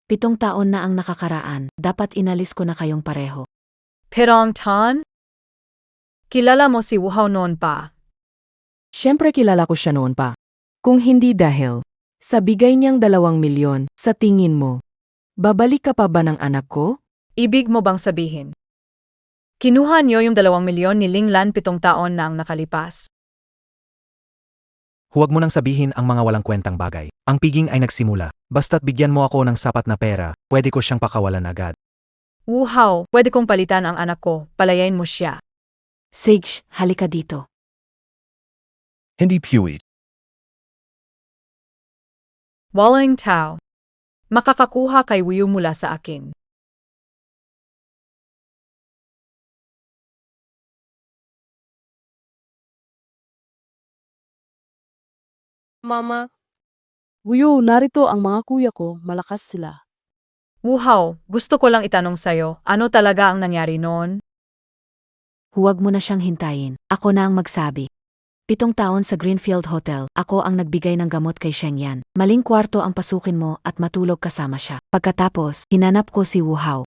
7 taon na ang nakakaraan, dapat inalis ko na kayong pareho. Pirong Tan? Kilala mo si Wuhaw noon pa. Siyempre kilala ko siya noon pa. Kung hindi dahil sa bigay niyang 2 milyon, sa tingin mo, babalik ka pa ba ng anak ko? Ibig mo bang sabihin? Kinuha niyo yung 2 milyon ni Linglan 7 taon na ang nakalipas. Huwag mo nang sabihin ang mga walang kwentang bagay. Ang piging ay nagsimula. Basta't bigyan mo ako ng sapat na pera, pwede ko siyang pakawalan agad. Wuhaw, pwede kong palitan ang anak ko, palayain mo siya. Sage, halika dito. Hindi Pewit. Walang tao. Makakakuha kay Wuyu mula sa akin. Mama, Wuyo, narito ang mga kuya ko, malakas sila. Wuhaw, gusto ko lang itanong sa'yo, ano talaga ang nangyari noon? Huwag mo na siyang hintayin. Ako na ang magsabi. 7 taon sa Greenfield Hotel, ako ang nagbigay ng gamot kay Shengyan. Maling kwarto ang pasukin mo at matulog kasama siya. Pagkatapos, hinanap ko si Wuhaw.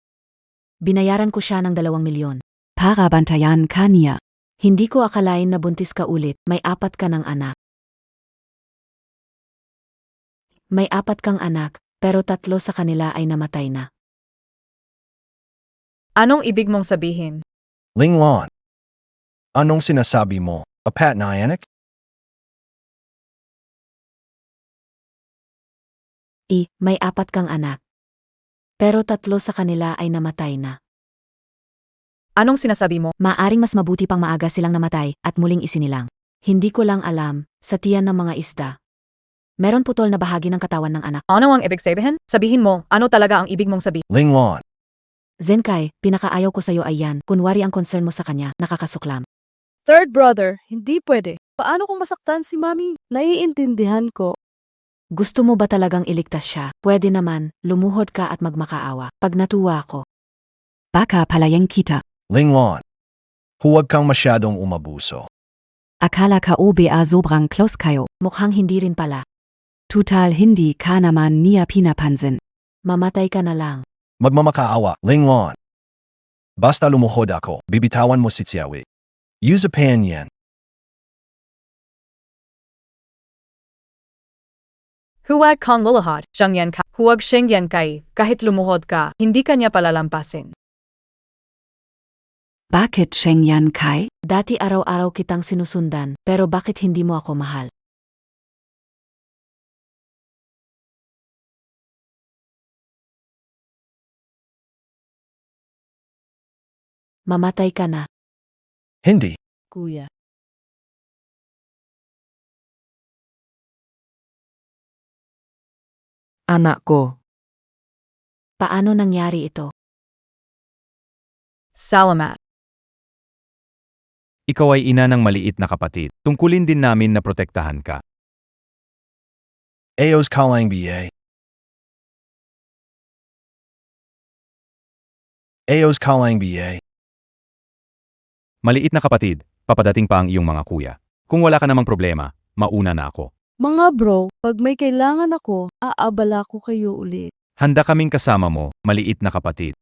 Binayaran ko siya ng 2 milyon. Para bantayan ka niya. Hindi ko akalain na buntis ka ulit, may 4 ka ng anak. May 4 kang anak, pero 3 sa kanila ay namatay na. Anong ibig mong sabihin? Linglan. Anong sinasabi mo? Apat na anak? May 4 kang anak. Pero 3 sa kanila ay namatay na. Anong sinasabi mo? Maaring mas mabuti pang maaga silang namatay at muling isinilang. Hindi ko lang alam, sa tiyan ng mga isda. Meron putol na bahagi ng katawan ng anak. Ano ang ibig sabihin? Sabihin mo, ano talaga ang ibig mong sabihin? Linglon. Zenkai, pinakaayaw ko sa'yo ay yan. Kunwari ang concern mo sa kanya, nakakasuklam. Third brother, hindi pwede. Paano kung masaktan si Mami? Naiintindihan ko. Gusto mo ba talagang iligtas siya? Pwede naman, lumuhod ka at magmakaawa. Pag natuwa ko. Baka palayang kita. Linglon. Huwag kang masyadong umabuso. Akala ka oba sobrang close kayo. Mukhang hindi rin pala. Total hindi ka naman niya pinapansin. Mamatay ka na lang. Magmamakaawa. Linglon. Basta lumuhod ako, bibitawan mo si Xiaowi. Use a pan yan. Huwag kang luluhod, siyang yan ka. Huwag siyang yan kay, kahit lumuhod ka, hindi ka niya palalampasin. Bakit Sheng Yan Kai? Dati araw-araw kitang sinusundan, pero bakit hindi mo ako mahal? Mamatay ka na. Hindi. Kuya. Anak ko, Paano nangyari ito? Salamat. Ikaw ay ina ng maliit na kapatid. Tungkulin din namin na protektahan ka. Ayos kalang BA. Ayos kalang BA. Maliit na kapatid, papadating pa ang iyong mga kuya. Kung wala ka namang problema, mauna na ako. Mga bro, pag may kailangan ako, aabala ko kayo ulit. Handa kaming kasama mo, maliit na kapatid.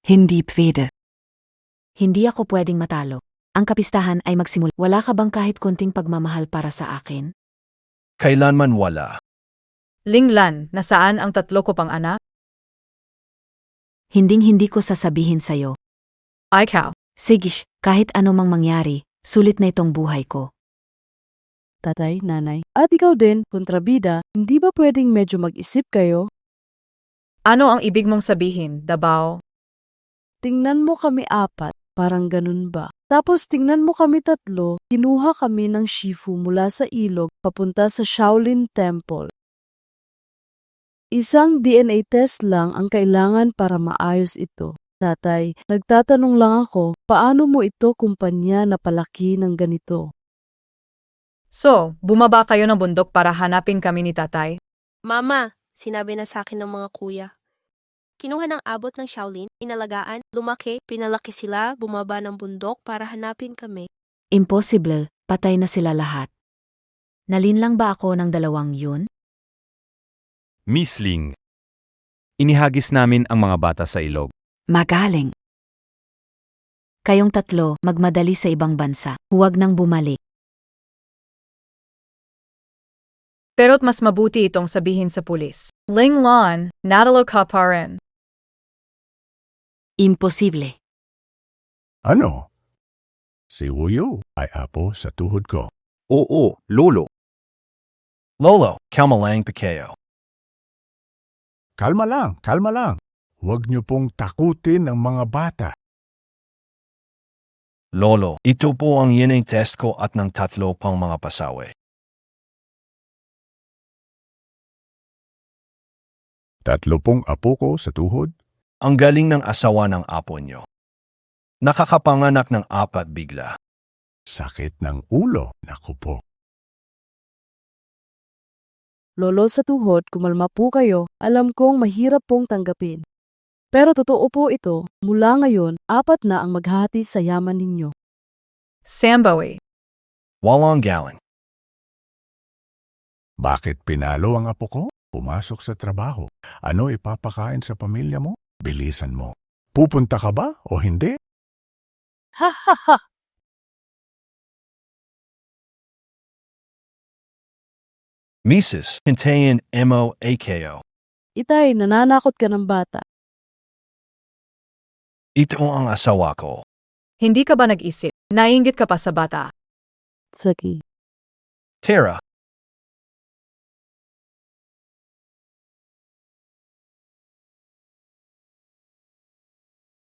Hindi pwede. Hindi ako pwedeng matalo. Ang kapistahan ay magsimula. Wala ka bang kahit konting pagmamahal para sa akin? Kailanman wala. Linglan, nasaan ang 3 ko pang anak? Hinding-hindi ko sasabihin sa'yo. Ikaw. Sigish, kahit ano mang mangyari, sulit na itong buhay ko. Tatay, nanay, at ikaw din, kontrabida, hindi ba pwedeng medyo mag-isip kayo? Ano ang ibig mong sabihin, Dabao? Tingnan mo kami 4, parang ganun ba? Tapos tingnan mo kami 3, kinuha kami ng Shifu mula sa ilog papunta sa Shaolin Temple. Isang DNA test lang ang kailangan para maayos ito. Tatay, nagtatanong lang ako, paano mo ito kumpanya na palaki ng ganito? So, bumaba kayo ng bundok para hanapin kami ni tatay? Mama, sinabi na sa akin ng mga kuya. Kinuha ng abot ng Shaolin, inalagaan, lumaki, pinalaki sila, bumaba ng bundok para hanapin kami. Impossible, patay na sila lahat. Nalinlang ba ako ng 2 yun? Miss Ling. Inihagis namin ang mga bata sa ilog. Magaling. Kayong 3, magmadali sa ibang bansa. Huwag nang bumalik. Pero't mas mabuti itong sabihin sa pulis. Linglan, natalo ka pa rin. Imposible. Ano? Si Wuyo ay apo sa tuhod ko. Oo, lolo. Lolo, kalmalang pikayo. Kalma lang, kalma lang. Huwag niyo pong takutin ang mga bata. Lolo, ito po ang DNA test ko at ng 3 pang mga pasawe. 30 apo ko sa tuhod? Ang galing ng asawa ng apo nyo. Nakakapanganak ng 4 bigla. Sakit ng ulo, naku po. Lolo sa tuhod, kumalma po kayo, alam kong mahirap pong tanggapin. Pero totoo po ito, mula ngayon, 4 na ang maghahati sa yaman ninyo. Sambawi. Walang galing. Bakit pinalo ang apo ko? Pumasok sa trabaho. Ano ipapakain sa pamilya mo? Bilisan mo. Pupunta ka ba o hindi? Ha ha ha! Mises, hintayin mo AKO. Itay, nananakot ka ng bata. Ito ang asawa ko. Hindi ka ba nag-isip? Nainggit ka pa sa bata? Saki. Tara,